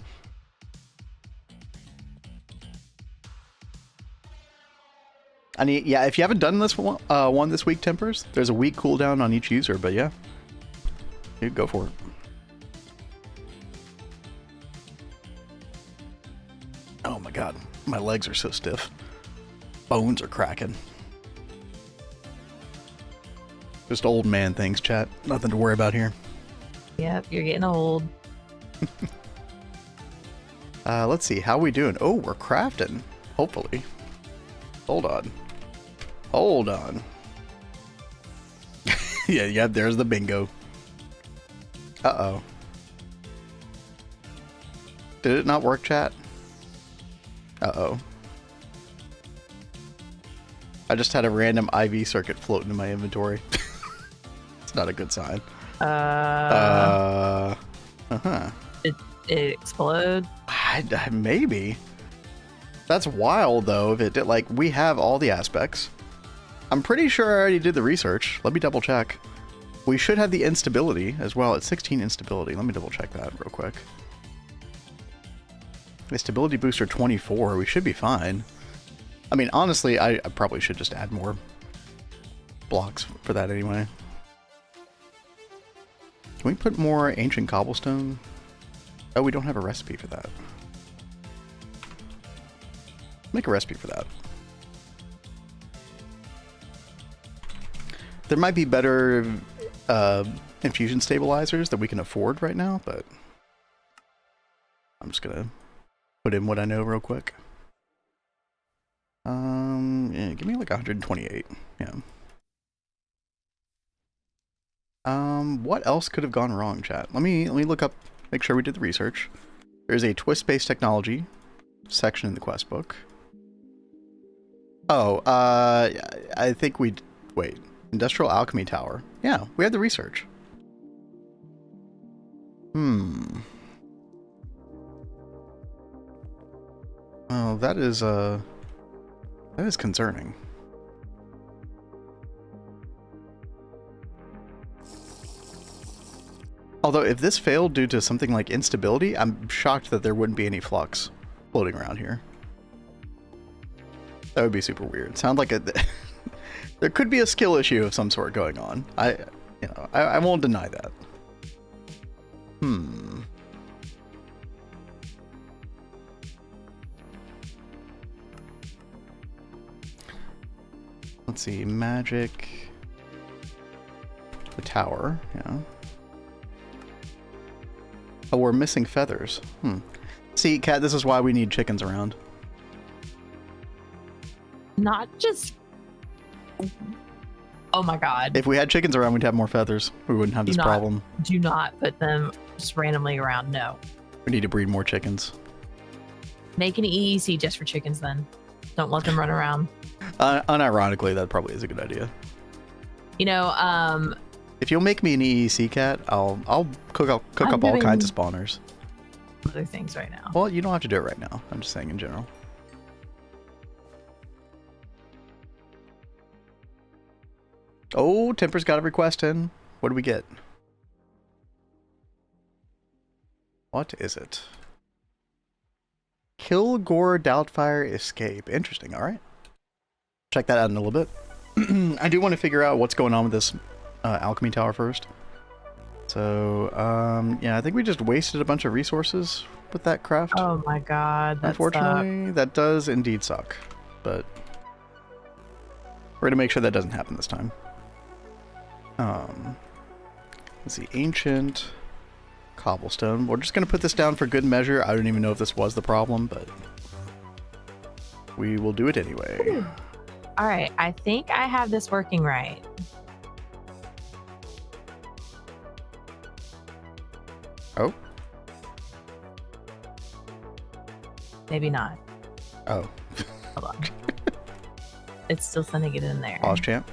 Yeah, if you haven't done this one this week, Tempers, there's a week cooldown on each user, but yeah, you go for it. Oh my god, my legs are so stiff. Bones are cracking. Just old man things, chat. Nothing to worry about here. Yep, you're getting old. Let's see, how we doing? Oh, we're crafting, hopefully. Hold on. Hold on. yeah, there's the bingo. Uh-oh. Did it not work, chat? Uh-oh. I just had a random IV circuit float into my inventory. It's not a good sign. Uh-huh. Did it explode? Maybe. That's wild, though. If it did, like, we have all the aspects. I'm pretty sure I already did the research. Let me double check. We should have the instability as well. It's 16 instability. Let me double check that real quick. The stability booster 24. We should be fine. I mean, honestly, I probably should just add more blocks for that anyway. Can we put more ancient cobblestone? Oh, we don't have a recipe for that. Make a recipe for that. There might be better infusion stabilizers that we can afford right now, but I'm just gonna put in what I know real quick. Yeah, give me like 128. Yeah. What else could have gone wrong, chat? Let me look up, make sure we did the research. There's a twist-based technology section in the quest book. Oh, I think we wait. Industrial alchemy tower. Yeah, we had the research. Oh, that is concerning. Although, if this failed due to something like instability, I'm shocked that there wouldn't be any flux floating around here. That would be super weird. Sounds like there could be a skill issue of some sort going on. I won't deny that. Let's see, magic. The tower, yeah. Oh, we're missing feathers. See, Kat, this is why we need chickens around. Not just... Oh my god. If we had chickens around, we'd have more feathers. We wouldn't have this problem. Do not put them just randomly around, no. We need to breed more chickens. Make an EEC just for chickens then. Don't let them run around. Unironically, that probably is a good idea. You know, if you'll make me an EEC, Cat, I'll cook up all kinds of spawners. Other things right now. Well, you don't have to do it right now. I'm just saying in general. Oh, Temper's got a request in. What do we get? What is it? Kilgore Doubtfire Escape. Interesting. All right. Check that out in a little bit. I do want to figure out what's going on with this alchemy tower first. So, yeah, I think we just wasted a bunch of resources with that craft. Oh my god. Unfortunately, that does indeed suck. But we're going to make sure that doesn't happen this time. Let's see. Ancient cobblestone. We're just going to put this down for good measure. I don't even know if this was the problem, but we will do it anyway. All right, I think I have this working right. Oh. Maybe not. Oh. Hold on. It's still sending it in there. Pause, champ.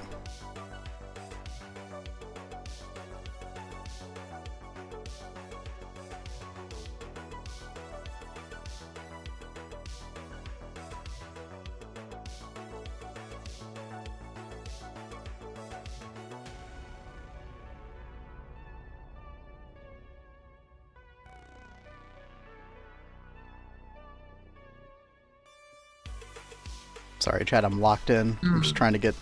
Sorry, chat, I'm locked in. I'm just trying to get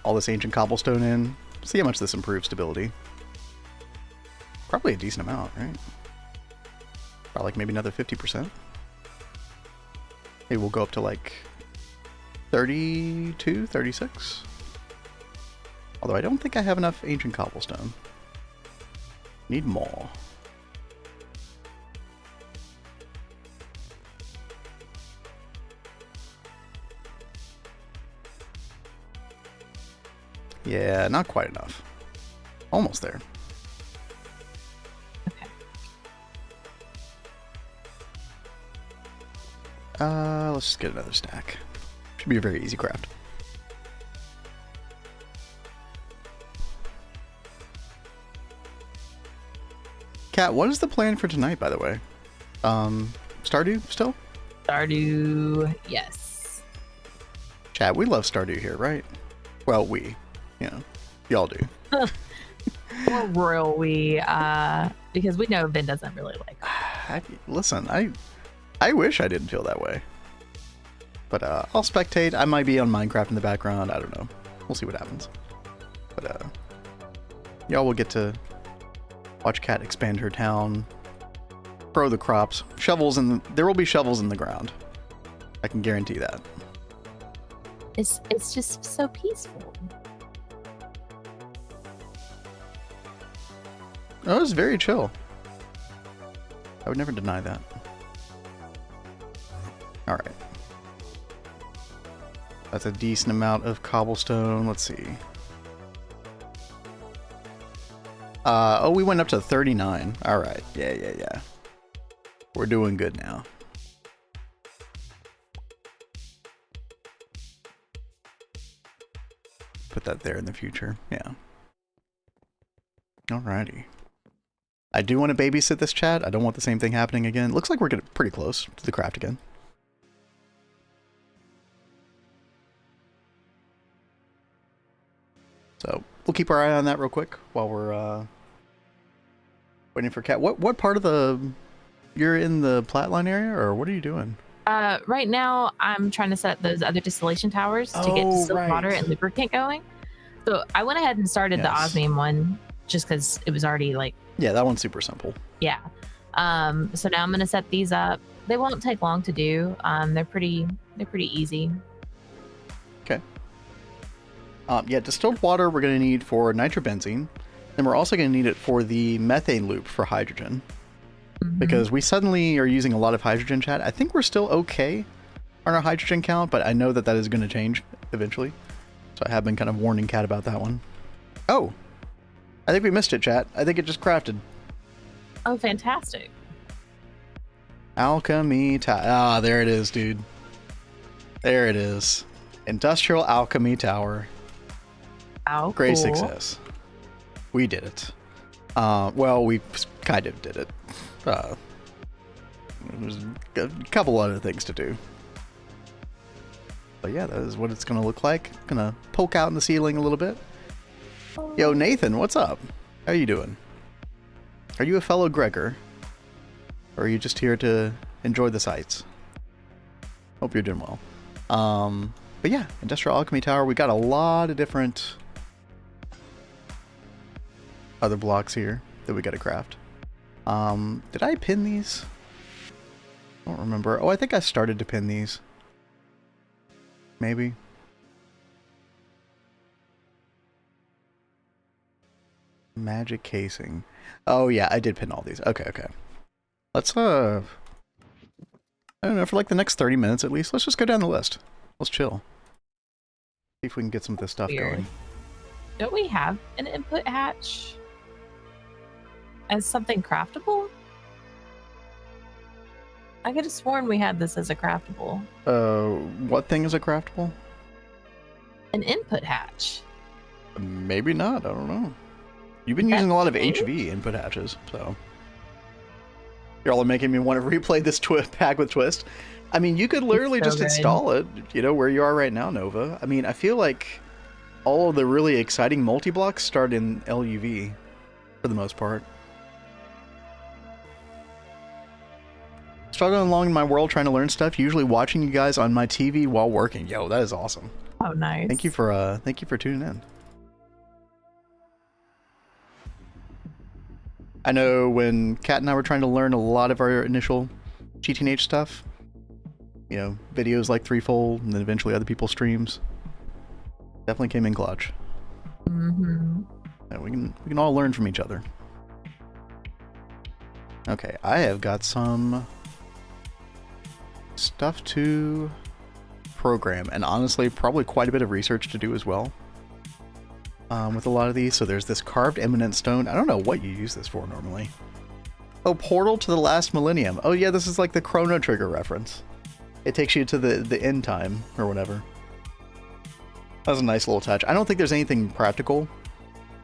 all this ancient cobblestone in. See how much this improves stability. Probably a decent amount, right? Probably like maybe another 50%. Maybe we'll go up to like 32, 36. Although I don't think I have enough ancient cobblestone. Need more. Yeah, not quite enough. Almost there. Okay. Let's just get another stack. Should be a very easy craft. Kat, what is the plan for tonight, by the way? Stardew still? Stardew, yes. Chat, we love Stardew here, right? Well, y'all do. Or royal because we know Ben doesn't really like it. Listen, I wish I didn't feel that way. But I'll spectate. I might be on Minecraft in the background. I don't know. We'll see what happens. But y'all will get to watch Cat expand her town, grow the crops, there will be shovels in the ground. I can guarantee that. It's just so peaceful. Oh, it was very chill. I would never deny that. All right. That's a decent amount of cobblestone. Let's see. Oh, we went up to 39. All right. Yeah. We're doing good now. Put that there in the future. Yeah. Alrighty. I do want to babysit this chat. I don't want the same thing happening again. Looks like we're getting pretty close to the craft again. So we'll keep our eye on that real quick while we're waiting for Cat. What part of the... You're in the Platline area, or what are you doing? Right now, I'm trying to set up those other distillation towers to get distilled water and lubricant going. So I went ahead and started the osmium one just because it was already like... Yeah, that one's super simple. Yeah. So now I'm going to set these up. They won't take long to do. They're pretty easy. Okay. Yeah, distilled water we're going to need for nitrobenzene. And we're also going to need it for the methane loop for hydrogen. Because we suddenly are using a lot of hydrogen, chat. I think we're still okay on our hydrogen count, but I know that is going to change eventually. So I have been kind of warning Cat about that one. Oh, I think we missed it, chat. I think it just crafted. Oh, fantastic. Alchemy tower. Ah, there it is, dude. There it is. Industrial alchemy tower. Oh, Great cool. success. We did it. Well, we kind of did it. There's a couple other things to do. But yeah, that is what it's going to look like. Gonna poke out in the ceiling a little bit. Yo, Nathan, what's up? How you doing? Are you a fellow Gregor? Or are you just here to enjoy the sights? Hope you're doing well. But yeah, Industrial Alchemy Tower. We got a lot of different other blocks here that we got to craft. Did I pin these? I don't remember. Oh, I think I started to pin these. Maybe. Magic casing. Oh yeah, I did pin all these. Okay. Let's I don't know, for like the next 30 minutes at least, let's just go down the list. Let's chill. See if we can get some of this stuff going. Don't we have an input hatch as something craftable? I could have sworn we had this as a craftable. What thing is a craftable? An input hatch. Maybe not, I don't know. You've been using a lot of HV input hatches, so... Y'all are making me want to replay this pack with Twist. I mean, you could literally just install it, you know, where you are right now, Nova. I mean, I feel like all of the really exciting multi-blocks start in LUV, for the most part. Struggling along in my world trying to learn stuff, usually watching you guys on my TV while working. Yo, that is awesome. Oh, nice. Thank you for tuning in. I know when Kat and I were trying to learn a lot of our initial GTNH stuff, you know, videos like Threefold and then eventually other people's streams, definitely came in clutch. Yeah, we can all learn from each other. Okay, I have got some stuff to program, and honestly, probably quite a bit of research to do as well. With a lot of these. So there's this carved eminent stone. I don't know what you use this for normally. Oh, Portal to the Last Millennium. Oh yeah, this is like the Chrono Trigger reference. It takes you to the end time or whatever. That was a nice little touch. I don't think there's anything practical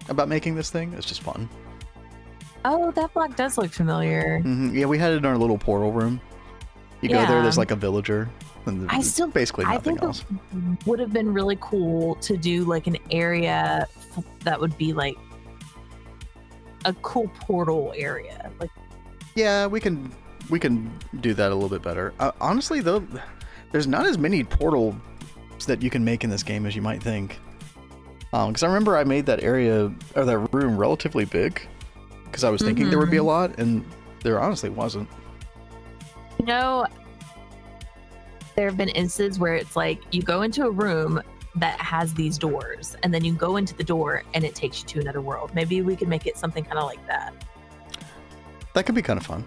about making this thing. It's just fun. Oh, that block does look familiar. Yeah, we had it in our little portal room. You go there, there's like a villager. And basically nothing else. Would have been really cool to do like an area that would be like a cool portal area. Like, yeah, we can do that a little bit better. Honestly, though, there's not as many portals that you can make in this game as you might think. Because I remember I made that area, or that room, relatively big. Because I was thinking there would be a lot, and there honestly wasn't. You know, there have been instances where it's like you go into a room that has these doors, and then you go into the door and it takes you to another world. Maybe we could make it something kind of like that. That could be kind of fun.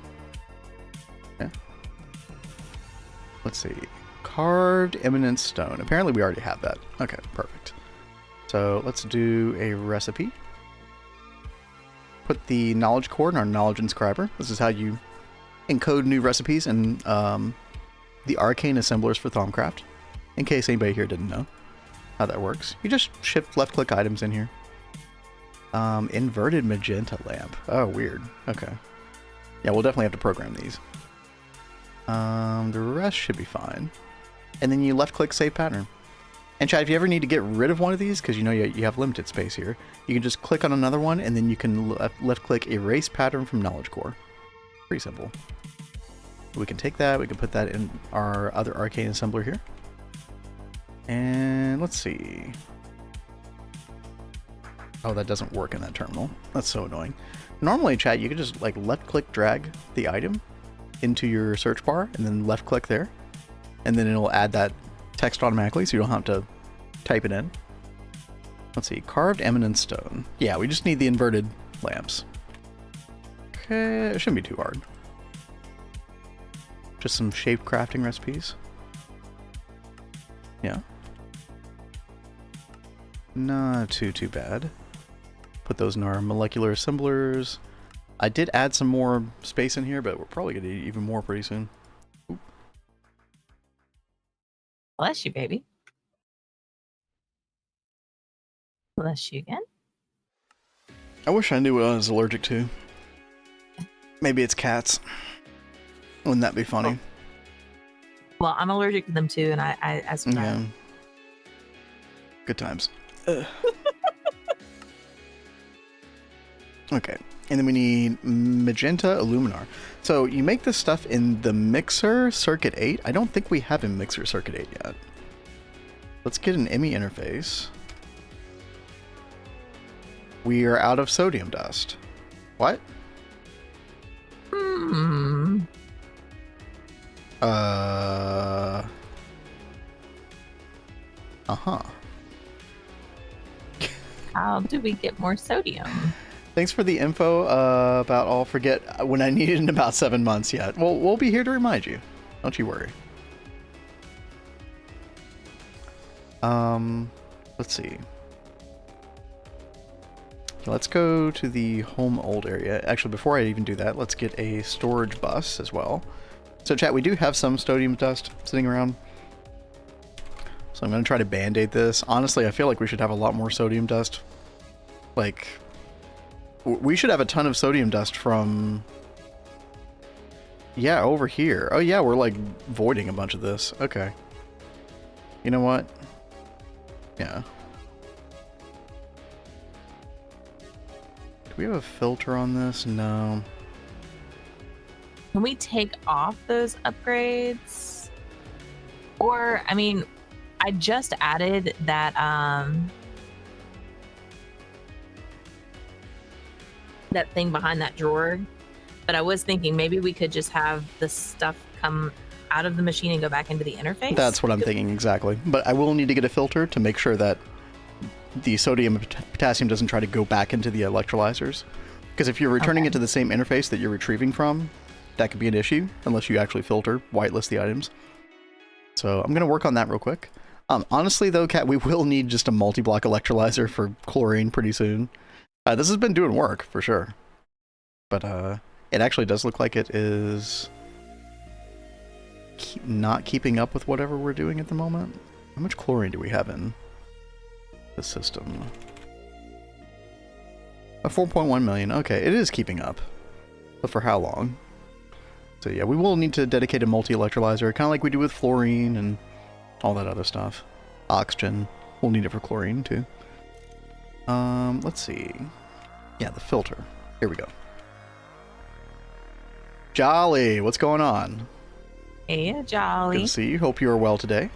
Yeah. Let's see. Carved eminent stone. Apparently we already have that. Okay, perfect. So let's do a recipe. Put the knowledge core in our knowledge inscriber. This is how you encode new recipes in the arcane assemblers for Thaumcraft. In case anybody here didn't know how that works. You just shift left click items in here. Inverted magenta lamp. Oh, weird. Okay. Yeah, we'll definitely have to program these. The rest should be fine. And then you left click save pattern. And Chad, if you ever need to get rid of one of these, because you know you have limited space here, you can just click on another one and then you can left click erase pattern from knowledge core. Pretty simple. We can take that, we can put that in our other arcane assembler here. And let's see. Oh, that doesn't work in that terminal. That's so annoying. Normally, chat, you can just like left click drag the item into your search bar and then left click there. And then it'll add that text automatically so you don't have to type it in. Let's see, carved eminent stone. Yeah, we just need the inverted lamps. Okay, it shouldn't be too hard. Just some shape crafting recipes. Yeah. Not too bad. Put those in our molecular assemblers. I did add some more space in here, but we're probably going to need even more pretty soon. Oop. Bless you, baby. Bless you again. I wish I knew what I was allergic to. Maybe it's cats. Wouldn't that be funny? Well, I'm allergic to them too, and I survived. Yeah. Good times. Okay, and then we need magenta aluminar. So you make this stuff in the mixer circuit 8. I don't think we have a mixer circuit 8 yet. Let's get an ME interface. We are out of sodium dust. What? Uh-huh. How do we get more sodium? Thanks for the info about I'll forget when I need it in about 7 months yet. Well, we'll be here to remind you. Don't you worry. Let's see. Let's go to the home old area. Actually, before I even do that, let's get a storage bus as well. So chat, we do have some sodium dust sitting around. So I'm going to try to band-aid this. Honestly, I feel like we should have a lot more sodium dust. Like, we should have a ton of sodium dust from... Yeah, over here. Oh yeah, we're like voiding a bunch of this. Okay. You know what? Yeah. Do we have a filter on this? No. Can we take off those upgrades? Or, I mean, I just added that that thing behind that drawer, but I was thinking maybe we could just have the stuff come out of the machine and go back into the interface. That's what I'm thinking exactly. But I will need to get a filter to make sure that the sodium and potassium doesn't try to go back into the electrolyzers. Because if you're returning it to the same interface that you're retrieving from, that could be an issue unless you actually filter, whitelist the items. So I'm going to work on that real quick. Honestly though, Kat, we will need just a multi-block electrolyzer for chlorine pretty soon. This has been doing work for sure. But it actually does look like it is not keeping up with whatever we're doing at the moment. How much chlorine do we have in the system? 4.1 million. Okay, it is keeping up. But for how long? So yeah, we will need to dedicate a multi-electrolyzer, kind of like we do with fluorine and all that other stuff. Oxygen. We'll need it for chlorine too. Let's see. Yeah, the filter. Here we go. Jolly, what's going on? Hey, Jolly. Good to see you. Hope you are well today.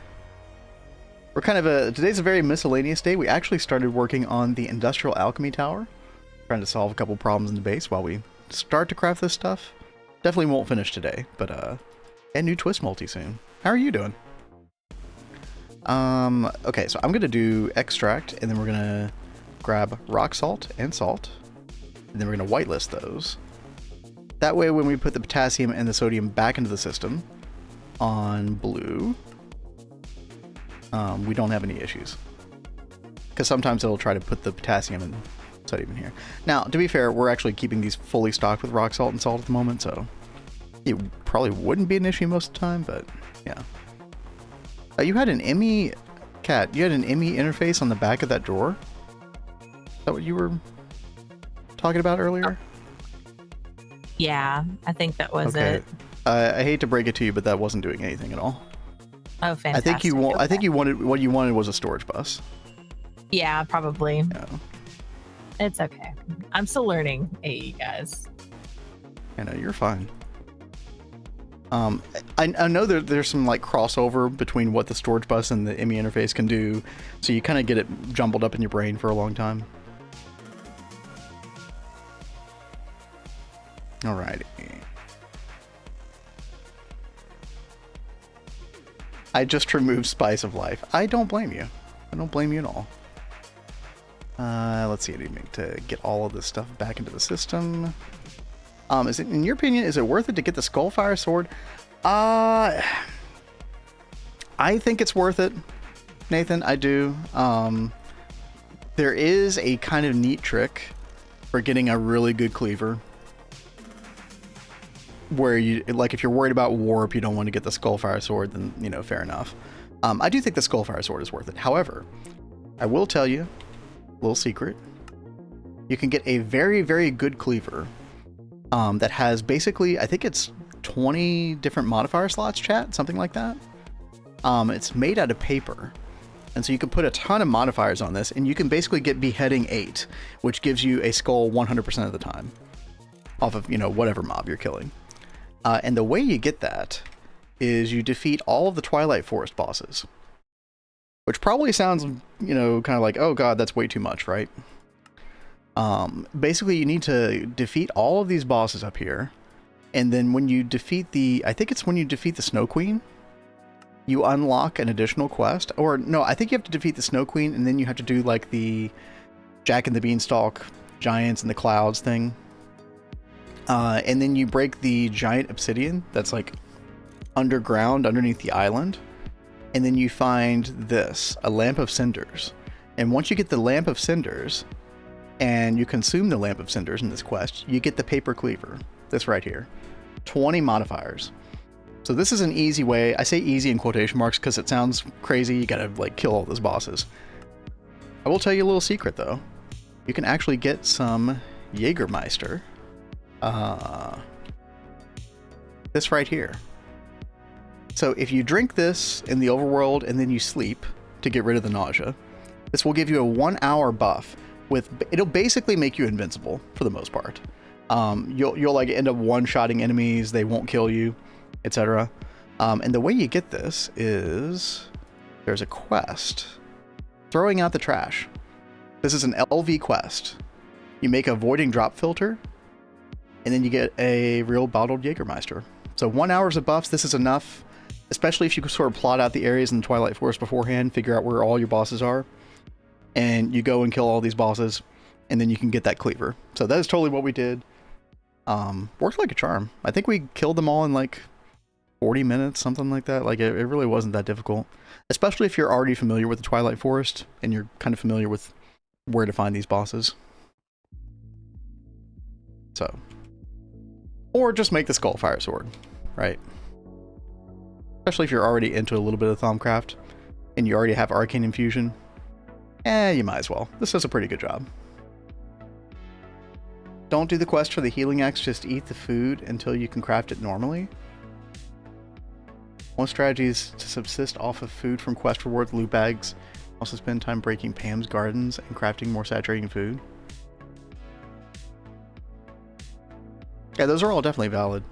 We're kind of today's a very miscellaneous day. We actually started working on the Industrial Alchemy Tower, trying to solve a couple problems in the base while we start to craft this stuff. Definitely won't finish today, but and new twist multi soon. How are you doing? Okay, so I'm gonna do extract, and then we're gonna grab rock salt, and then we're gonna whitelist those. That way, when we put the potassium and the sodium back into the system on blue, we don't have any issues. Because sometimes it'll try to put the potassium and sodium in here. Now, to be fair, we're actually keeping these fully stocked with rock salt and salt at the moment, so it probably wouldn't be an issue most of the time, but yeah. You had an ME, Cat, you had an ME interface on the back of that drawer? Is that what you were talking about earlier? Yeah, I think that was Okay. it. I hate to break it to you, but that wasn't doing anything at all. Oh, fantastic. I think you wanted, what you wanted was a storage bus. Yeah, probably. Yeah. It's okay. I'm still learning AE, guys. I know, you're fine. I know there's some like crossover between what the storage bus and the ME interface can do, so you kind of get it jumbled up in your brain for a long time. Alrighty. I just removed Spice of Life. I don't blame you. I don't blame you at all. Let's see. I need to get all of this stuff back into the system. Is it, in your opinion, is it worth it to get the Skullfire Sword? I think it's worth it, Nathan. I do. There is a kind of neat trick for getting a really good cleaver, where you, like, if you're worried about warp, you don't want to get the Skullfire Sword, then, you know, fair enough. I do think the Skullfire Sword is worth it. However, I will tell you, little secret, you can get a very, very good cleaver that has basically, I think it's 20 different modifier slots, chat, something like that. It's made out of paper, and so you can put a ton of modifiers on this, and you can basically get beheading 8, which gives you a skull 100% of the time off of, you know, whatever mob you're killing. And the way you get that is you defeat all of the Twilight Forest bosses, which probably sounds, you know, kind of like, oh god, that's way too much, right? Basically, you need to defeat all of these bosses up here, and then when you defeat I think it's when you defeat the Snow Queen, you unlock an additional quest. Or no, I think you have to defeat the Snow Queen, and then you have to do like the Jack and the Beanstalk giants in the clouds thing. And then you break the giant obsidian that's like underground underneath the island, and then you find this, a Lamp of Cinders. And once you get the Lamp of Cinders and you consume the Lamp of Cinders in this quest, you get the paper cleaver, this right here, 20 modifiers. So this is an easy way. I say easy in quotation marks because it sounds crazy. You gotta like kill all those bosses. I will tell you a little secret though. You can actually get some Jägermeister. This right here. So if you drink this in the overworld and then you sleep to get rid of the nausea, this will give you a 1 hour buff with, it'll basically make you invincible for the most part. You'll like end up one-shotting enemies, they won't kill you, etc. And the way you get this is there's a quest, throwing out the trash. This is an LV quest. You make a voiding drop filter, and then you get a real bottled Jägermeister. So 1 hour's of buffs, this is enough, especially if you sort of plot out the areas in the Twilight Forest beforehand, figure out where all your bosses are, and you go and kill all these bosses, and then you can get that cleaver. So that is totally what we did. Worked like a charm. I think we killed them all in like 40 minutes, something like that. Like it really wasn't that difficult, especially if you're already familiar with the Twilight Forest and you're kind of familiar with where to find these bosses. So, or just make the Skullfire Sword, right? Especially if you're already into a little bit of Thaumcraft and you already have Arcane Infusion. You might as well. This does a pretty good job. Don't do the quest for the healing axe, just eat the food until you can craft it normally. One strategy is to subsist off of food from quest rewards, loot bags. Also spend time breaking Pam's gardens and crafting more saturating food. Yeah, those are all definitely valid.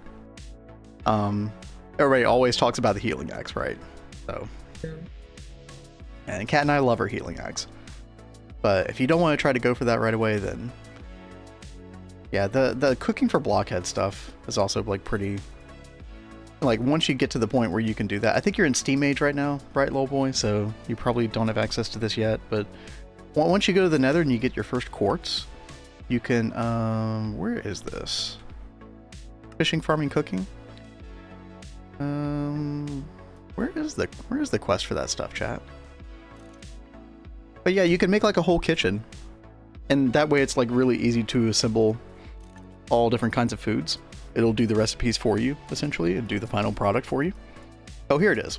Everybody always talks about the healing axe, right? So And Kat and I love our healing axe. But if you don't want to try to go for that right away, then yeah, the cooking for blockhead stuff is also like pretty, like once you get to the point where you can do that. I think you're in Steam Age right now, right, little boy? So you probably don't have access to this yet, but once you go to the Nether and you get your first quartz, you can where is this? Fishing, farming, cooking? Where is the quest for that stuff, chat? But yeah, you can make like a whole kitchen, and that way it's like really easy to assemble all different kinds of foods. It'll do the recipes for you, essentially, and do the final product for you. Oh, here it is.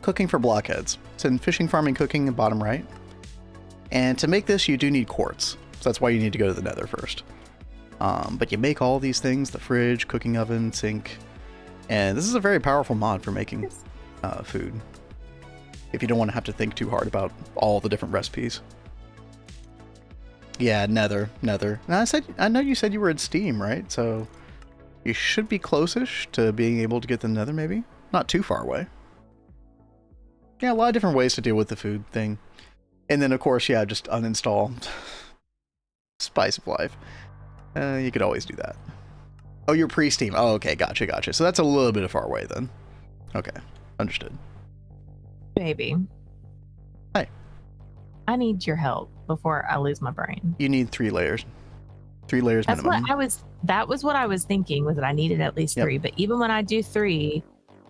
Cooking for blockheads. It's in fishing, farming, cooking, in bottom right. And to make this, you do need quartz. So that's why you need to go to the Nether first. But you make all these things, the fridge, cooking oven, sink. And this is a very powerful mod for making food. If you don't want to have to think too hard about all the different recipes. Yeah, Nether. Now, I know you said you were at Steam, right? So you should be close-ish to being able to get the Nether, maybe? Not too far away. Yeah, a lot of different ways to deal with the food thing. And then, of course, yeah, just uninstall Spice of Life. You could always do that. Oh, you're pre-Steam. Oh, okay, gotcha. So that's a little bit far away then. Okay, understood. Baby. Hi. I need your help before I lose my brain. You need 3 layers. 3 layers That's minimum. That was what I was thinking, was that I needed at least 3. But even when I do 3,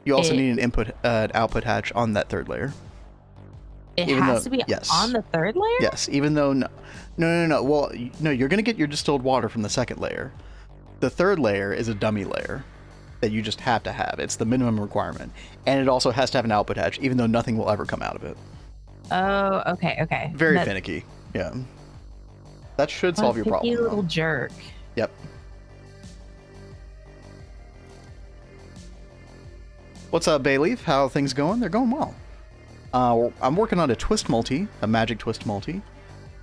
you also need an output hatch on that 3rd layer. It has to be on the 3rd layer? Yes, even though no. Well, no, you're going to get your distilled water from the 2nd layer. The 3rd layer is a dummy layer that you just have to have. It's the minimum requirement. And it also has to have an output hatch, even though nothing will ever come out of it. Oh, okay. Very finicky. Yeah. That should solve your problem. You little jerk. Yep. What's up, Bayleaf? How are things going? They're going well. I'm working on a twist multi, a magic twist multi.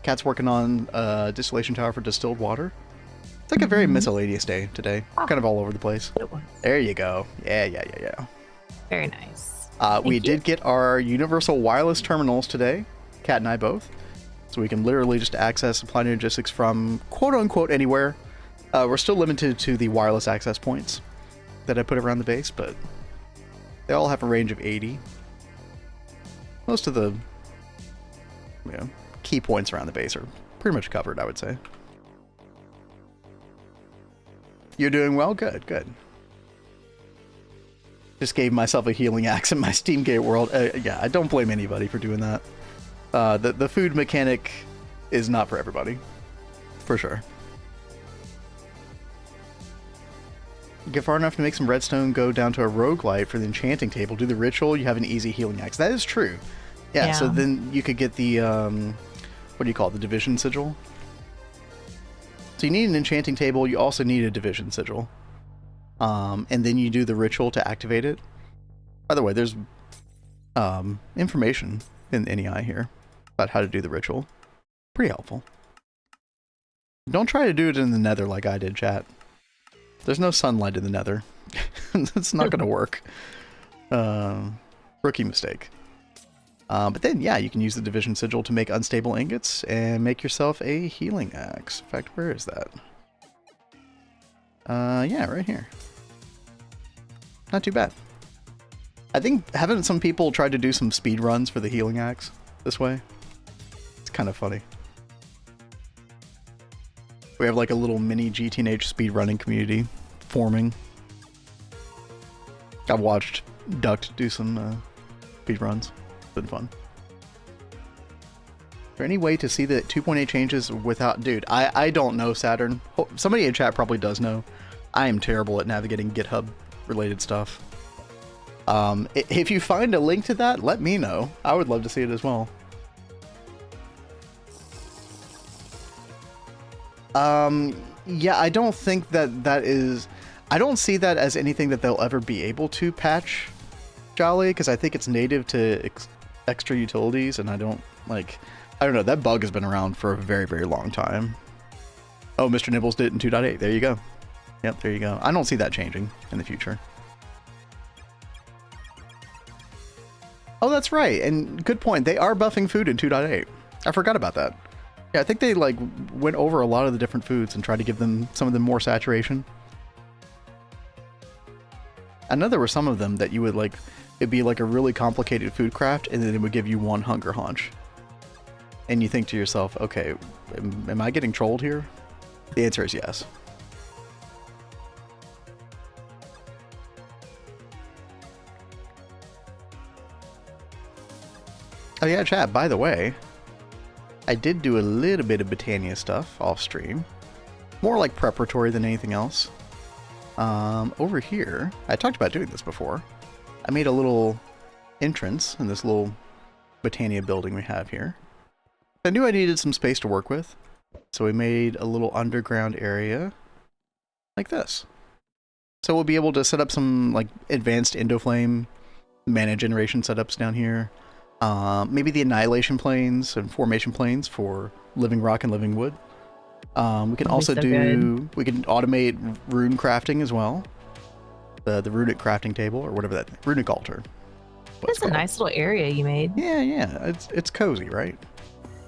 Cat's working on a distillation tower for distilled water. It's like a very miscellaneous day today. Kind of all over the place. There you go. Yeah. Very nice. We did get our universal wireless terminals today, Cat and I both. So we can literally just access supply logistics from quote-unquote anywhere. We're still limited to the wireless access points that I put around the base, but they all have a range of 80. Most of the key points around the base are pretty much covered, I would say. You're doing well? Good. Just gave myself a healing axe in my Steamgate world. Yeah, I don't blame anybody for doing that. The food mechanic is not for everybody. For sure. Get far enough to make some redstone, go down to a roguelite for the enchanting table, do the ritual, you have an easy healing axe. That is true. Yeah, so then you could get the, what do you call it, the division sigil? So you need an enchanting table, you also need a division sigil. And then you do the ritual to activate it. By the way, there's information in NEI here about how to do the ritual. Pretty helpful. Don't try to do it in the Nether like I did, chat. There's no sunlight in the Nether. It's not going to work. Rookie mistake. But then, yeah, you can use the division sigil to make unstable ingots and make yourself a healing axe. In fact, where is that? Yeah, right here. Not too bad. I think, haven't some people tried to do some speed runs for the healing axe this way? It's kind of funny. We have like a little mini GTNH speedrunning community forming. I've watched Duct do some speedruns. It's been fun. Is there any way to see the 2.8 changes without... Dude, I don't know, Saturn. Somebody in chat probably does know. I am terrible at navigating GitHub related stuff. If you find a link to that, let me know. I would love to see it as well. Yeah, I don't think that is... I don't see that as anything that they'll ever be able to patch, Jolly, because I think it's native to extra utilities, and I don't know, that bug has been around for a very, very long time. Oh, Mr. Nibbles did it in 2.8. There you go. Yep, there you go. I don't see that changing in the future. Oh, that's right. And good point. They are buffing food in 2.8. I forgot about that. Yeah, I think they like went over a lot of the different foods and tried to give them some of them more saturation. I know there were some of them that you would like, it'd be like a really complicated food craft and then it would give you one hunger haunch. And you think to yourself, okay, am I getting trolled here? The answer is yes. Oh yeah, chat, by the way, I did do a little bit of Britannia stuff off stream. More like preparatory than anything else. Over here, I talked about doing this before. I made a little entrance in this little Britannia building we have here. I knew I needed some space to work with, so we made a little underground area like this. So we'll be able to set up some like advanced Endoflame mana generation setups down here. Maybe the Annihilation planes and Formation planes for Living Rock and Living Wood. We can also we can automate rune crafting as well. The runic crafting table or whatever that, runic altar. That's a nice little area you made. Yeah, it's cozy, right?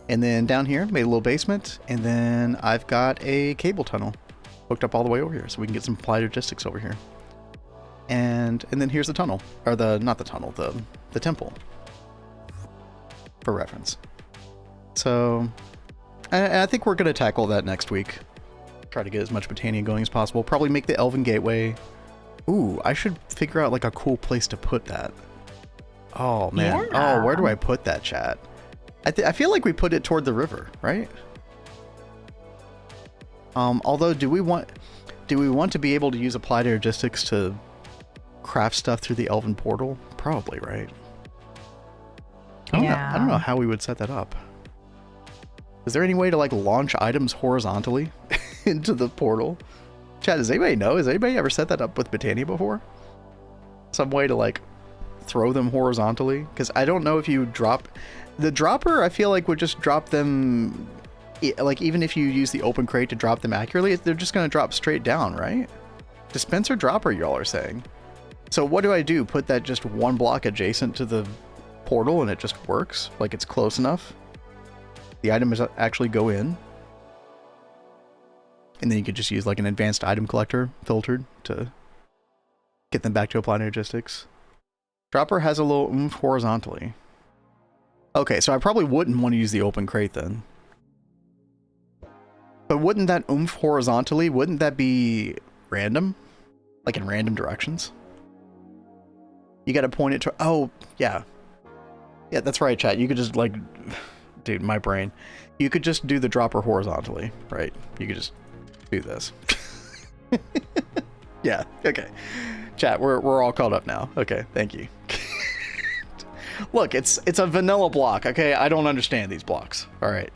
And then down here, made a little basement, and then I've got a cable tunnel hooked up all the way over here, so we can get some applied logistics over here. And then here's the tunnel, or not the tunnel, the temple, for reference. So, I think we're gonna tackle that next week. Try to get as much Britannia going as possible. Probably make the Elven Gateway. Ooh, I should figure out like a cool place to put that. Oh man, oh, where do I put that, chat? I feel like we put it toward the river, right? Although, do we want to be able to use applied logistics to craft stuff through the Elven portal? Probably, right? I don't know how we would set that up. Is there any way to like launch items horizontally into the portal? Chat, does anybody know? Has anybody ever set that up with Britannia before? Some way to like throw them horizontally? Because I don't know if you drop... The dropper, I feel like, would just drop them... Like, even if you use the open crate to drop them accurately, they're just going to drop straight down, right? Dispenser dropper, y'all are saying. So what do I do? Put that just one block adjacent to the portal and it just works? Like, it's close enough? The items actually go in? And then you could just use, like, an advanced item collector filtered to get them back to applied logistics. Dropper has a little oomph horizontally. Okay, so I probably wouldn't want to use the open crate then. But wouldn't that oomph horizontally, wouldn't that be random? Like in random directions? You gotta point it to... Oh, yeah. Yeah, that's right, chat. You could just, like... Dude, my brain. You could just do the dropper horizontally, right? You could just do this. Yeah, okay. Chat, we're all caught up now. Okay, thank you. Look, it's a vanilla block, okay? I don't understand these blocks, all right?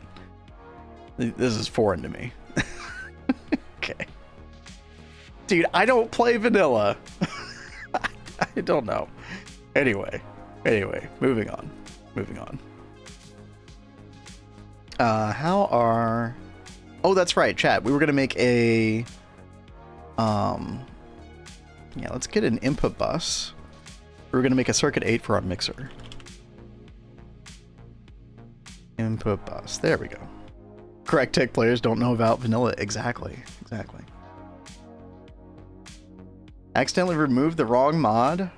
This is foreign to me. Okay. Dude, I don't play vanilla. I don't know. Anyway, moving on. How are... Oh, that's right, chat. We were going to make a... Yeah, let's get an input bus. We're going to make a circuit 8 for our mixer. Input bus. There we go. Gregtech players don't know about vanilla. Exactly. Accidentally removed the wrong mod?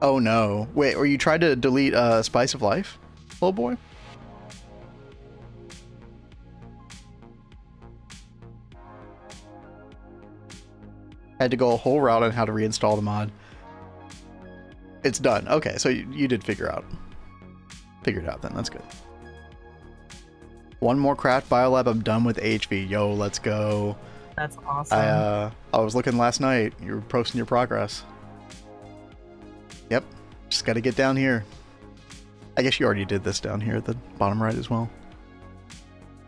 Oh no. Wait, or you tried to delete Spice of Life, little boy? Had to go a whole route on how to reinstall the mod. It's done. Okay, so you did figure it out then. That's good. One more craft biolab. I'm done with HV. Yo, let's go. That's awesome. I was looking last night. You were posting your progress. Yep. Just got to get down here. I guess you already did this down here at the bottom right as well.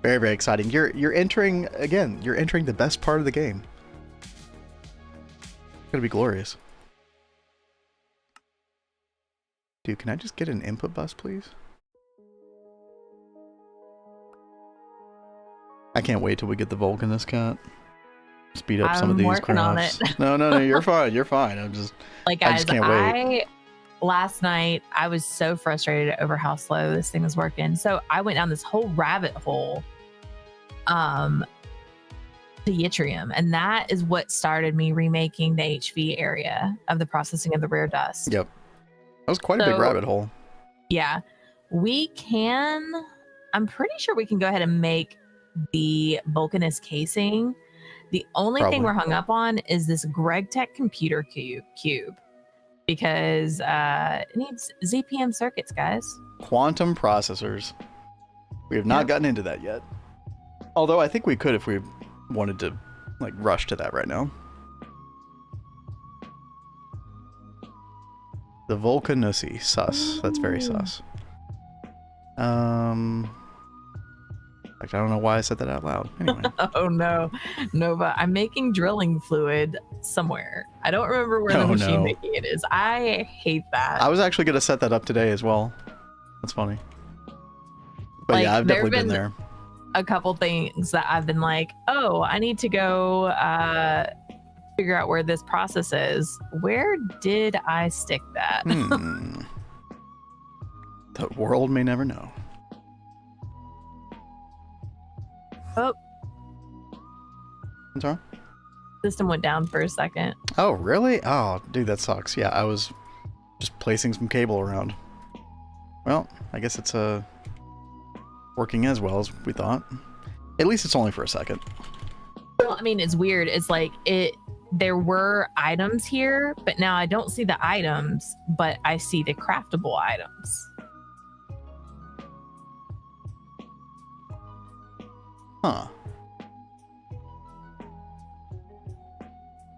Very, very exciting. You're entering again. You're entering the best part of the game. It's gonna be glorious. Dude, can I just get an input bus, please? I can't wait till we get the Vulcanist cat. Speed up some of these working crafts. on it. No, you're fine. I'm just like, guys, I just can't wait. last night I was so frustrated over how slow this thing was working. So I went down this whole rabbit hole to yttrium, and that is what started me remaking the HV area of the processing of the rare dust. Yep. That was quite a big rabbit hole. Yeah. I'm pretty sure we can go ahead and make the Vulcanus casing. The only thing we're hung up on is this Gregtech computer cube because it needs ZPM circuits, guys. Quantum processors. We have not gotten into that yet. Although I think we could if we wanted to like rush to that right now. The Vulcanusy. Sus. That's very sus. I don't know why I said that out loud. Anyway. Oh no, but I'm making drilling fluid somewhere. I don't remember where the machine making it is. I hate that. I was actually going to set that up today as well. That's funny. But like, yeah, I've definitely been there. A couple things that I've been like, oh, I need to go figure out where this process is. Where did I stick that? The world may never know. Oh. What's wrong? System went down for a second. Oh, really? Oh, dude, that sucks. Yeah, I was just placing some cable around. Well, I guess it's working as well as we thought. At least it's only for a second. Well, I mean, it's weird. It's like there were items here, but now I don't see the items, but I see the craftable items. Huh.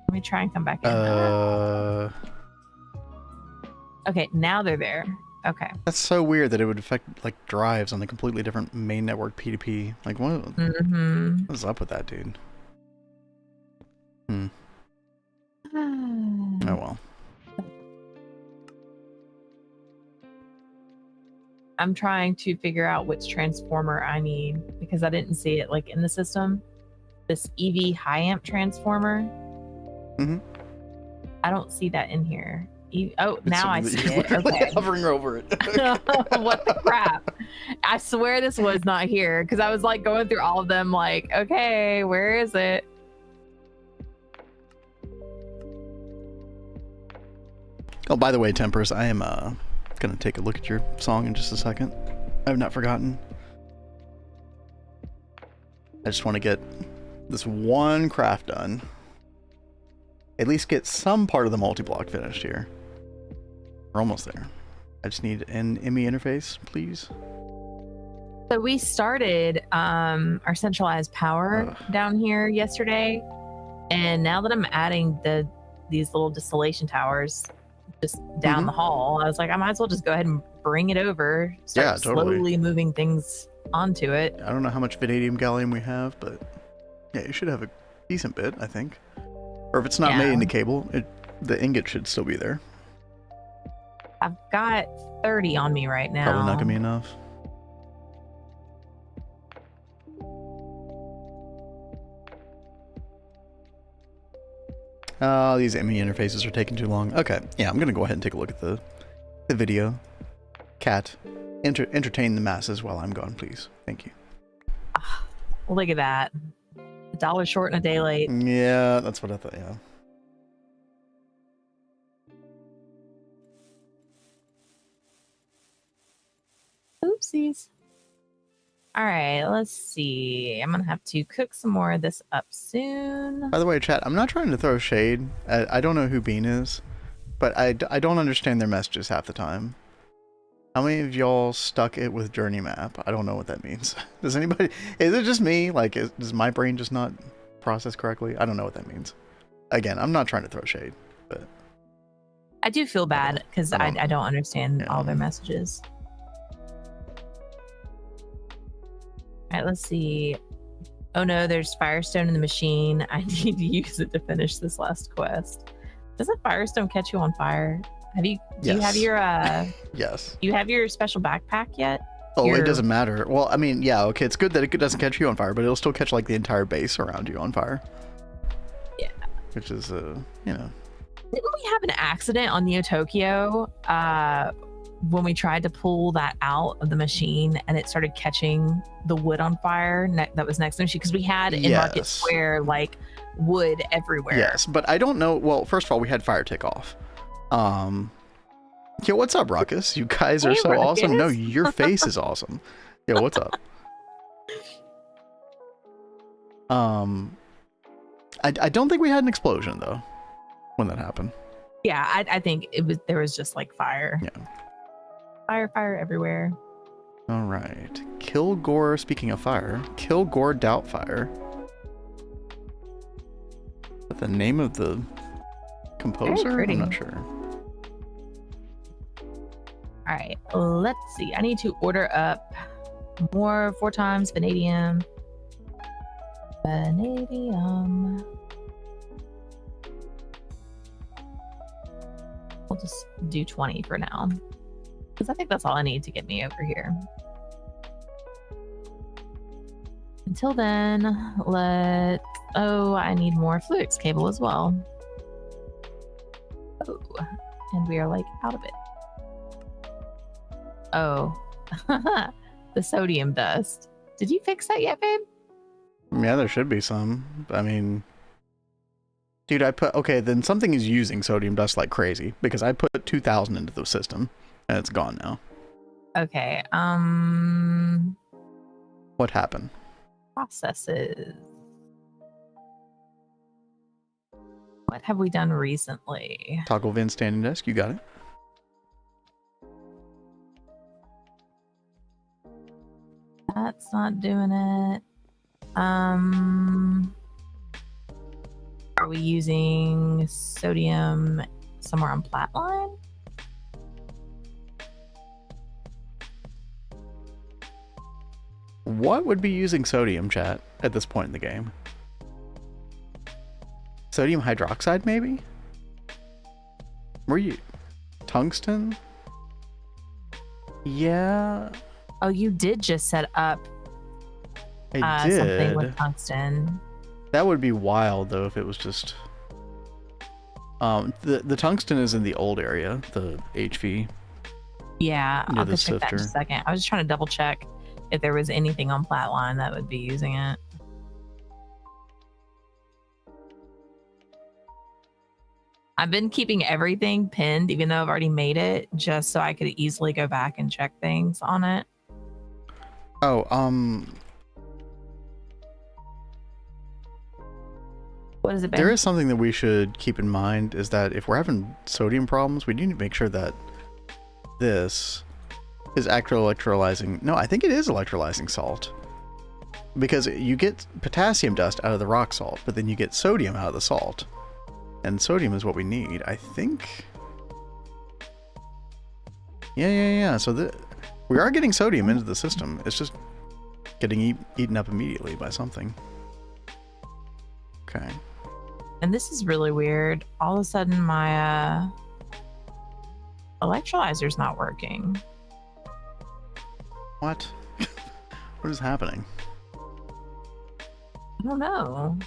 Let me try and come back in. Okay, now they're there. Okay. That's so weird that it would affect like drives on a completely different main network P2P. Like what is up with that, dude? Oh well. I'm trying to figure out which transformer I need because I didn't see it like in the system. This EV high amp transformer. I don't see that in here. Now I see it. Okay. Hovering over it. What the crap? I swear this was not here because I was like going through all of them like, okay, where is it? Oh, by the way, Tempers, I am gonna take a look at your song in just a second. I have not forgotten. I just want to get this one craft done. At least get some part of the multi-block finished here. We're almost there. I just need an ME interface, please. So we started our centralized power down here yesterday, and now that I'm adding these little distillation towers just down the hall, I was like, I might as well just go ahead and bring it over, start slowly moving things onto it. I don't know how much vanadium gallium we have, but yeah, you should have a decent bit, I think. Or if it's not made into cable, the ingot should still be there. I've got 30 on me right now. Probably not gonna be enough. Oh, these ME interfaces are taking too long. Okay, yeah, I'm gonna go ahead and take a look at the video. Cat, entertain the masses while I'm gone, please. Thank you. Look at that. $1 short and a day late. Yeah, that's what I thought, yeah. Oopsies. All right, let's see. I'm gonna have to cook some more of this up soon. By the way, chat, I'm not trying to throw shade. I don't know who Bean is, but I don't understand their messages half the time. How many of y'all stuck it with journey map? I don't know what that means. Does anybody? Is it just me? Like, does my brain just not process correctly? I don't know what that means. Again, I'm not trying to throw shade, but I do feel bad because I don't understand all their messages. All right, let's see. Oh no, there's Firestone in the machine. I need to use it to finish this last quest. Doesn't Firestone catch you on fire? Do you have your yes. You have your special backpack yet? Oh, it doesn't matter. Well, I mean, yeah, okay, it's good that it doesn't catch you on fire, but it'll still catch like the entire base around you on fire. Yeah. Which is you know, Didn't we have an accident on Neo Tokyo when we tried to pull that out of the machine and it started catching the wood on fire that was next to the machine? Because we had in Market Yes. Square like wood everywhere. Yes, but I don't know. Well, first of all, we had fire take off. Yo, what's up, Ruckus? You guys are Hey, so awesome. No, Ruckus. your face is awesome. Yo, what's up? I don't think we had an explosion though when that happened. Yeah, I think there was just like fire. Yeah. Fire everywhere. All right. Kilgore, speaking of fire, Kilgore Doubtfire. Is that the name of the composer? pretty. I'm not sure. All right, let's see. I need to order up more 4 times vanadium. Vanadium. We'll just do 20 for now, because I think that's all I need to get me over here. Until then, I need more Fluix cable as well. Oh, and we are like out of it. Oh, the sodium dust. Did you fix that yet, babe? Yeah, there should be some. I mean, dude, okay, then something is using sodium dust like crazy, because I put 2,000 into the system and it's gone now. Okay, What happened? processes. What have we done recently? Toggle Vin standing desk, you got it. That's not doing it. Are we using sodium somewhere on Flatline? What would be using sodium, chat, at this point in the game? Sodium hydroxide, maybe? Were you... Tungsten? Yeah... Oh, you did just set up I did. something with tungsten. That would be wild, though, if it was just... the tungsten is in the old area, the HV. Yeah, Near I'll the go check that in a sifter. second. I was just trying to double check if there was anything on Flatline that would be using it. I've been keeping everything pinned, even though I've already made it, just so I could easily go back and check things on it. Oh, What has it been? there is something that we should keep in mind, is that if we're having sodium problems, we need to make sure that this is actually electrolyzing. No, I think it is electrolyzing salt. Because you get potassium dust out of the rock salt, but then you get sodium out of the salt. And sodium is what we need, I think. Yeah. So we are getting sodium into the system. It's just getting eaten up immediately by something. Okay. And this is really weird. All of a sudden, my electrolyzer's not working. What? What is happening? I don't know.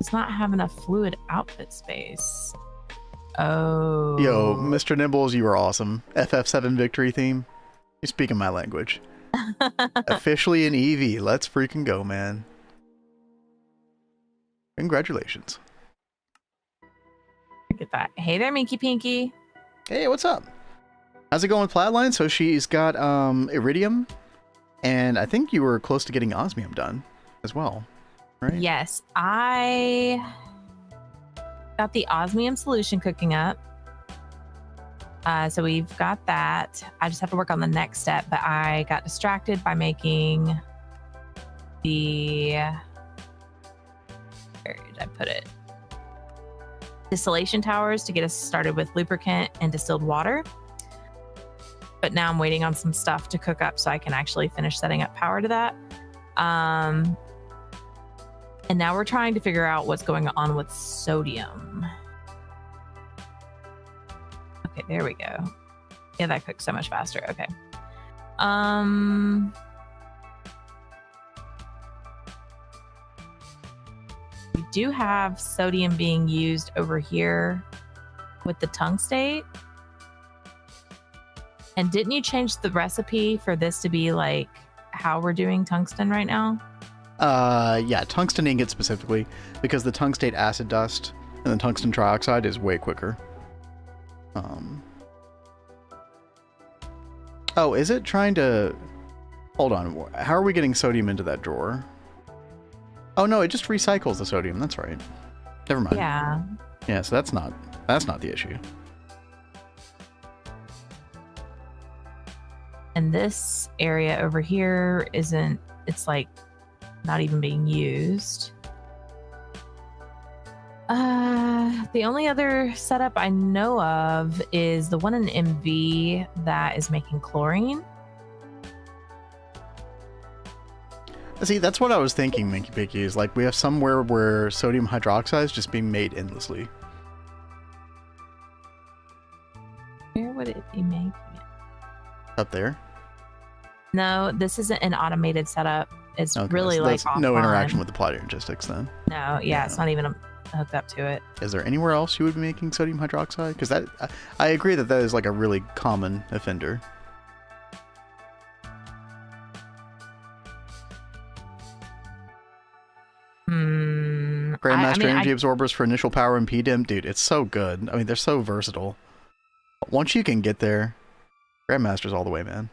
It's not having enough fluid output space. Oh. Yo, Mr. Nibbles, you are awesome. FF7 victory theme. You're speaking my language. Officially an EV. Let's freaking go, man. Congratulations. Look at that. Hey there, Minky Pinky. Hey, what's up? How's it going with Flatline? So she's got Iridium, and I think you were close to getting Osmium done as well, right? Yes, I got the osmium solution cooking up. So we've got that. I just have to work on the next step, but I got distracted by making the... Where did I put it? Distillation towers to get us started with lubricant and distilled water. But now I'm waiting on some stuff to cook up so I can actually finish setting up power to that. And now we're trying to figure out what's going on with sodium. Okay, there we go. Yeah, that cooks so much faster. Okay. We do have sodium being used over here with the tungstate. And didn't you change the recipe for this to be like how we're doing tungsten right now? Yeah, tungsten ingot specifically, because the tungstate acid dust and the tungsten trioxide is way quicker. Oh, is it trying to... Hold on, how are we getting sodium into that drawer? Oh no, it just recycles the sodium, that's right. Never mind. Yeah. Yeah, so that's not the issue. And this area over here isn't, it's like not even being used. The only other setup I know of is the one in MV that is making chlorine. See, that's what I was thinking, Minky Picky, is like we have somewhere where sodium hydroxide is just being made endlessly. Where would it be making it? Up there? No, this isn't an automated setup. It's Okay, really so like that's no offline. interaction with the plot logistics then. No, yeah, it's not even hooked up to it. Is there anywhere else you would be making sodium hydroxide? Because that, I agree that that is like a really common offender. Grandmaster energy absorbers for initial power and PDIM, dude, it's so good. I mean, they're so versatile. Once you can get there, Grandmaster's all the way, man.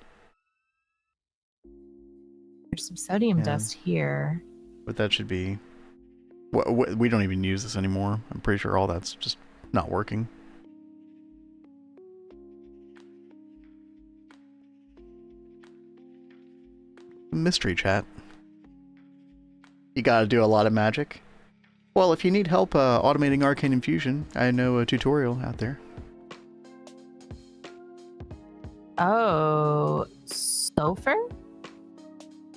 There's some sodium dust here. But that should be... We don't even use this anymore. I'm pretty sure all that's just not working. Mystery chat. You gotta do a lot of magic. Well, if you need help automating arcane infusion, I know a tutorial out there. Oh, sulfur?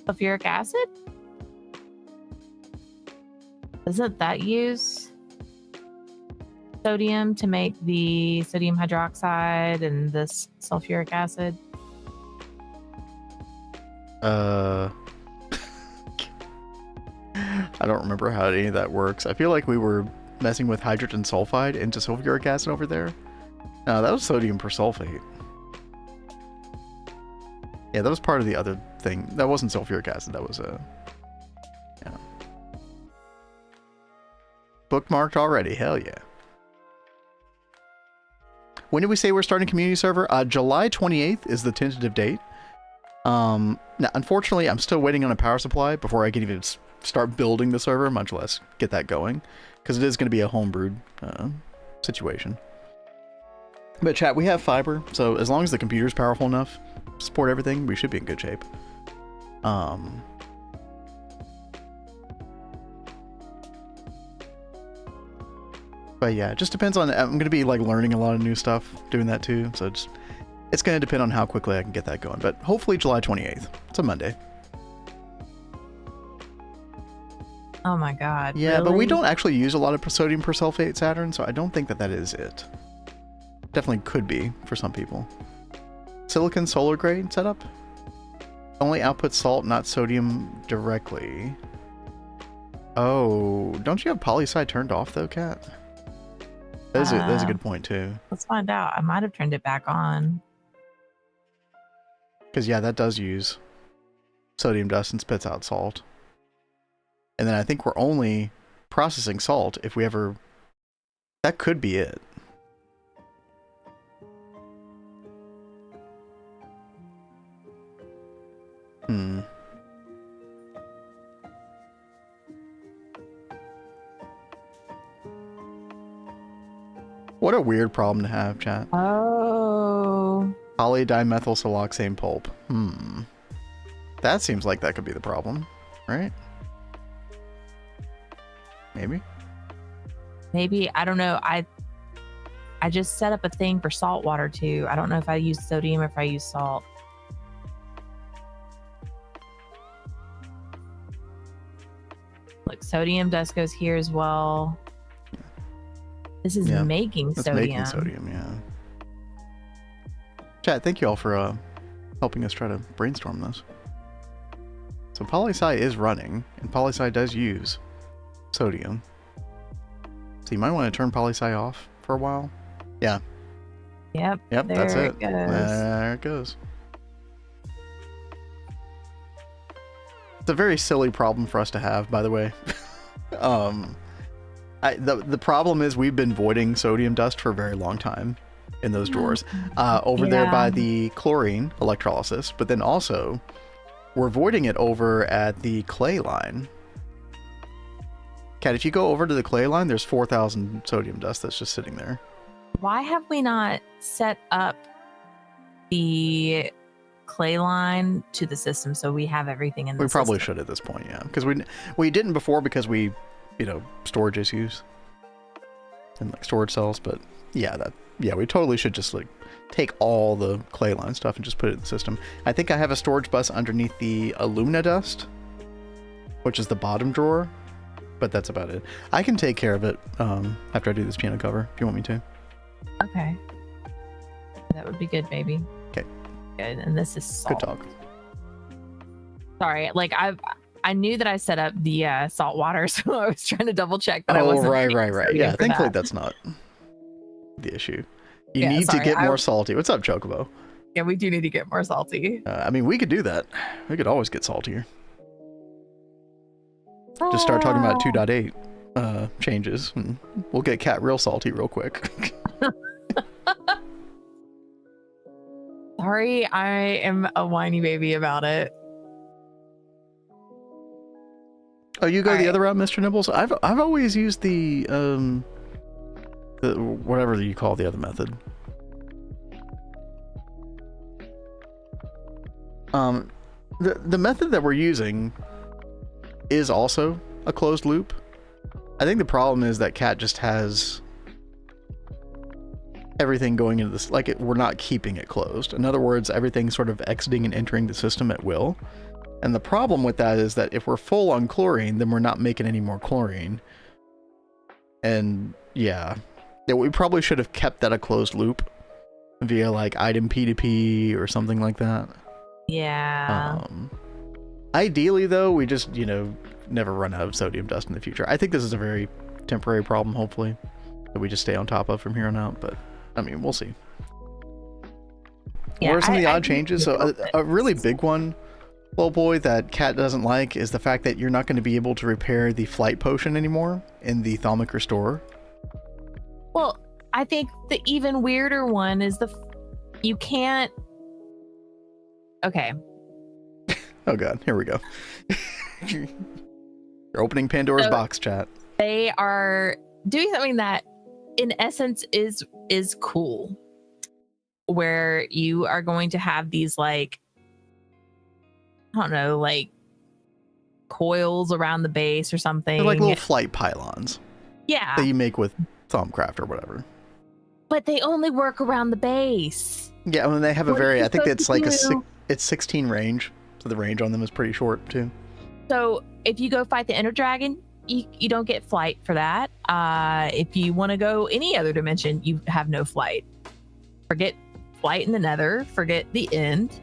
Sulfuric acid? Doesn't that use sodium to make the sodium hydroxide and this sulfuric acid? I don't remember how any of that works. I feel like we were messing with hydrogen sulfide into sulfuric acid over there. No, that was sodium persulfate. Yeah, that was part of the other thing. That wasn't sulfuric acid. That was yeah. Bookmarked already. Hell yeah. When did we say we're starting community server? July 28th is the tentative date. Now, unfortunately, I'm still waiting on a power supply before I can even start building the server, much less get that going, because it is going to be a homebrewed situation. But chat, we have fiber, so as long as the computer's powerful enough to support everything, we should be in good shape. But yeah, it just depends on, I'm going to be like learning a lot of new stuff doing that too, so it's going to depend on how quickly I can get that going, but hopefully July 28th. It's a Monday. Oh my god. Yeah, really? but we don't actually use a lot of sodium persulfate Saturn, so I don't think that that is it. Definitely could be for some people. Silicon solar grade setup? Only output salt, not sodium directly. Oh, don't you have poli-sci turned off though, Kat? That is a good point too. Let's find out. I might have turned it back on. Because yeah, that does use sodium dust and spits out salt. And then I think we're only processing salt if we ever... That could be it. What a weird problem to have, chat. Oh. Polydimethylsiloxane pulp. That seems like that could be the problem, right? Maybe? Maybe, I don't know. I just set up a thing for salt water too. I don't know if I use sodium or if I use salt. Look, sodium dust goes here as well. This is making sodium. Making sodium, yeah. Chat, thank you all for helping us try to brainstorm this. So poli-sci is running, and poli-sci does use sodium. So you might want to turn poli-sci off for a while. Yeah. Yep. Yep, there that's it. Goes. There it goes. It's a very silly problem for us to have, by the way. The problem is we've been voiding sodium dust for a very long time in those drawers. Over there by the chlorine electrolysis, but then also we're voiding it over at the clay line. Kat, if you go over to the clay line, there's 4,000 sodium dust that's just sitting there. Why have we not set up the clay line to the system so we have everything in the system? We probably should at this point, yeah. Because we didn't before because we, storage issues and like storage cells, but yeah, we totally should just like take all the clay line stuff and just put it in the system. I think I have a storage bus underneath the alumina dust, which is the bottom drawer, but that's about it. I can take care of it after I do this piano cover if you want me to. Okay. That would be good, baby. Okay. Good. And this is salt. Good talk. Sorry, like I knew that I set up the salt water, so I was trying to double check that I wasn't. Right. Yeah, thankfully that. That's not the issue. You need to get more salty. What's up, Chocobo? Yeah, we do need to get more salty. I mean, we could do that. We could always get saltier. Just start talking about 2.8 changes, and we'll get Cat real salty real quick. Sorry, I am a whiny baby about it. Oh, you go the other route, Mr. Nibbles? I've always used the whatever you call the other method. The method that we're using is also a closed loop. I think the problem is that Cat just has everything going into this, like we're not keeping it closed. In other words, everything's sort of exiting and entering the system at will. And the problem with that is that if we're full on chlorine, then we're not making any more chlorine. And yeah, we probably should have kept that a closed loop via like item P2P or something like that. Yeah. Ideally though, we just, never run out of sodium dust in the future. I think this is a very temporary problem, hopefully, that we just stay on top of from here on out. But I mean, we'll see. Yeah, what are some of the odd changes? So a really big one, little boy, that Cat doesn't like is the fact that you're not going to be able to repair the flight potion anymore in the Thalmic Restore. Well, I think the even weirder one is you can't. Okay. Oh god, here we go. You're opening Pandora's box, chat. They are doing something that in essence is cool, where you are going to have these like, I don't know, like coils around the base or something. They're like little flight pylons. Yeah. That you make with Thaumcraft or whatever. But they only work around the base. Yeah, and they have I think it's like it's 16 range. So the range on them is pretty short too. So if you go fight the Ender Dragon, you don't get flight for that. If you want to go any other dimension, you have no flight. Forget flight in the Nether. Forget the end.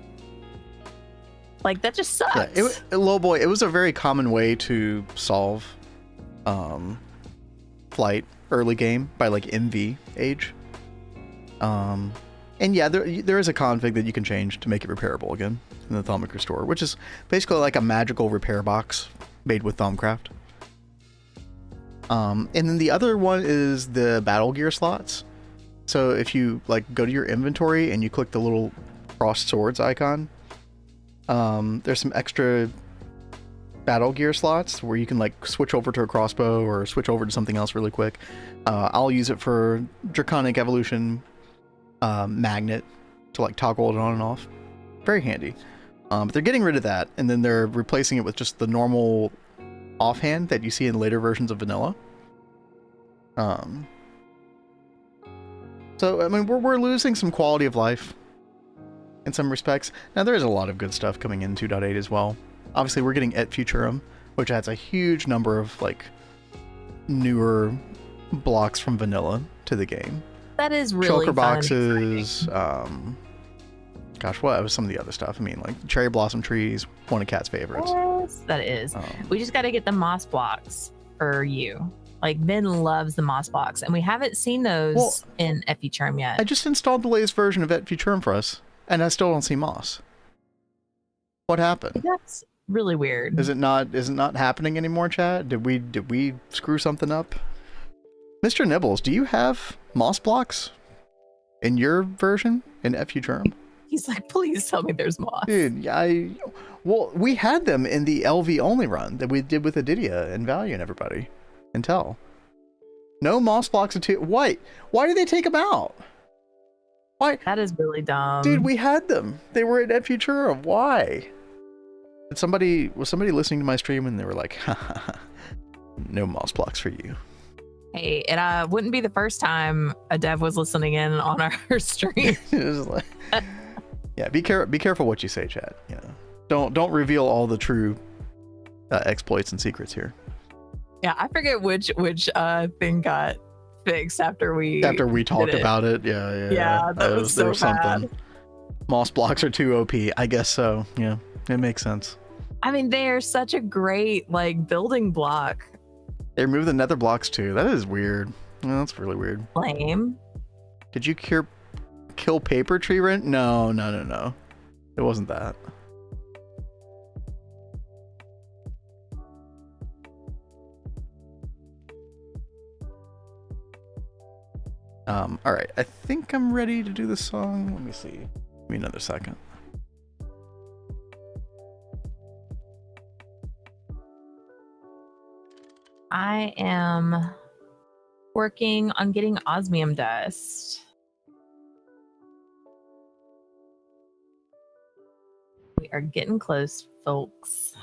Like that just sucks. Yeah, low boy. It was a very common way to solve flight early game by like MV age. And yeah, there is a config that you can change to make it repairable again in the Thalmic Restore, which is basically like a magical repair box made with Thaumcraft. And then the other one is the battle gear slots. So if you like go to your inventory and you click the little crossed swords icon, there's some extra battle gear slots where you can like switch over to a crossbow or switch over to something else really quick. I'll use it for Draconic Evolution magnet to like toggle it on and off. Very handy. But they're getting rid of that, and then they're replacing it with just the normal offhand that you see in later versions of vanilla. So I mean, we're losing some quality of life in some respects. Now there is a lot of good stuff coming in 2.8 as well. Obviously, we're getting Et Futurum, which adds a huge number of like newer blocks from vanilla to the game. That is really Shulker fun boxes. Gosh, what was some of the other stuff? I mean, like cherry blossom trees, one of Cat's favorites. Yes, that is. We just got to get the moss blocks for you. Like Ben loves the moss blocks, and we haven't seen those Well, in FE yet. I just installed the latest version of Futurum for us, and I still don't see moss. What happened? That's really weird. Is it not happening anymore, chat? Did we screw something up? Mr. Nibbles, do you have moss blocks in your version in Futurum? He's like, please tell me there's moss. Dude, well, we had them in the LV only run that we did with Adidia and Value and everybody. Intel. No moss blocks of two. Why did they take them out? Why? That is really dumb. Dude, we had them. They were in Futurum. Why? Was somebody listening to my stream and they were like, no moss blocks for you. Hey, it wouldn't be the first time a dev was listening in on our stream. It was like, yeah, be careful what you say, chat. Yeah, don't reveal all the true exploits and secrets here. Yeah, I forget which thing got fixed after we talked about it. Yeah, that was so bad. Something. Moss blocks are too OP. I guess so. Yeah, it makes sense. I mean, they are such a great like building block. They removed the nether blocks too. That is weird. Well, that's really weird. Lame. Did you kill paper tree rent? No. It wasn't that. All right. I think I'm ready to do the song. Let me see. Give me another second. I am working on getting osmium dust. We are getting close, folks.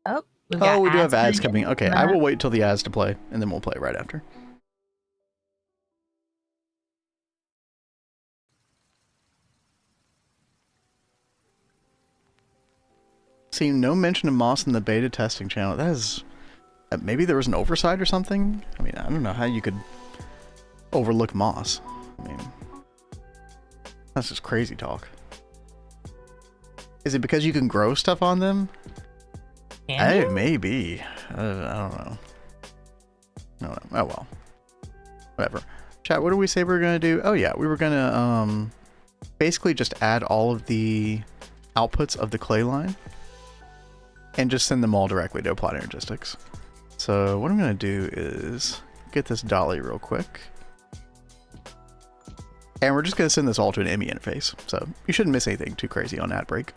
Oh, we do have ads coming. Okay, I will wait till the ads to play, and then we'll play right after. Seeing no mention of moss in the beta testing channel. That is... maybe there was an oversight or something? I mean, I don't know how you could overlook moss. I mean... that's just crazy talk. Is it because you can grow stuff on them? Maybe. I don't know. Oh well. Whatever. Chat, what did we say we were going to do? Oh yeah, we were going to basically just add all of the outputs of the clay line and just send them all directly to Applied Energistics. So what I'm going to do is get this dolly real quick. And we're just going to send this all to an ME interface. So you shouldn't miss anything too crazy on ad break.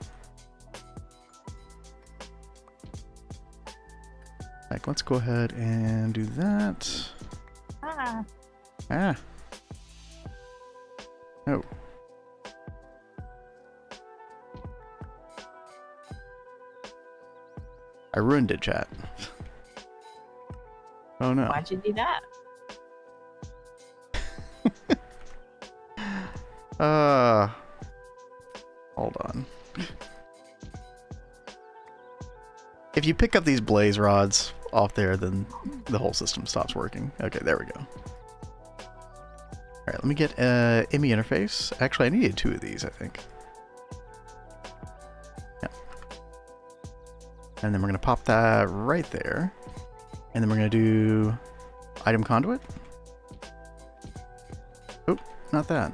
Like, let's go ahead and do that. Ah. Oh. I ruined it, chat. Oh no. Why'd you do that? Hold on. If you pick up these blaze rods off there, then the whole system stops working. Okay, there we go. Alright, let me get a ME interface. Actually, I needed 2 of these, I think. Yeah. And then we're going to pop that right there. And then we're going to do item conduit. Oh, not that.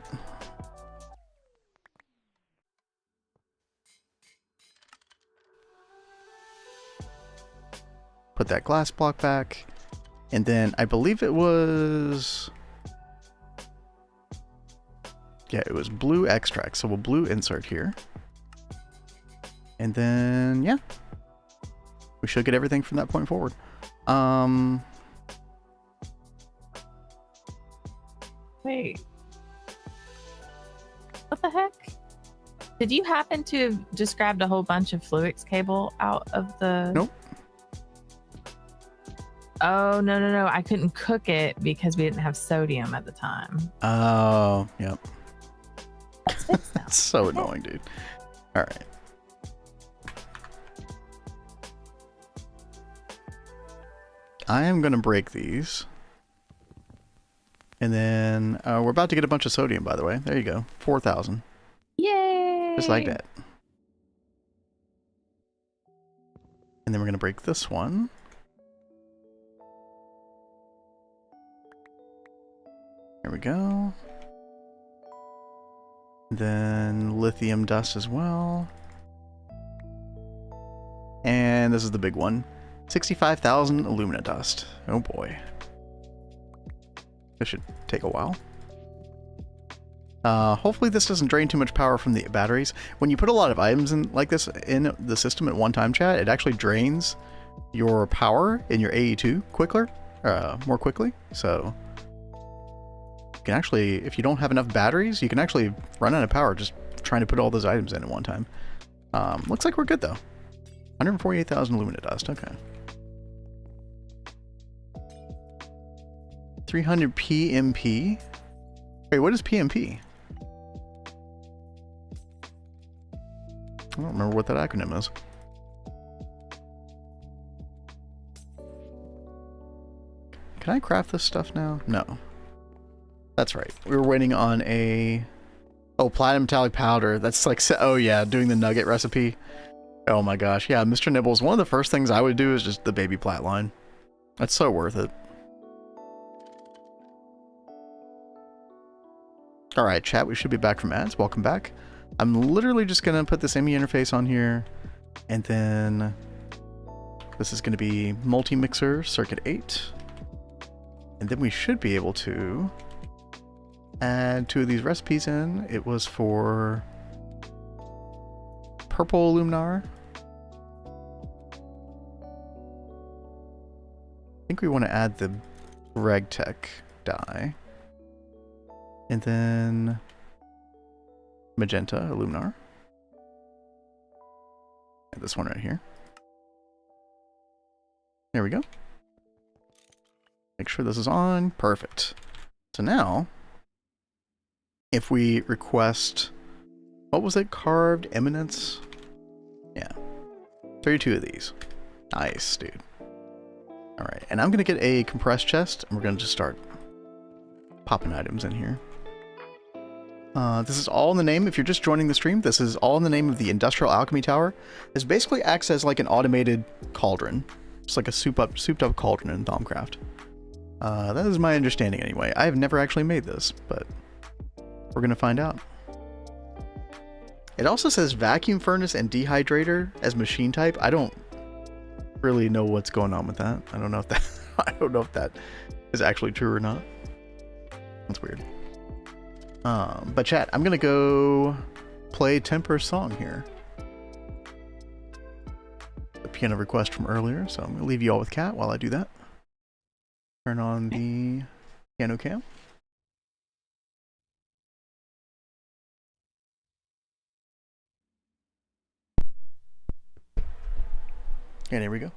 Put that glass block back. And then I believe it was... yeah, it was blue extract. So we'll blue insert here. And then, yeah. We should get everything from that point forward. Wait. What the heck? Did you happen to have just grabbed a whole bunch of Fluix cable out of the... Nope. Oh, no. I couldn't cook it because we didn't have sodium at the time. Oh, yep. That's fixed now. That's so annoying, dude. All right. I am going to break these. And then we're about to get a bunch of sodium, by the way. There you go. 4,000. Yay! Just like that. And then we're going to break this one. There we go. Then lithium dust as well. And this is the big one. 65,000 alumina dust. Oh boy. This should take a while. Hopefully this doesn't drain too much power from the batteries. When you put a lot of items in like this in the system at one time, chat, it actually drains your power in your AE2 more quickly. So you can actually, if you don't have enough batteries, you can actually run out of power just trying to put all those items in at one time. Looks like we're good though. 148,000 alumina dust, okay. 300 PMP. Wait, what is PMP? I don't remember what that acronym is. Can I craft this stuff now? No. That's right. We were waiting on a... Oh, platinum metallic powder. That's like... Oh yeah, doing the nugget recipe. Oh my gosh. Yeah, Mr. Nibbles, one of the first things I would do is just the baby plat line. That's so worth it. Alright, chat, we should be back from ads. Welcome back. I'm literally just going to put this ME interface on here. And then this is going to be multi-mixer circuit 8. And then we should be able to add 2 of these recipes in. It was for purple luminar. I think we want to add the Gregtech dye. And then magenta luminar. And this one right here. There we go. Make sure this is on. Perfect. So now, if we request, what was it? Carved eminence? Yeah. 32 of these. Nice, dude. Alright, and I'm going to get a compressed chest, and we're going to just start popping items in here. This is all in the name, if you're just joining the stream, this is all in the name of the Industrial Alchemy Tower. This basically acts as like an automated cauldron. It's like a souped up cauldron in Thaumcraft. That is my understanding anyway. I have never actually made this, but we're going to find out. It also says vacuum furnace and dehydrator as machine type. I don't really know what's going on with that. I don't know if that is actually true or not. That's weird. But chat, I'm gonna go play Temper's song here. A piano request from earlier, so I'm gonna leave you all with Cat while I do that. Turn on the piano cam. And here we go.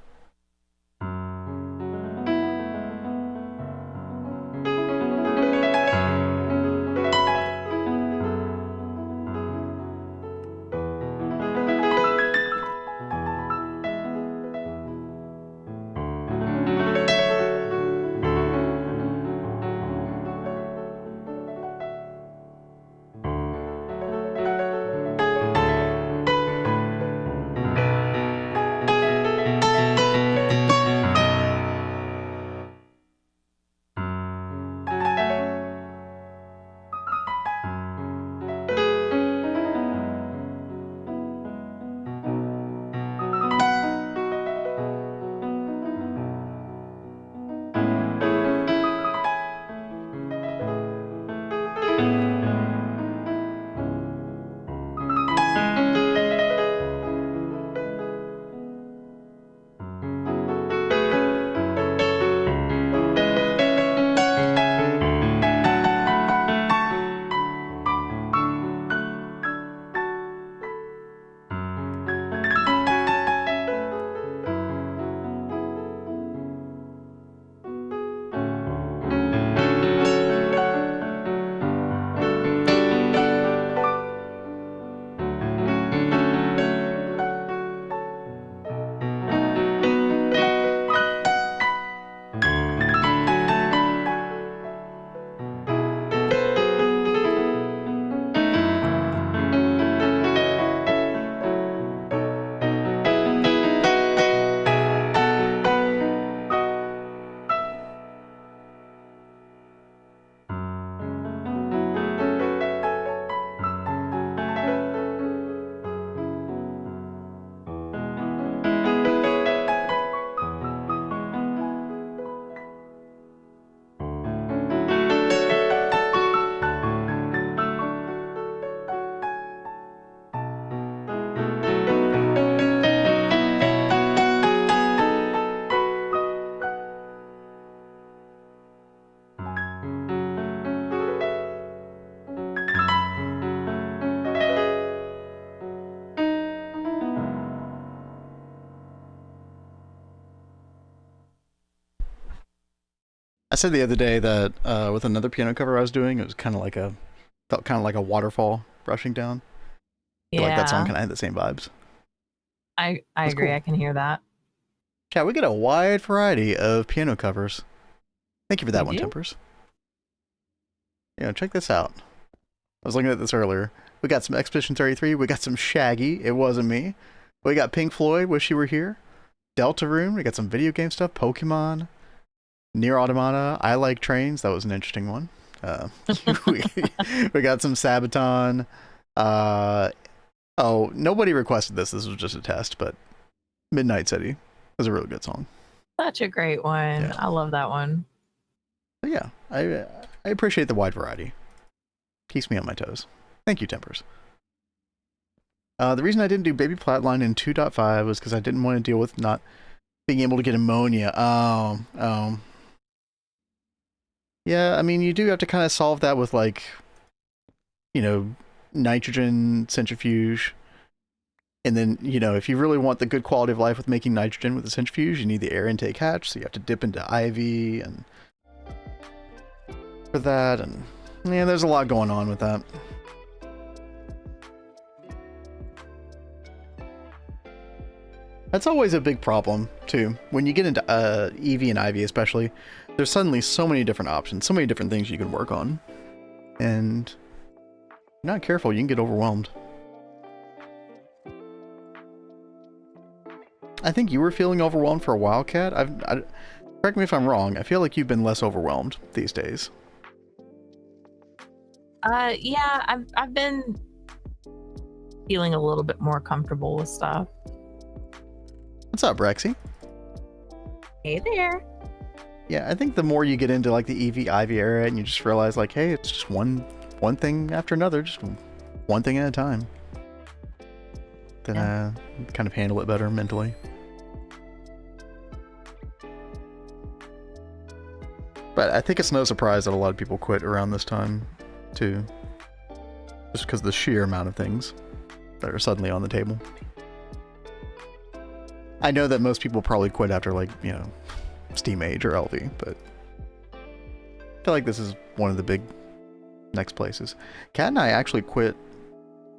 said the other day that with another piano cover I was doing, it was felt kind of like a waterfall rushing down. I feel like that song kind of had the same vibes. I That's agree. cool. I can hear that. Chat, we get a wide variety of piano covers. Thank you for that one, do? Tempers. Check this out. I was looking at this earlier. We got some Expedition 33. We got some Shaggy. It wasn't me. We got Pink Floyd. Wish You Were Here. Deltarune. We got some video game stuff. Pokemon. Nier Automata. I Like Trains. That was an interesting one. We got some Sabaton. Oh, nobody requested this. This was just a test, but Midnight City was a really good song. Such a great one. Yeah. I love that one. But yeah, I appreciate the wide variety. Keeps me on my toes. Thank you, Tempers. The reason I didn't do Baby Flatline in 2.5 was because I didn't want to deal with not being able to get ammonia. Yeah, I mean, you do have to kind of solve that with, like, nitrogen centrifuge. And then, if you really want the good quality of life with making nitrogen with the centrifuge, you need the air intake hatch, so you have to dip into IV and for that, and yeah, there's a lot going on with that. That's always a big problem, too. When you get into EV and IV especially, there's suddenly so many different options, so many different things you can work on. And if you're not careful, you can get overwhelmed. I think you were feeling overwhelmed for a while, Kat. Correct me if I'm wrong. I feel like you've been less overwhelmed these days. Yeah, I've been feeling a little bit more comfortable with stuff. What's up, Rexy? Hey there. Yeah, I think the more you get into like the EV IV era and you just realize like, hey, it's just one thing after another, just one thing at a time. Then kind of handle it better mentally. But I think it's no surprise that a lot of people quit around this time, too. Just because of the sheer amount of things that are suddenly on the table. I know that most people probably quit after, like, Steam Age or LV, but I feel like this is one of the big next places. Kat and I actually quit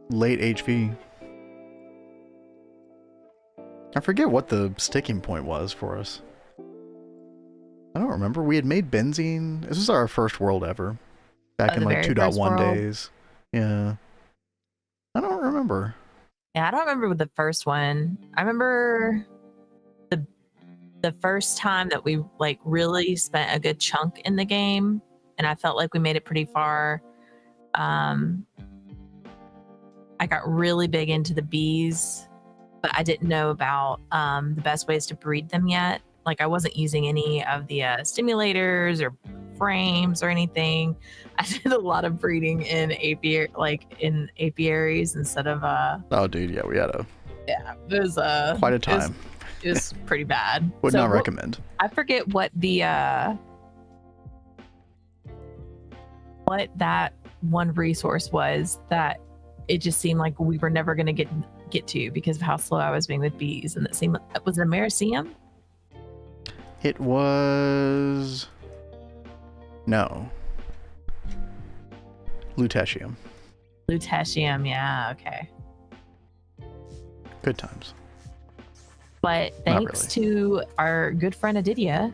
late HV. I forget what the sticking point was for us. I don't remember. We had made benzene. This was our first world ever. Back in like 2.1 days. Yeah. I don't remember. Yeah, I don't remember the first one. I remember the first time that we like really spent a good chunk in the game, and I felt like we made it pretty far. I got really big into the bees, but I didn't know about the best ways to breed them yet. Like I wasn't using any of the stimulators or frames or anything. I did a lot of breeding in apiaries instead of Oh dude, yeah, we had it was quite a time. It was pretty bad. Would not recommend. I forget what that one resource was that it just seemed like we were never going to get to because of how slow I was being with bees, and it seemed was it Americium? It was no lutetium. Lutetium, yeah, okay. Good times. But thanks to our good friend Adidia,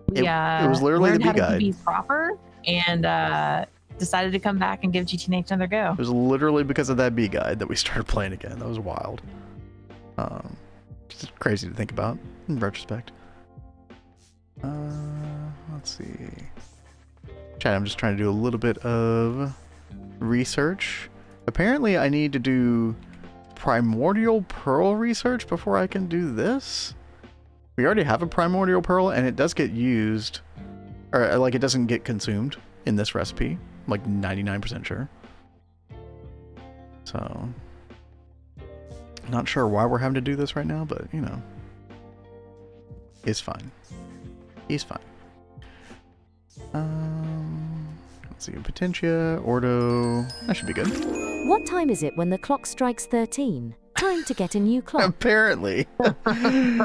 we it was literally learned the how bee to do guide. bees proper and decided to come back and give GTNH another go. It was literally because of that bee guide that we started playing again. That was wild. It's crazy to think about in retrospect. Let's see. Chat, I'm just trying to do a little bit of research. Apparently I need to do primordial pearl research before I can do this. We already have a primordial pearl and it does get used, or like it doesn't get consumed in this recipe. I'm like 99% sure. So, not sure why we're having to do this right now, but it's fine. He's fine. Let's see, Potentia, Ordo. That should be good. What time is it when the clock strikes 13? Time to get a new clock. Apparently.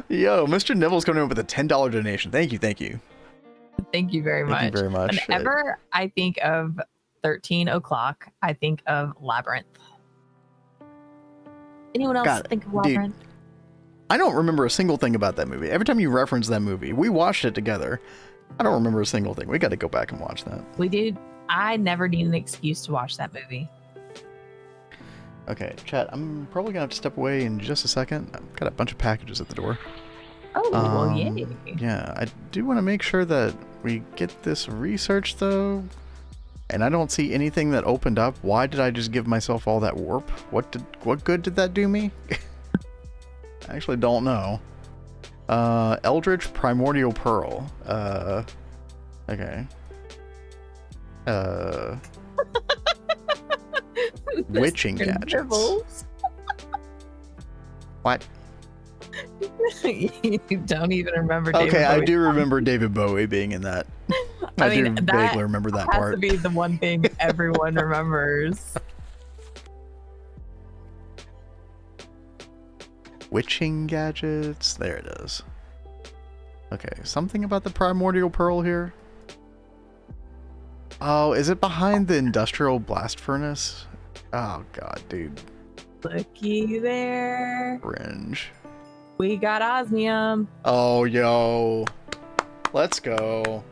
Yo, Mr. Nibble's coming in with a $10 donation. Thank you. Thank you very much. Thank you very much. Whenever I think of 13 o'clock, I think of Labyrinth. Anyone else God, think of dude. Labyrinth? I don't remember a single thing about that movie. Every time you reference that movie, we watched it together. I don't remember a single thing. We got to go back and watch that. We did. I never need an excuse to watch that movie. Okay, chat, I'm probably going to have to step away in just a second. I've got a bunch of packages at the door. Oh, well, yay. Yeah, I do want to make sure that we get this research, though. And I don't see anything that opened up. Why did I just give myself all that warp? What good did that do me? I actually don't know. Eldritch Primordial Pearl. Okay. Witching gadgets. What? You don't even remember David Okay, I Bowie. do remember David Bowie being in that. I do vaguely remember that has part. to be the one thing everyone remembers. Witching gadgets. There it is. Okay, something about the Primordial Pearl here. Oh, is it behind the industrial blast furnace? Oh god, dude. Looky there. Cringe. We got osmium. Oh, yo. Let's go.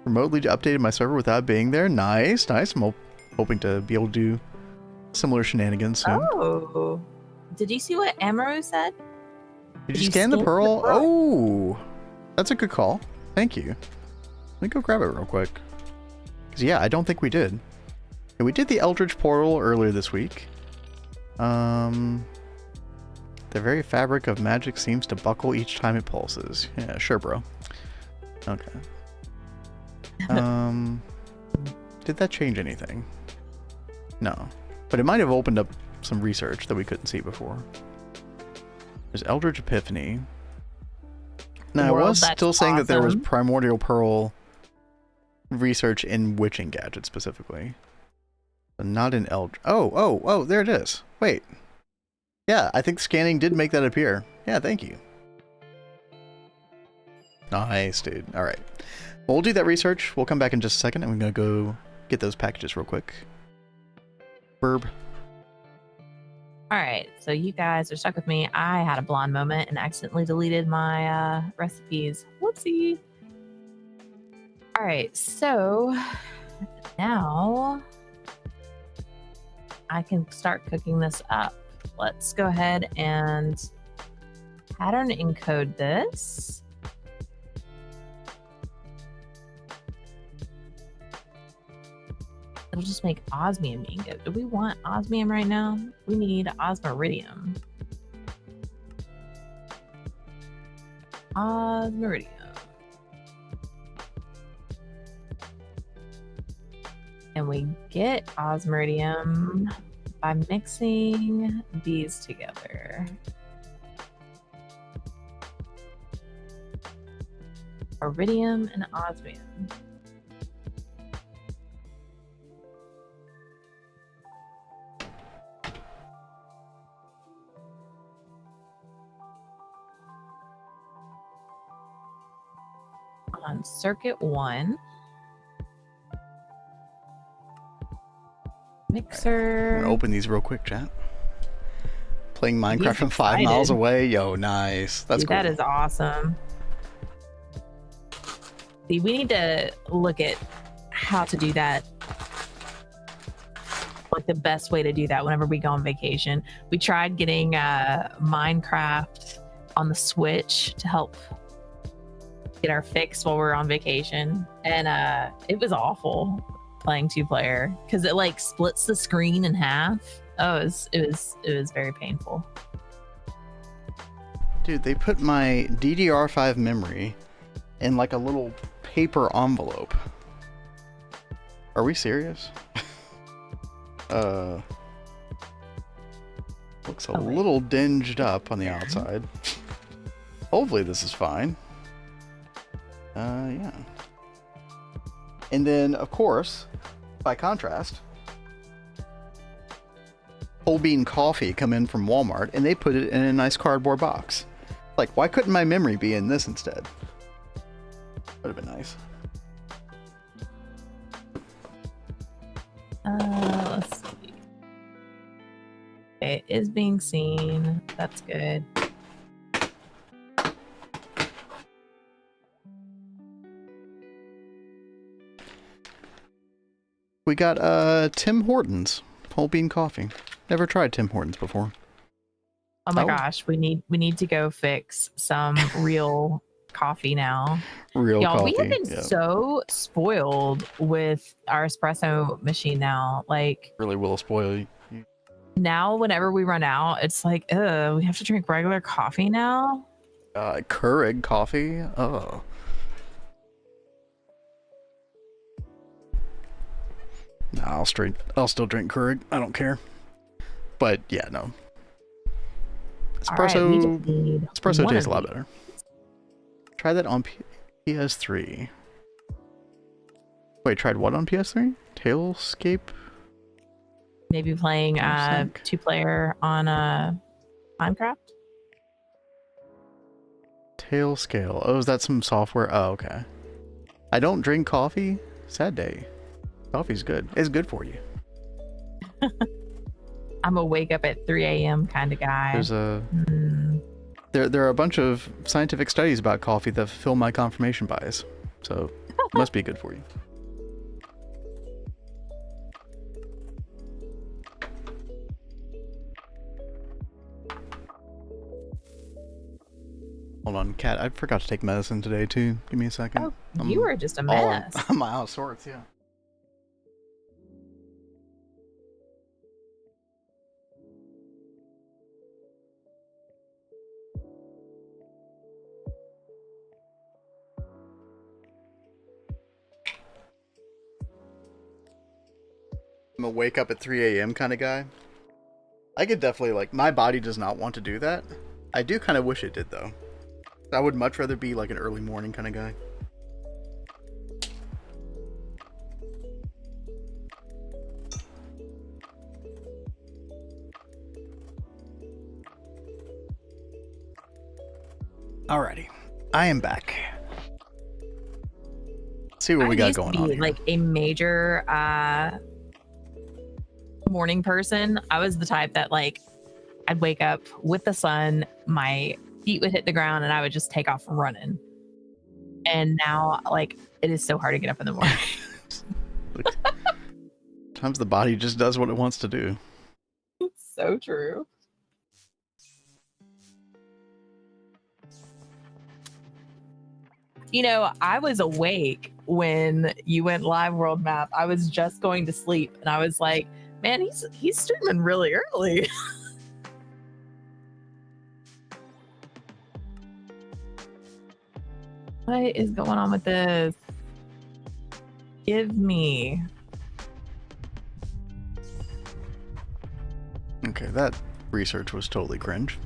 Remotely updated my server without being there. Nice, nice. I'm hoping to be able to do similar shenanigans soon. Oh. Did you see what Amaru said? Did you scan the pearl? Oh, that's a good call. Thank you. Let me go grab it real quick. Because, yeah, I don't think we did. Yeah, we did the Eldritch Portal earlier this week. The very fabric of magic seems to buckle each time it pulses. Yeah, sure, bro. Okay. Did that change anything? No. But it might have opened up some research that we couldn't see before. There's Eldritch Epiphany. Now, I was still saying that there was Primordial Pearl research in witching gadgets specifically. But not in Eldritch. Oh, there it is. Wait. Yeah, I think scanning did make that appear. Yeah, thank you. Nice, dude. All right. Well, we'll do that research. We'll come back in just a second, and we're going to go get those packages real quick. Burb. All right, so you guys are stuck with me. I had a blonde moment and accidentally deleted my recipes. Whoopsie. All right, so now I can start cooking this up. Let's go ahead and pattern encode this. It'll just make osmium ingot. Do we want osmium right now? We need osmiridium. Osmiridium. And we get osmiridium by mixing these together. Iridium and osmium. On circuit 1. Mixer. I'm gonna open these real quick, chat. Playing Minecraft from 5 excited. miles away. Yo, nice. That's Dude, cool. that is awesome. See, we need to look at how to do that. Like the best way to do that whenever we go on vacation. We tried getting Minecraft on the Switch to help get our fix while we're on vacation, and it was awful playing 2-player because it like splits the screen in half. Oh, it was very painful. Dude, they put my DDR5 memory in like a little paper envelope. Are we serious? Looks a little dinged up on the outside. Hopefully this is fine. Yeah. And then, of course, by contrast, whole bean coffee come in from Walmart and they put it in a nice cardboard box. Like, why couldn't my memory be in this instead? Would have been nice. Let's see. Okay, it is being seen. That's good. We got Tim Hortons whole bean coffee. Never tried Tim Hortons before. Oh my Oh. gosh, we need to go fix some real coffee now. Real Y'all, coffee. we have been yeah. so spoiled with our espresso machine now. Like Really will spoil you. now, whenever we run out, it's like, we have to drink regular coffee now. Keurig coffee. Oh. Nah, I'll still drink Keurig. I don't care. But yeah, no. Espresso. All right, we just need Espresso one tastes a of lot these. better. Try that on PS3. Wait, tried what on PS3? Tailscape? Maybe playing Sync. 2-player on Minecraft. Tailscale. Oh, is that some software? Oh, okay. I don't drink coffee. Sad day. Coffee's good. It's good for you. I'm a wake up at 3 a.m. kind of guy. There's a there are a bunch of scientific studies about coffee that fulfill my confirmation bias. So it must be good for you. Hold on, Kat. I forgot to take medicine today too. Give me a second. Oh, you were just a all- mess. I'm out of sorts, yeah. I'm a wake up at 3 a.m. kind of guy. I could definitely, like, my body does not want to do that. I do kind of wish it did, though. I would much rather be, like, an early morning kind of guy. Alrighty. I am back. Let's see what we got going on here. Like a major morning person. I was the type that like I'd wake up with the sun, my feet would hit the ground, and I would just take off running. And now, like, it is so hard to get up in the morning. Sometimes the body just does what it wants to do. It's so true. You know, I was awake when you went live world map. I was just going to sleep and I was like, man, he's streaming really early. What is going on with this? Give me. Okay, that research was totally cringe.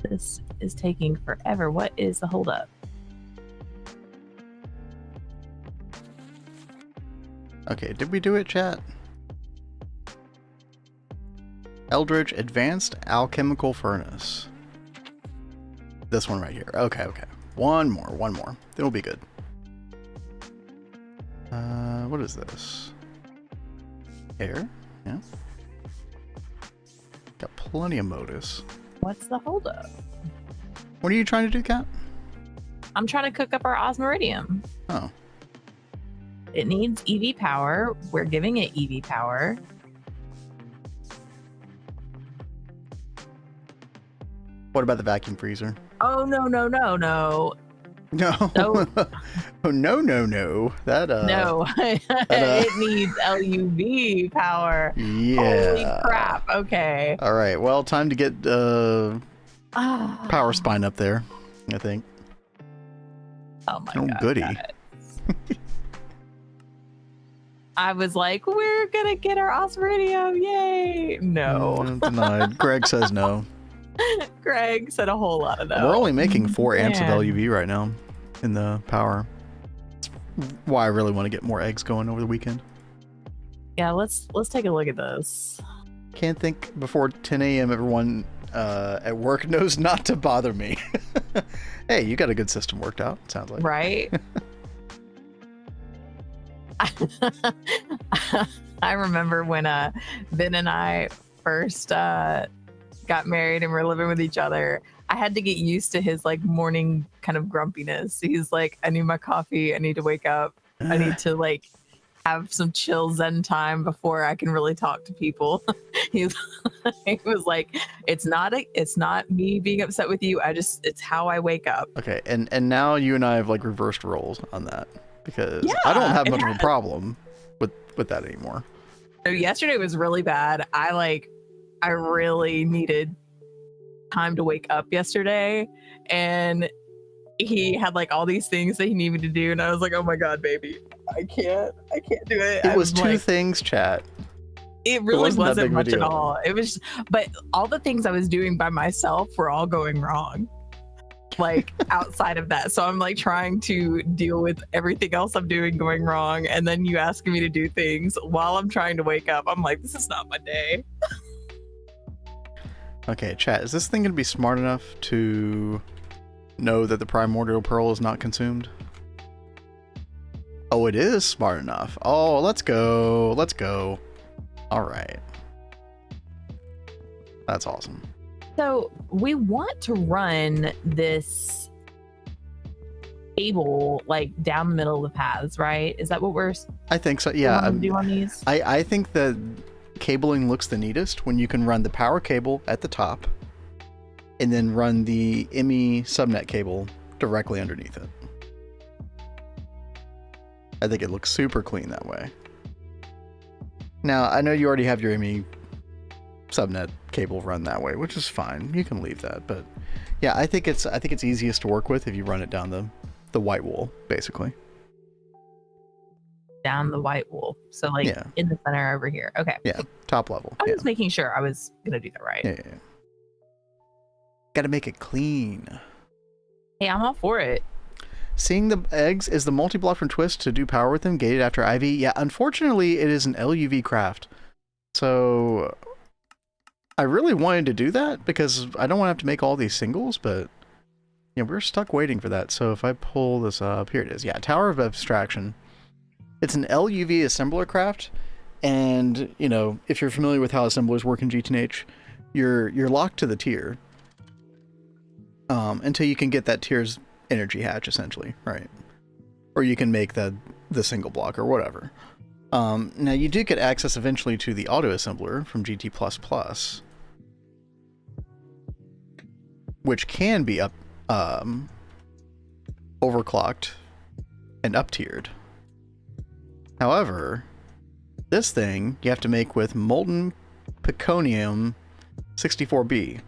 This is taking forever. What is the holdup? Okay, did we do it, chat? Eldritch Advanced Alchemical Furnace. This one right here. Okay, okay. One more. It'll be good. What is this? Air? Yeah. Got plenty of modus. What's the holdup? What are you trying to do, Kat? I'm trying to cook up our osmiridium. Oh. It needs EV power. We're giving it EV power. What about the vacuum freezer? Oh, no. No. No. Oh, no. That, No. It needs LUV power. Yeah. Holy crap. Okay. All right. Well, time to get Ah. power spine up there, I think. Oh my Oh, god. goody. guys. I was like, we're gonna get our osmiridium. Yay. No. Denied. Greg says no. Greg said a whole lot of no. We're only making 4 amps of Man. LUV right now in the power. That's why I really want to get more eggs going over the weekend. Yeah, let's take a look at this. Can't think before 10 a.m. everyone at work knows not to bother me. Hey, you got a good system worked out, it sounds like. Right? I remember when Ben and I first got married and we're living with each other. I had to get used to his like morning kind of grumpiness. He's like, I need my coffee. I need to wake up. I need to like have some chill zen time before I can really talk to people. he was like, it's not me being upset with you. It's how I wake up. Okay, and now you and I have like reversed roles on that because I don't have much of a problem with that anymore. So yesterday was really bad. I really needed time to wake up yesterday, and he had like all these things that he needed to do, and I was like, oh my god, baby, I can't do it. It was two things, chat. It really wasn't much at all. It was, but all the things I was doing by myself were all going wrong, like outside of that. So I'm like trying to deal with everything else I'm doing going wrong, and then you asking me to do things while I'm trying to wake up. I'm like, this is not my day. Okay, chat, is this thing gonna be smart enough to know that the primordial pearl is not consumed? Oh, it is smart enough. Oh, let's go. Let's go. All right. That's awesome. So we want to run this cable like down the middle of the paths, right? Is that what we're I think so. Yeah. do on these? I think the cabling looks the neatest when you can run the power cable at the top and then run the ME subnet cable directly underneath it. I think it looks super clean that way. Now, I know you already have your ME subnet cable run that way, which is fine. You can leave that, but yeah, I think it's easiest to work with if you run it down the white wool, basically. Down the white wool. So like in the center over here. Okay. Yeah, top level. I was making sure I was gonna do that right. Yeah. Got to make it clean. Hey, I'm all for it. Seeing the eggs, is the multi-block from Twist to do power with them gated after IV? Yeah, unfortunately, it is an LUV craft. So I really wanted to do that because I don't want to have to make all these singles, but yeah, we're stuck waiting for that. So if I pull this up, here it is. Yeah, Tower of Abstraction. It's an LUV assembler craft, and you know, if you're familiar with how assemblers work in GTNH, you're locked to the tier until you can get that tier's energy hatch, essentially, right? Or you can make the single block or whatever. Now you do get access eventually to the auto assembler from GT++, which can be up overclocked and up tiered. However, this thing you have to make with molten peconium 64B,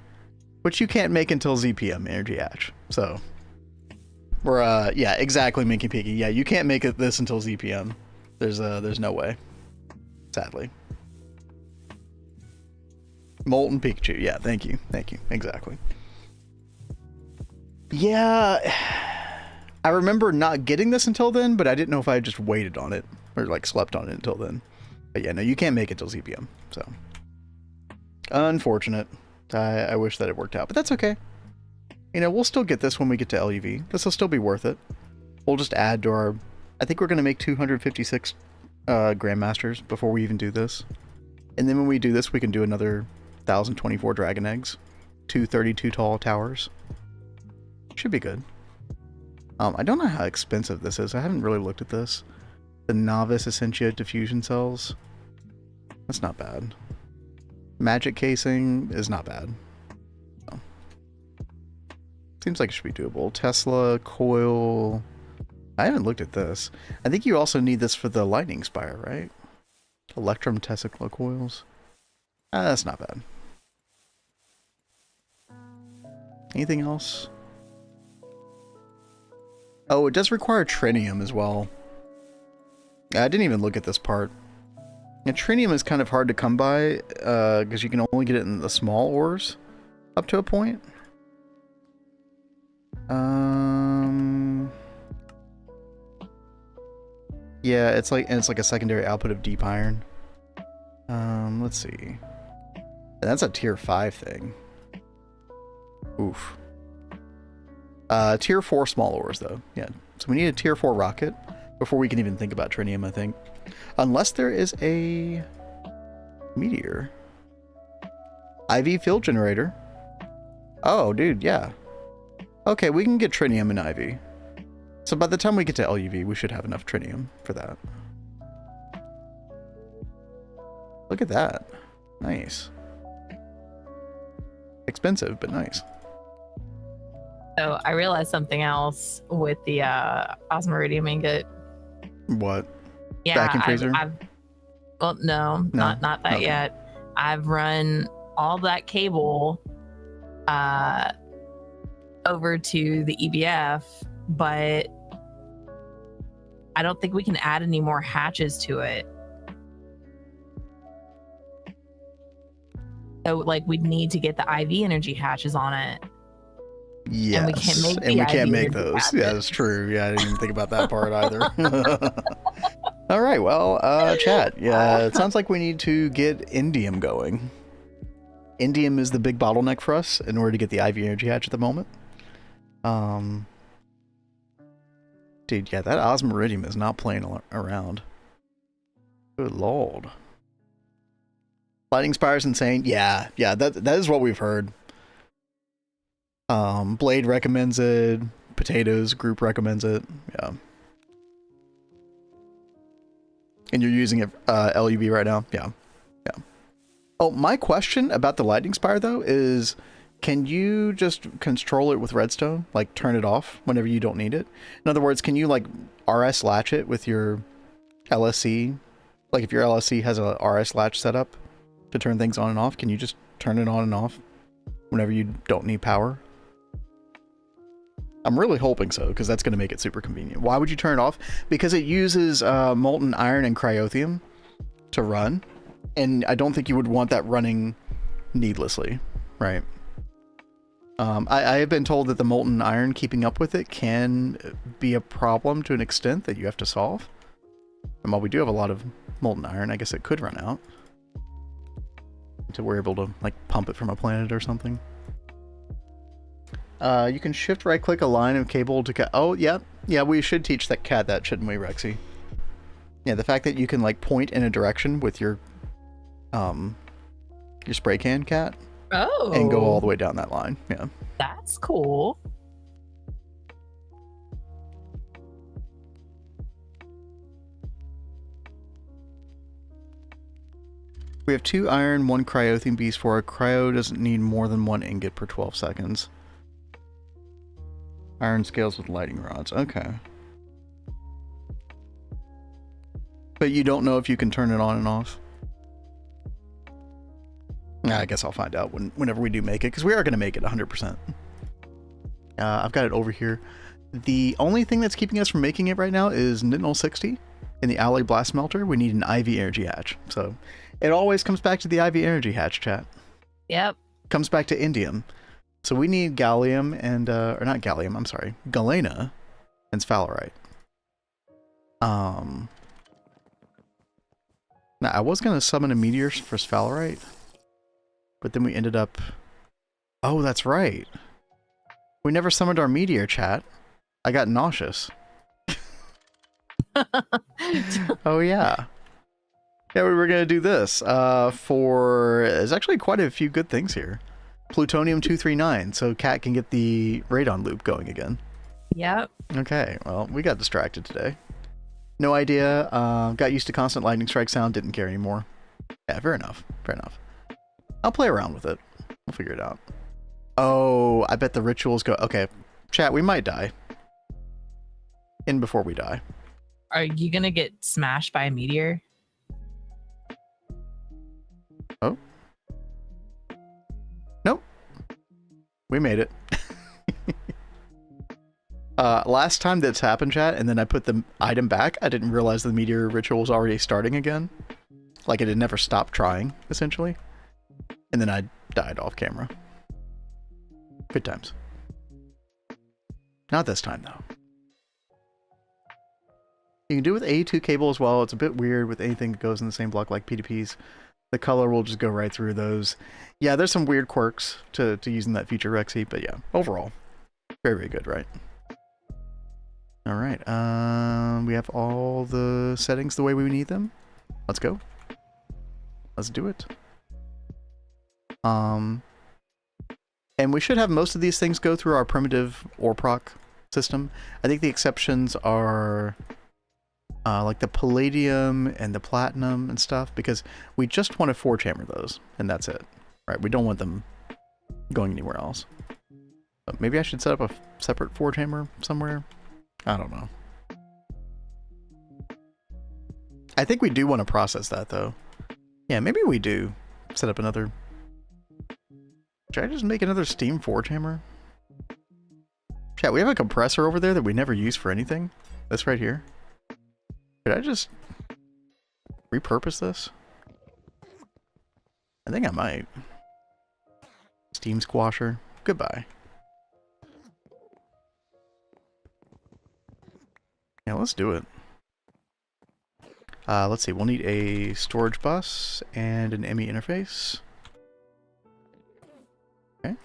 which you can't make until ZPM energy hatch. So we're yeah, exactly, Minky Piggy. Yeah, you can't make this until ZPM. There's no way, sadly. Molten Pikachu. Yeah, thank you, exactly. Yeah, I remember not getting this until then, but I didn't know if I had just waited on it or like slept on it until then. But yeah, no, you can't make it till ZPM. So unfortunate. I wish that it worked out, but that's okay. You know, we'll still get this when we get to LUV. This will still be worth it. We'll just add to our... I think we're going to make 256 Grandmasters before we even do this. And then when we do this, we can do another 1,024 Dragon Eggs. 232 tall towers. Should be good. I don't know how expensive this is. I haven't really looked at this. The Novice Essentia Diffusion Cells. That's not bad. Magic Casing is not bad. So. Seems like it should be doable. Tesla Coil. I haven't looked at this. I think you also need this for the Lightning Spire, right? Electrum Tesla Coils. That's not bad. Anything else? Oh, it does require Trinium as well. I didn't even look at this part. And Trinium is kind of hard to come by because you can only get it in the small ores up to a point. Yeah, it's like a secondary output of deep iron. Let's see. And that's a tier 5 thing. Oof. Tier 4 small ores, though. Yeah. So we need a tier 4 rocket before we can even think about tritium, I think. Unless there is a meteor. IV field generator. Oh, dude, yeah. Okay, we can get tritium and IV. So by the time we get to LUV, we should have enough tritium for that. Look at that. Nice. Expensive, but nice. So I realized something else with the osmiridium ingot. What? Yeah, Vacuum freezer? Well, no, not that Okay. yet. I've run all that cable over to the EBF, but I don't think we can add any more hatches to it. So, like, we'd need to get the IV energy hatches on it. Yes. And we can't make And we the can't IV make energy those. hatches. Yeah, that's true. Yeah, I didn't even think about that part either. All right, well, chat. Yeah, it sounds like we need to get indium going. Indium is the big bottleneck for us in order to get the IV energy hatch at the moment. Dude, yeah, that osmiridium is not playing around. Good lord. Lightning Spire's insane. Yeah, that is what we've heard. Blade recommends it. Potatoes group recommends it. Yeah. And you're using it LUV right now? Yeah. Oh, my question about the Lightning Spire, though, is can you just control it with redstone? Like, turn it off whenever you don't need it? In other words, can you, like, RS latch it with your LSC? Like, if your LSC has a RS latch set up to turn things on and off, can you just turn it on and off whenever you don't need power? I'm really hoping so, because that's going to make it super convenient. Why would you turn it off? Because it uses molten iron and cryothium to run, and I don't think you would want that running needlessly, right? I have been told that the molten iron keeping up with it can be a problem to an extent that you have to solve. And while we do have a lot of molten iron, I guess it could run out. Until we're able to, like, pump it from a planet or something. You can shift right click a line of cable to oh, yeah, we should teach that cat that, shouldn't we, Rexy? Yeah, the fact that you can, like, point in a direction with your spray can, cat. Oh. And go all the way down that line. Yeah. That's cool. We have 2 iron, 1 cryothium beast for a cryo doesn't need more than 1 ingot per 12 seconds. Iron scales with lighting rods. Okay. But you don't know if you can turn it on and off? I guess I'll find out whenever we do make it, because we are going to make it 100%. I've got it over here. The only thing that's keeping us from making it right now is Nitnal 60 in the Alloy Blast Smelter. We need an IV energy hatch. So it always comes back to the IV energy hatch, chat. Yep. Comes back to indium. So we need gallium and, or not gallium, I'm sorry, galena and sphalerite. Now, I was going to summon a meteor for sphalerite, but then we ended up... Oh, that's right. We never summoned our meteor, chat. I got nauseous. Oh, yeah. Yeah, we were going to do this for... There's actually quite a few good things here. Plutonium-239, so Cat can get the radon loop going again. Yep. Okay, well, we got distracted today. No idea. Got used to constant lightning strike sound, didn't care anymore. Yeah, fair enough. Fair enough. I'll play around with it. We'll figure it out. Oh, I bet the rituals go... Okay, chat, we might die. In before we die. Are you gonna get smashed by a meteor? Oh. Nope. We made it. Last time that's happened, chat, and then I put the item back, I didn't realize the meteor ritual was already starting again. Like it had never stopped trying, essentially. And then I died off camera. Good times. Not this time, though. You can do it with A2 cable as well. It's a bit weird with anything that goes in the same block like PDPs. The color will just go right through those. Yeah, there's some weird quirks to using that feature, Rexy, but yeah, overall, very, very good, right? All right, we have all the settings the way we need them. Let's go. Let's do it. And we should have most of these things go through our primitive or proc system. I think the exceptions are like the palladium and the platinum and stuff, because we just want to forge hammer those, and that's it. Right? We don't want them going anywhere else. But maybe I should set up a separate forge hammer somewhere. I don't know. I think we do want to process that though. Yeah, maybe we do set up another. Should I just make another steam forge hammer? Chat, we have a compressor over there that we never use for anything. This right here. Could I just repurpose this? I think I might. Steam squasher. Goodbye. Yeah, let's do it. Let's see. We'll need a storage bus and an ME interface. Okay.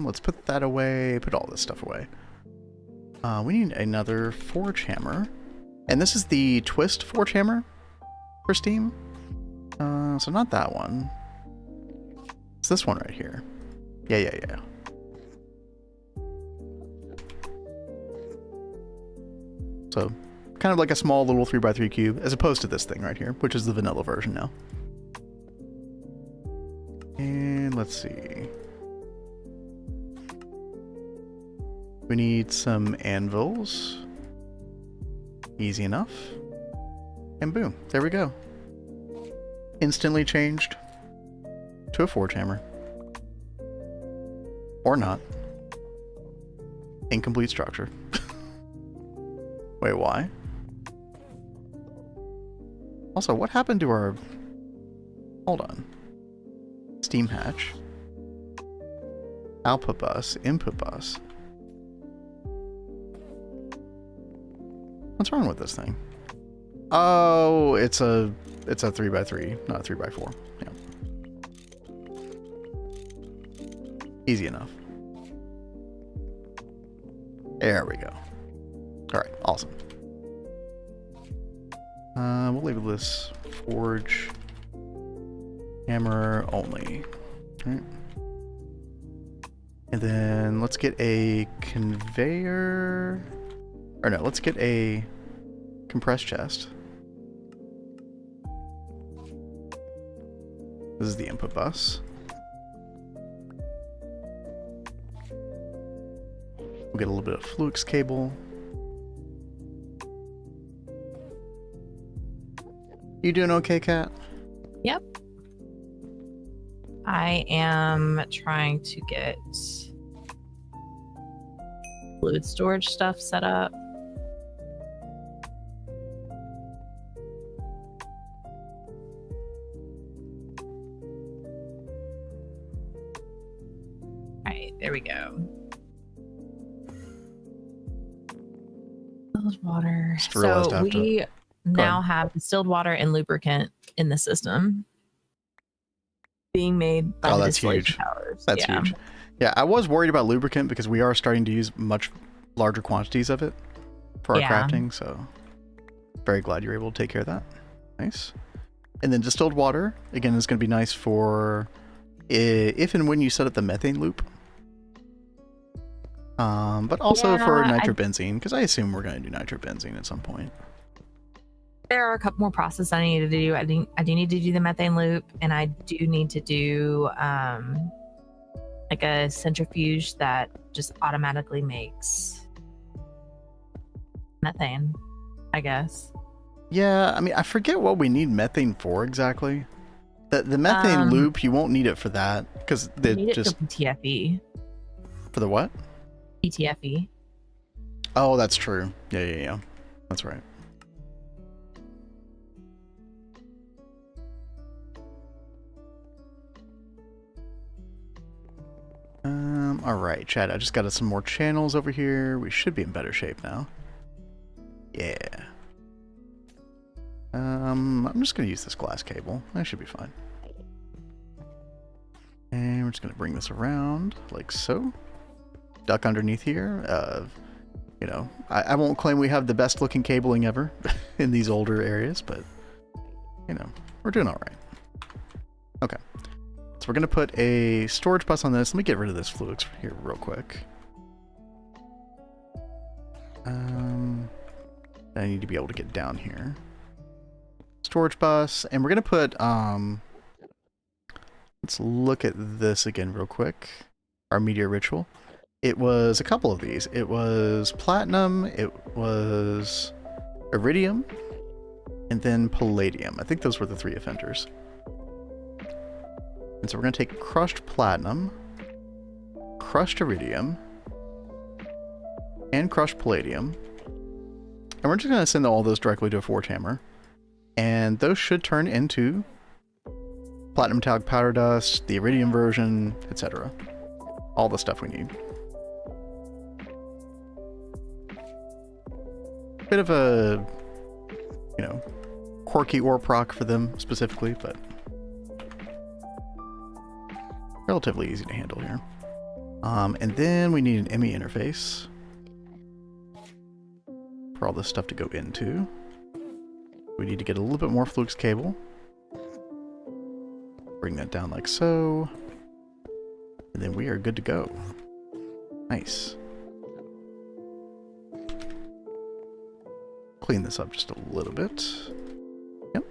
Let's put that away. Put all this stuff away. We need another forge hammer. And this is the twist forge hammer for Steam. So not that one. It's this one right here. Yeah. So, kind of like a small little 3x3 cube, as opposed to this thing right here, which is the vanilla version now. And let's see. We need some anvils. Easy enough. And boom, there we go. Instantly changed to a forge hammer. Or not. Incomplete structure. Wait, why? Also, what happened to our... Hold on. Steam hatch. Output bus. Input bus. What's wrong with this thing? Oh, it's a 3x3, not a 3x4. Yeah. Easy enough. There we go. Alright, awesome. We'll label this forge hammer only. Alright. And then let's get a conveyor. Or no, let's get a compressed chest. This is the input bus. We'll get a little bit of flux cable. You doing okay, Kat? Yep. I am trying to get fluid storage stuff set up. There we go. Distilled water. So we now have distilled water and lubricant in the system being made by the distillation towers. That's huge. Yeah, I was worried about lubricant because we are starting to use much larger quantities of it for our crafting. So very glad you're able to take care of that. Nice. And then distilled water, again, is going to be nice for if and when you set up the methane loop. But also for nitrobenzene, because I assume we're going to do nitrobenzene at some point. There are a couple more processes I need to do. I do need to do the methane loop, and I do need to do like a centrifuge that just automatically makes methane, I guess. Yeah, I mean, I forget what we need methane for exactly. The methane loop, you won't need it for that, because they just... for PTFE. For the what? PTFE. Oh, that's true. Yeah. That's right. All right, Chad, I just got some more channels over here. We should be in better shape now. Yeah. I'm just going to use this glass cable. That should be fine. And we're just going to bring this around like so. Duck underneath here. You know, I won't claim we have the best looking cabling ever in these older areas, but, you know, we're doing all right. Okay. So we're going to put a storage bus on this. Let me get rid of this Fluix here real quick. I need to be able to get down here. Storage bus, and we're going to put, let's look at this again real quick. Our meteor ritual. It was a couple of these. It was platinum, it was iridium, and then palladium. I think those were the 3 offenders. And so we're going to take crushed platinum, crushed iridium, and crushed palladium. And we're just going to send all those directly to a forge hammer. And those should turn into platinum metallic powder dust, the iridium version, etc. All the stuff we need. Bit of a, you know, quirky ore proc for them specifically, but relatively easy to handle here. And then we need an ME interface for all this stuff to go into. We need to get a little bit more Fluix cable. Bring that down like so. And then we are good to go. Nice. Clean this up just a little bit. Yep.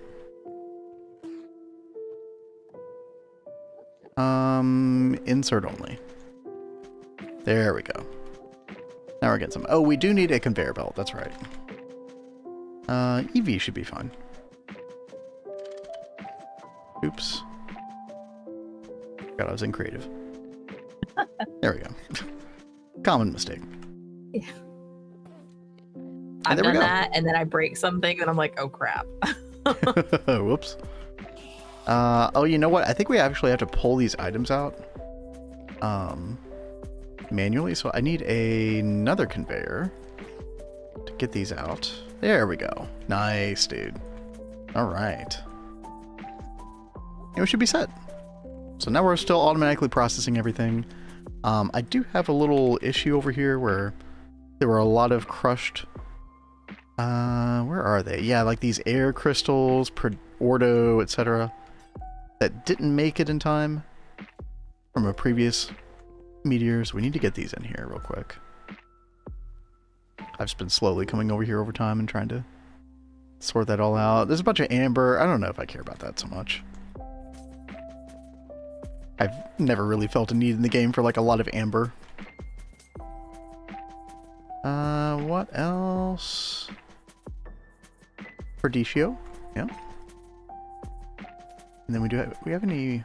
Insert only. There we go. Now we're getting some. Oh, we do need a conveyor belt. That's right. EV should be fine. Oops. God, I was in creative. There we go. Common mistake. Yeah. I've done that, and then I break something, and I'm like, oh crap. Whoops. Oh, you know what? I think we actually have to pull these items out manually, so I need another conveyor to get these out. There we go. Nice, dude. All right. And we should be set. So now we're still automatically processing everything. I do have a little issue over here where there were a lot of crushed... where are they? Yeah, like these air crystals, ordo, etc. that didn't make it in time from a previous meteor. So we need to get these in here real quick. I've just been slowly coming over here over time and trying to sort that all out. There's a bunch of amber. I don't know if I care about that so much. I've never really felt a need in the game for like a lot of amber. What else? Perdicio, yeah. And then we have any...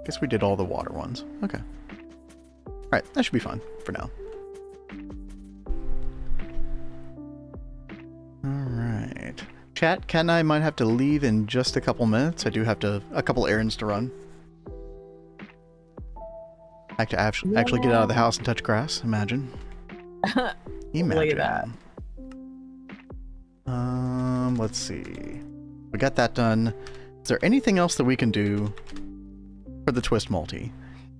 Guess we did all the water ones. Okay. Alright, that should be fine for now. Alright. Chat, Kat and I might have to leave in just a couple minutes. I do have a couple errands to run. I have to actually get out of the house and touch grass, imagine. Imagine. Look at that. Let's see. We got that done. Is there anything else that we can do for the twist multi?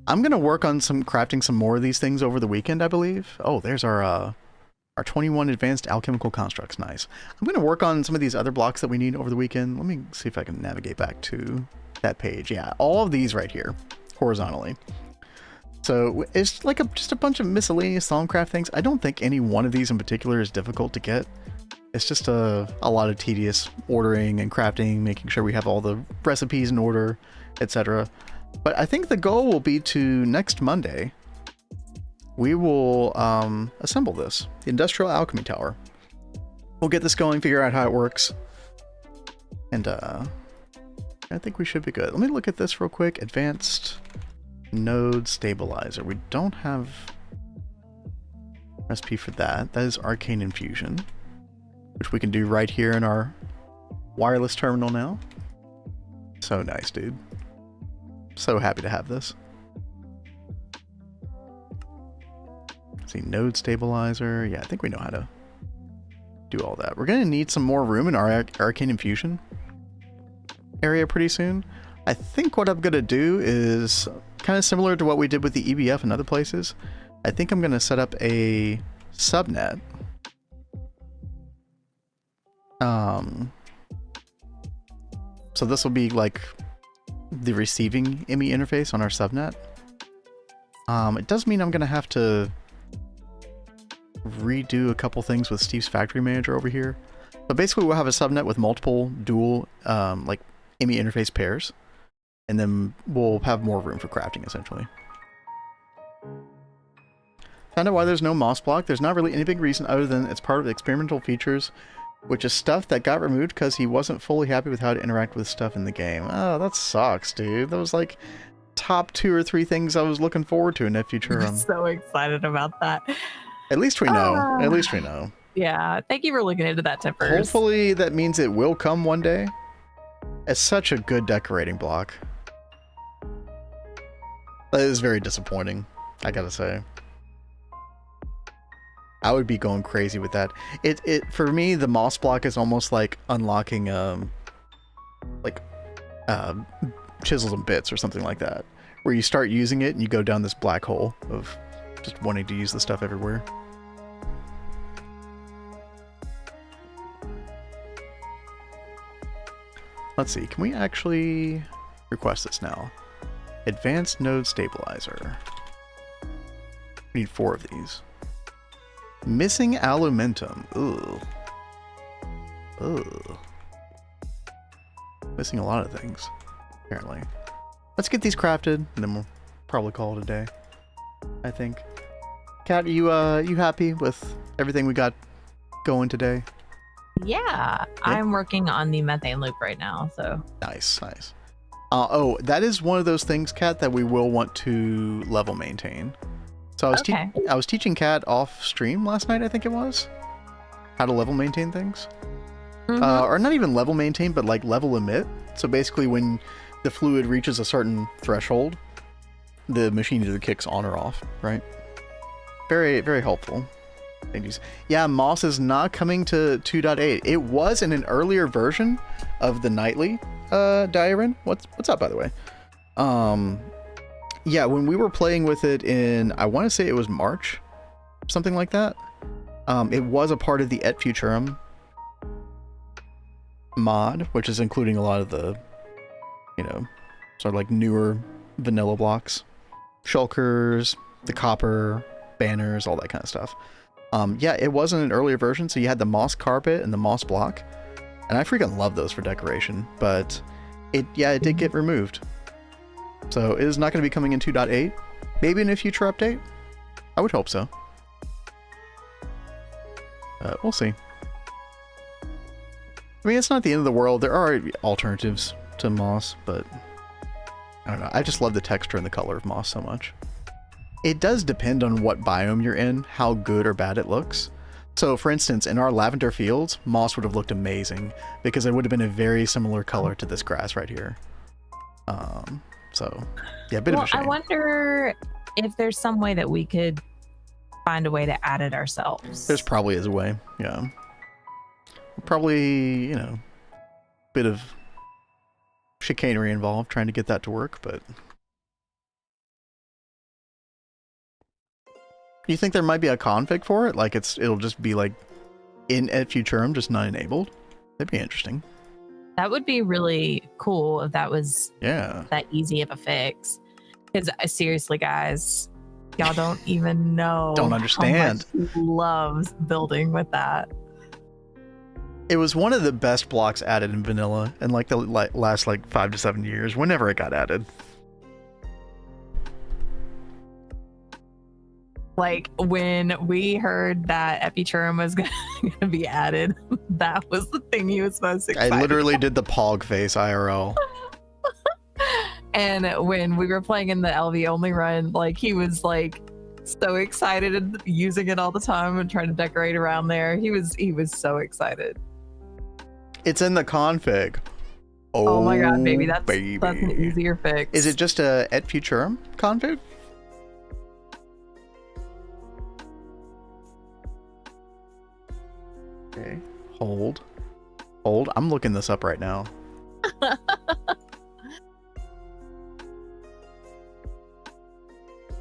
I'm gonna work on crafting some more of these things over the weekend, I believe. Oh, there's our 21 advanced alchemical constructs. Nice. I'm gonna work on some of these other blocks that we need over the weekend. Let me see if I can navigate back to that page. Yeah, all of these right here, horizontally. So it's like just a bunch of miscellaneous Thaumcraft things. I don't think any one of these in particular is difficult to get. It's just a lot of tedious ordering and crafting, making sure we have all the recipes in order, etc. But I think the goal will be to next Monday, we will assemble this, the Industrial Alchemy Tower. We'll get this going, figure out how it works, and I think we should be good. Let me look at this real quick. Advanced Node Stabilizer. We don't have recipe for that. That is Arcane Infusion, which we can do right here in our wireless terminal now. So nice, dude. So happy to have this. See, node stabilizer. Yeah, I think we know how to do all that. We're gonna need some more room in our arcane infusion area pretty soon. I think what I'm gonna do is kind of similar to what we did with the EBF and other places. I think I'm gonna set up a subnet. So this will be like the receiving IMI interface on our subnet. It does mean I'm gonna have to redo a couple things with Steve's factory manager over here. But basically we'll have a subnet with multiple dual like IMI interface pairs, and then we'll have more room for crafting essentially. Found out why there's no moss block. There's not really any big reason other than it's part of the experimental features, which is stuff that got removed because he wasn't fully happy with how to interact with stuff in the game. Oh, that sucks, dude. That was like top 2 or 3 things I was looking forward to in that future. I'm so excited about that. At least we know. At least we know. Yeah, thank you for looking into that, Tippers. Hopefully that means it will come one day. It's such a good decorating block. That is very disappointing, I gotta say. I would be going crazy with that. For me, the moss block is almost like unlocking chisels and bits or something like that, where you start using it and you go down this black hole of just wanting to use the stuff everywhere. Let's see, can we actually request this now? Advanced node stabilizer. We need 4 of these. Missing alumentum. Ooh. Ooh. Missing a lot of things, apparently. Let's get these crafted, and then we'll probably call it a day, I think. Kat, you happy with everything we got going today? Yeah, I'm working on the methane loop right now, so. Nice, nice. Oh, that is one of those things, Kat, that we will want to level maintain. So I was teaching Kat off stream last night, I think it was, how to level maintain things. Or not even level maintain, but like level emit. So basically when the fluid reaches a certain threshold, the machine either kicks on or off, right? Very, very helpful. Yeah, Moss is not coming to 2.8. It was in an earlier version of the nightly diary. What's up, by the way? Yeah, when we were playing with it in, I want to say it was March, something like that. It was a part of the Et Futurum mod, which is including a lot of the, sort of like newer vanilla blocks, shulkers, the copper, banners, all that kind of stuff. Yeah, it was in an earlier version, so you had the moss carpet and the moss block, and I freaking love those for decoration, but it did get removed. So it is not going to be coming in 2.8. Maybe in a future update? I would hope so. We'll see. I mean, it's not the end of the world. There are alternatives to moss, but I don't know. I just love the texture and the color of moss so much. It does depend on what biome you're in, how good or bad it looks. So for instance, in our lavender fields, moss would have looked amazing because it would have been a very similar color to this grass right here. So yeah, a bit of a shame. I wonder if there's some way that we could find a way to add it ourselves. There's probably is a way, yeah. Probably, bit of chicanery involved trying to get that to work, but you think there might be a config for it? Like it'll just be like in Et Futurum, just not enabled? That'd be interesting. That would be really cool if that was that easy of a fix. Because seriously, guys, y'all don't even know. Don't understand. How much he loves building with that. It was one of the best blocks added in vanilla in like the last 5 to 7 years, whenever it got added. Like when we heard that Epichurum was gonna be added, that was the thing he was most excited I literally did the Pog face IRL. And when we were playing in the LV only run, like he was like so excited and using it all the time and trying to decorate around there. He was so excited. It's in the config. Oh my god, baby, that's an easier fix. Is it just a Et Futurum config? Okay. Hold. I'm looking this up right now.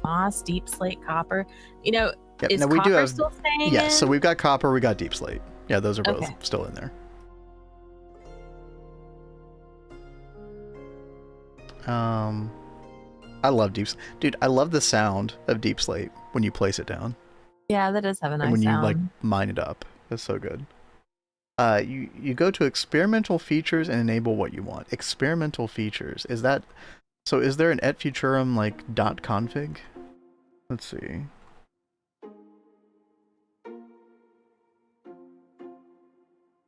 Moss, deep slate, copper. You know, Yep. is Now we copper do have. still staying Yes. in? So we've got copper. We got deep slate. Yeah, those are both Okay. still in there. I love dude. I love the sound of deep slate when you place it down Yeah, that does have a nice and when sound. you like mine it up. That's so good. You go to experimental features and enable what you want. Experimental features, is that so? Is there an et futurum like .config? Let's see.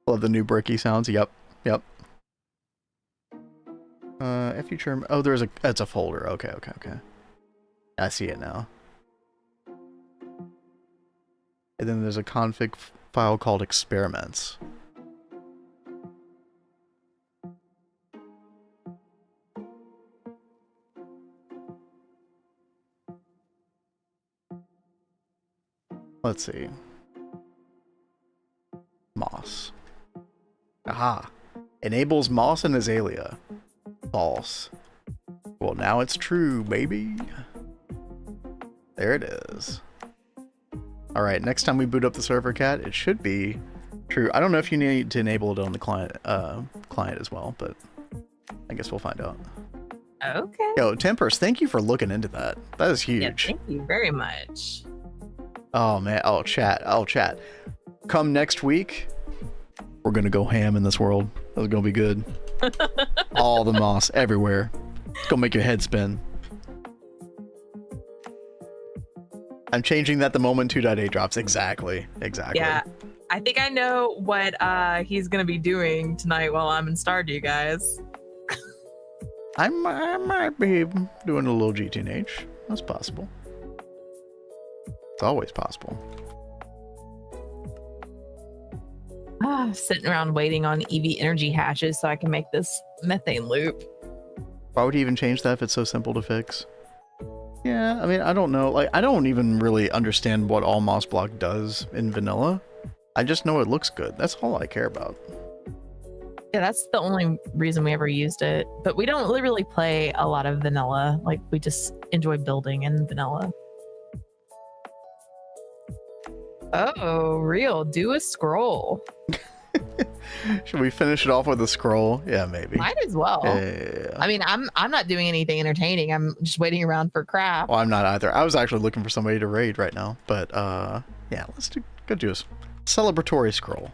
Love the new bricky sounds. Yep. Et futurum. Oh, it's a folder. Okay. I see it now. And then there's a config file called experiments. Let's see. Moss. Aha. Enables moss and azalea. False. Well, now it's true, baby. There it is. Alright, next time we boot up the server, Cat, it should be true. I don't know if you need to enable it on the client as well, but I guess we'll find out. Okay. Yo, Tempers, thank you for looking into that. That is huge. Yeah, thank you very much. Oh man, chat. Come next week, we're gonna go ham in this world. It's gonna be good. All the moss everywhere. It's gonna make your head spin. I'm changing that the moment 2.8 drops. Exactly. Yeah, I think I know what he's gonna be doing tonight while I'm in Stardew, guys. I might be doing a little GTNH. That's possible. It's always possible. Sitting around waiting on EV energy hatches so I can make this methane loop. Why would he even change that if it's so simple to fix? Yeah, I mean, I don't know. Like, I don't even really understand what all moss block does in vanilla. I just know it looks good. That's all I care about. Yeah, that's the only reason we ever used it. But we don't really play a lot of vanilla. Like, we just enjoy building in vanilla. Oh, real. Do a scroll. Should we finish it off with a scroll? Yeah, maybe. Might as well. Yeah. I mean, I'm not doing anything entertaining. I'm just waiting around for crap. Well, I'm not either. I was actually looking for somebody to raid right now. But, yeah, go do a celebratory scroll.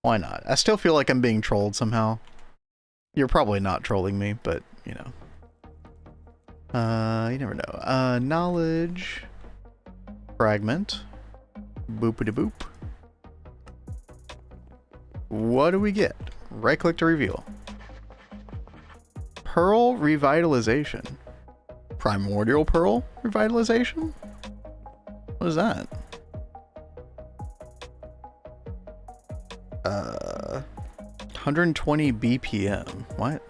Why not? I still feel like I'm being trolled somehow. You're probably not trolling me, but, you know. You never know. Knowledge. Fragment. Boopity-boop. What do we get? Right click to reveal. Pearl Revitalization. Primordial Pearl Revitalization? What is that? 120 BPM. What?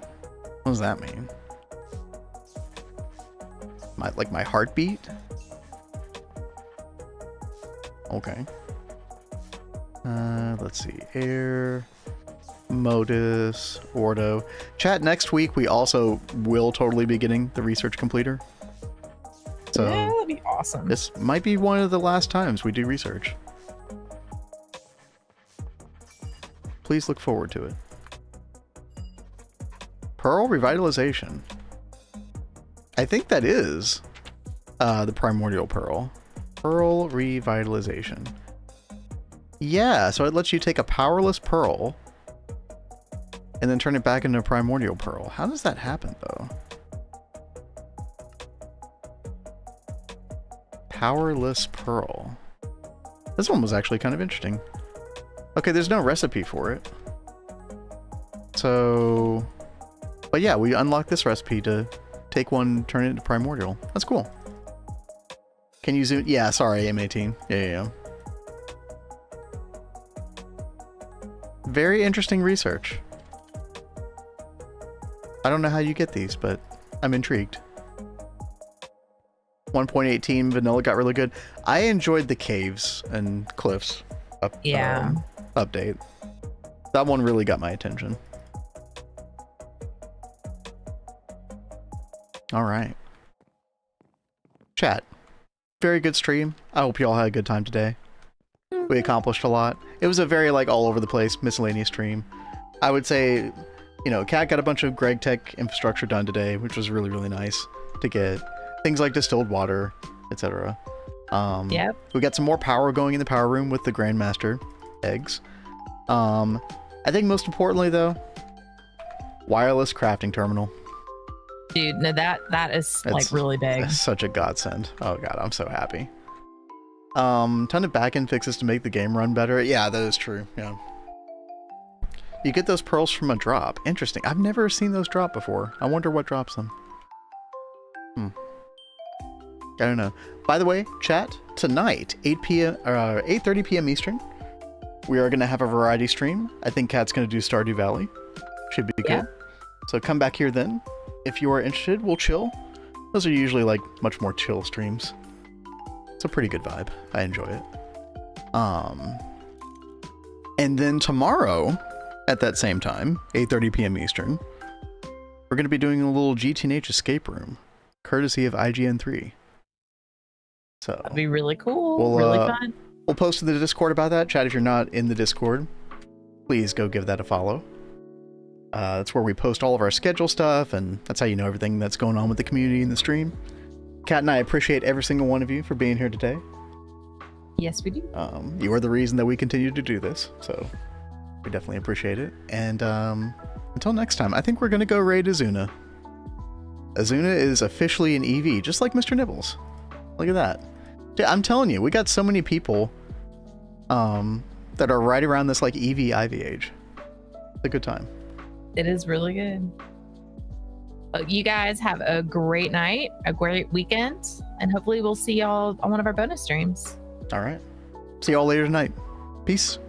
What does that mean? My heartbeat? Okay. Let's see. Air, Modus, Ordo. Chat, next week we also will totally be getting the research completer. So Yeah, that'd be awesome. this might be one of the last times we do research. Please look forward to it. Pearl Revitalization. I think that is the Primordial Pearl. Pearl Revitalization. Yeah, so it lets you take a powerless pearl and then turn it back into a primordial pearl. How does that happen, though? Powerless pearl. This one was actually kind of interesting. Okay, there's no recipe for it. So... But yeah, we unlocked this recipe to take one, turn it into primordial. That's cool. Can you zoom? Yeah, sorry, M18. Yeah. Very interesting research. I don't know how you get these, but I'm intrigued. 1.18 vanilla got really good. I enjoyed the caves and cliffs up update. That one really got my attention. All right. Chat. Very good stream. I hope you all had a good time today. We accomplished a lot. It was a very like all over the place miscellaneous stream. I would say, you know, Cat got a bunch of Gregtech infrastructure done today, which was really, really nice to get. Things like distilled water, etc. Yep. We got some more power going in the power room with the Grandmaster eggs. I think most importantly though, wireless crafting terminal. Dude, no, that is like really big. It's such a godsend. Oh god, I'm so happy. Ton of backend fixes to make the game run better. Yeah, that is true. Yeah. You get those pearls from a drop. Interesting. I've never seen those drop before. I wonder what drops them. I don't know. By the way, chat, tonight, 8:30 p.m. Eastern, we are going to have a variety stream. I think Cat's going to do Stardew Valley. Should be good. So come back here then. If you are interested, we'll chill. Those are usually like much more chill streams. It's a pretty good vibe. I enjoy it. And then tomorrow, at that same time, 8:30 p.m. Eastern, we're going to be doing a little GTNH escape room, courtesy of IGN3. So that'd be really cool. Really fun. We'll post to the Discord about that. Chat, if you're not in the Discord, please go give that a follow. That's where we post all of our schedule stuff, and that's how you know everything that's going on with the community and the stream. Kat and I appreciate every single one of you for being here today. Yes, we do. You are the reason that we continue to do this, so we definitely appreciate it. And until next time, I think we're going to go raid Azuna. Azuna is officially an EV, just like Mr. Nibbles. Look at that. Dude, I'm telling you, we got so many people that are right around this like EV Ivy age. It's a good time. It is really good. You guys have a great night, a great weekend, and hopefully we'll see y'all on one of our bonus streams. All right. See y'all later tonight. Peace.